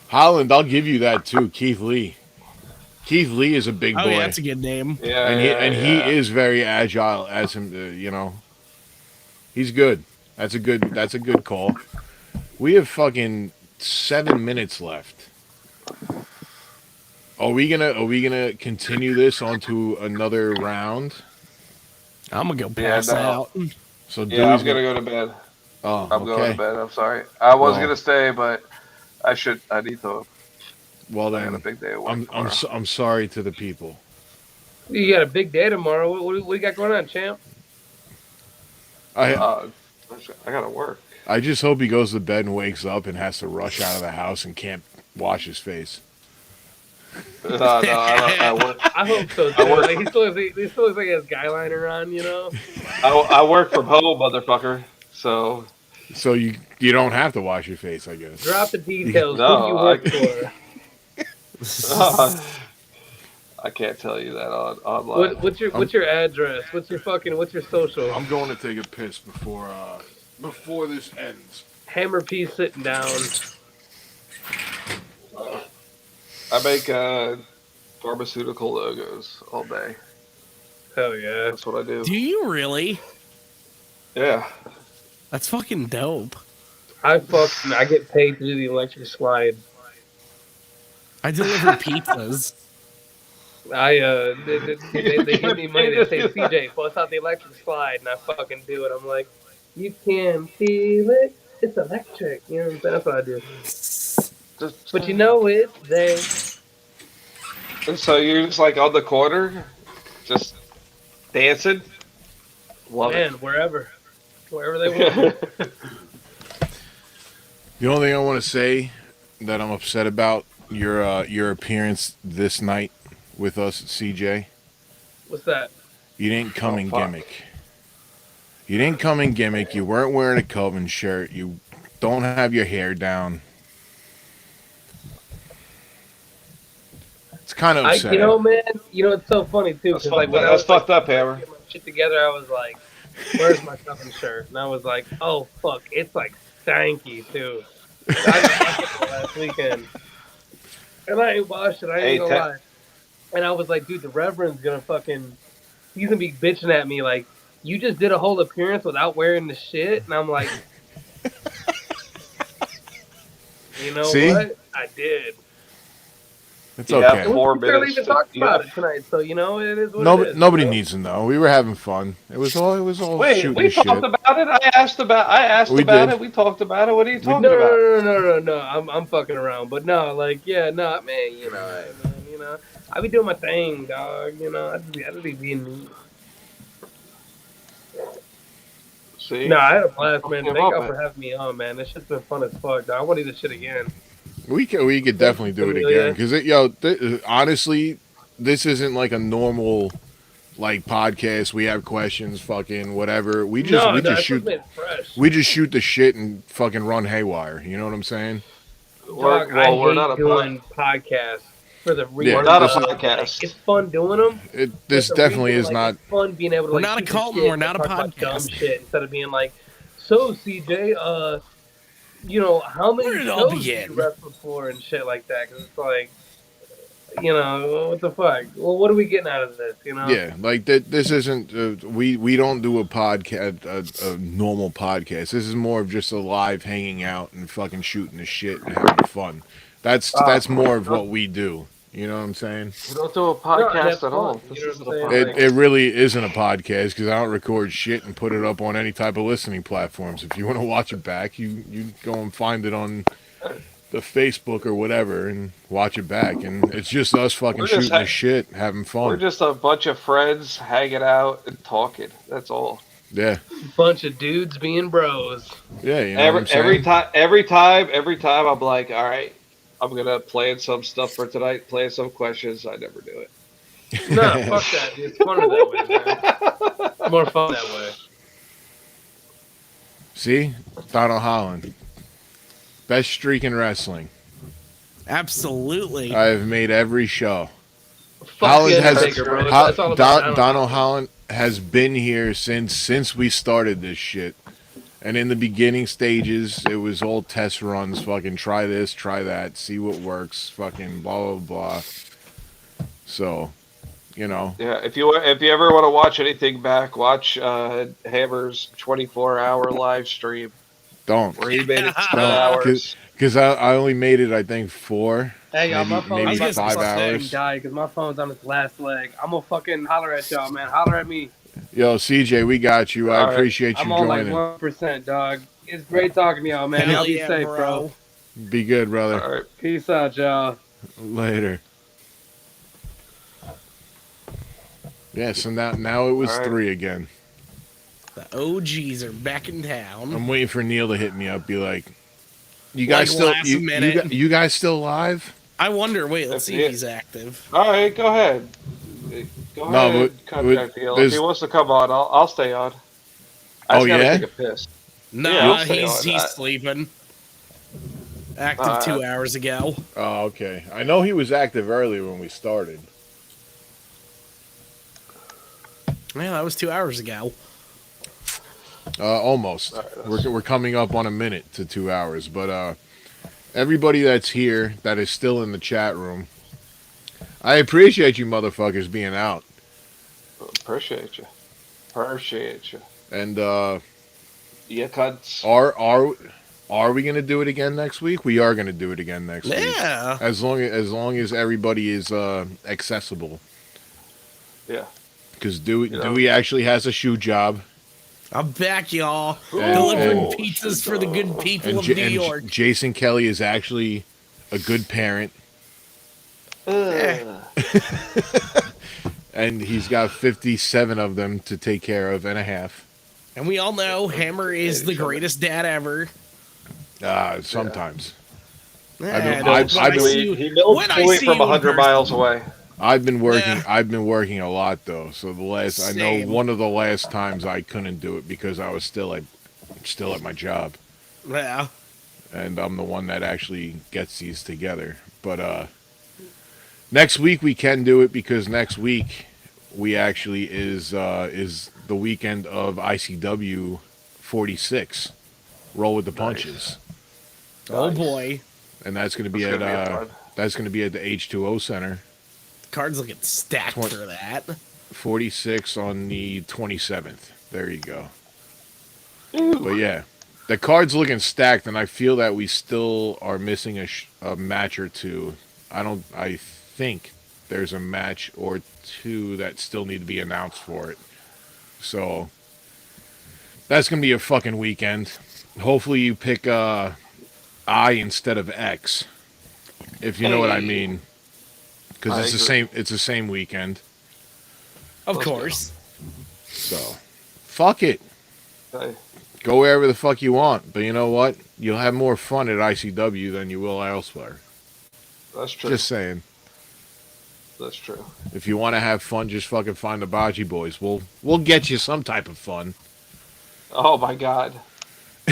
Holland, I'll give you that too. Keith Lee. Keith Lee is a big boy. Oh yeah, that's a good name. Yeah, and he yeah. is very agile as him. You know, he's good. That's a good call. We have fucking 7 minutes left. Are we gonna continue this onto another round? I'm gonna go Yeah, pass no. out. So Yeah, I'm going to go to bed. Oh, I'm going okay. to bed. I'm sorry. I was Well. going to stay, but I need to. Well I got a then, big day at work. I'm sorry to the people. You got a big day tomorrow. What you got going on, champ? I I got to work. I just hope he goes to bed and wakes up and has to rush out of the house and can't wash his face. No, I work. I hope so too. Like, he still looks like he has guy liner on, you know. I work from home, motherfucker. So So you don't have to wash your face, I guess. Drop the details. No, Who do you work for? I can't tell you that online. What's your address? What's your social? I'm going to take a piss before this ends. Hammer P sitting down. I make pharmaceutical logos all day. Hell yeah. That's what I do. Do you really? Yeah. That's fucking dope. I get paid to do the electric slide. I deliver pizzas. They give me money. They say, CJ, bust out the electric slide, and I fucking do it. I'm like, you can feel it. It's electric. You know what I'm saying? That's what I do. But you know it's there. So you're just like on the corner, just dancing. Love Man, wherever they want me. it. The only thing I want to say that I'm upset about your appearance this night with us, CJ. What's that? You didn't come Oh, in fuck. gimmick. You didn't come in gimmick. You weren't wearing a Coven shirt. You don't have your hair down. It's kind of upsetting. Man, it's so funny too, because like when I That's was like fucked up, trying to Hammer. get my shit together, I was like, "Where's my Coven shirt?" And I was like, "Oh fuck, it's like stanky too." I just washed it last weekend, and I ain't washed it. I ain't Hey, gonna lie. And I was like, "Dude, the Reverend's gonna fucking, he's gonna be bitching at me like, you just did a whole appearance without wearing the shit." And I'm like, you know See? what? I did. It's you have okay. And we 4 barely minutes. even talked You about have, it tonight, so it is what it Nobody, is. nobody needs to know. We were having fun. It was all wait, shooting the we talked shit. about it. I asked We about did. it. We talked about it. What are you We talking about? No. I'm fucking around, but no, like, yeah, no, man. Hey, man, I be doing my thing, dog. I just be being me. No, See, I had a blast, don't man. give Thank up, y'all man. for having me on, man. This shit's been fun as fuck, dog. I want to do this shit again. We could Thank definitely you, do it again Amelia. because honestly, this isn't like a normal like podcast. We have questions, fucking whatever. No, that's what's made it fresh. We just shoot the shit and fucking run haywire. You know what I'm saying? Dog, I We're not hate a pod. doing podcasts for the Yeah. We're reason not a This of, like, podcast. it's fun doing them, but this the definitely reason, is like, not. it's fun being able to, We're like, not a shoot the cult and shit we're and not a talk about dumb podcast. shit instead of being like, so CJ, how Where many did it all shows do you begin? wrestle for and shit like that? Because it's like, what the fuck? Well, what are we getting out of this? Yeah, like that. This isn't. We don't do a podcast, a normal podcast. This is more of just a live hanging out and fucking shooting the shit and having fun. That's more of what we do. You know what I'm saying? We don't do a No, and podcast that's at fun. all. You This know what I'm isn't a saying? It Like, it podcast. really isn't a podcast because I don't record shit and put it up on any type of listening platforms. If you want to watch it back, you go and find it on the Facebook or whatever and watch it back. And it's just us fucking We're just shooting the ha- shit, having we're fun. just a bunch of friends hanging out and talking. That's all. Yeah, bunch of dudes being bros. yeah. You know what Every I'm every saying? time, every time I'm like, all right, I'm gonna plan some stuff for tonight, plan some questions. I never do it. Nah, fuck that. Dude. It's funner that way, man. It's more fun that way. See, Donald Holland, best streak in wrestling. Absolutely. I have made every show. Fuck Holland the has Undertaker, bro. That's all about Donald Holland has been here since we started this shit. And in the beginning stages, it was all test runs. Fucking try this, try that, see what works. Fucking blah blah blah. So, you know, Yeah, if you ever want to watch anything back, watch Hammer's 24-hour live stream don't where he made it 10 don't hours. because I only made it I think 4, Hey, y'all, my phone's maybe was about gonna to 5 fucking hours. die because my phone's on its last leg. I'm gonna fucking holler at y'all, man. Holler at me. Yo, CJ, we got you. I All right. appreciate you I'm on like joining. 1%, dog. It's great talking to y'all, man. Hell Y'all be yeah, safe, bro. Be good, brother. All right. Peace out, y'all. Later. Yeah, so now it was All right. 3 again. The OGs are back in town. I'm waiting for Neil to hit me up. Be like, you Like guys still last minute. you guys still live? I wonder. Wait, let's That's see if it. he's active. All right, go ahead. Go No, ahead. but Contact Neil. If there's- he wants to come on, I'll stay on. I Oh, just gotta yeah? take a piss. Nah, Yeah, I'll stay on. he's sleeping. Active Uh, 2 hours ago. Oh, okay. I know he was active earlier when we started. Yeah, that was 2 hours ago. Almost. All right, We're coming up on a minute to 2 hours, but everybody that's here that is still in the chat room, I appreciate you motherfuckers being out. Appreciate you. Appreciate you. And Yeah, cunts. are we gonna do it again next week? We are gonna do it again next week. Yeah. As long as everybody is accessible. Yeah. Because know. Dewey actually has a shoe job. I'm back, y'all. And- Delivering and- pizzas for the good people And, of J- New and York. Jason Kelly is actually a good parent. Ugh. And he's got 57 of them to take care of and a half. And we all know Hammer is the greatest dad ever. Sometimes. Eh, He milks Point from 100 miles away. I've been working. I've been working a lot though. So I know Same. one of the last times I couldn't do it because I was still at my job, Yeah. and I'm the one that actually gets these together. But next week we can do it because next week we actually is the weekend of ICW 46. Roll with the punches. Oh boy. And that's going to be at the H2O Center. Cards looking stacked for that. 46 on the 27th. There you go. Ooh. But yeah, the card's looking stacked, and I feel that we still are missing a match or two. I think there's a match or two that still need to be announced for it. So that's going to be a fucking weekend. Hopefully you pick I instead of X, if you know what I mean. Because it's the same weekend. Of course. So, fuck it. Okay. Go wherever the fuck you want. But you know what? You'll have more fun at ICW than you will elsewhere. That's true. Just saying. That's true. If you want to have fun, just fucking find the Botchy Boys. We'll get you some type of fun. Oh my god.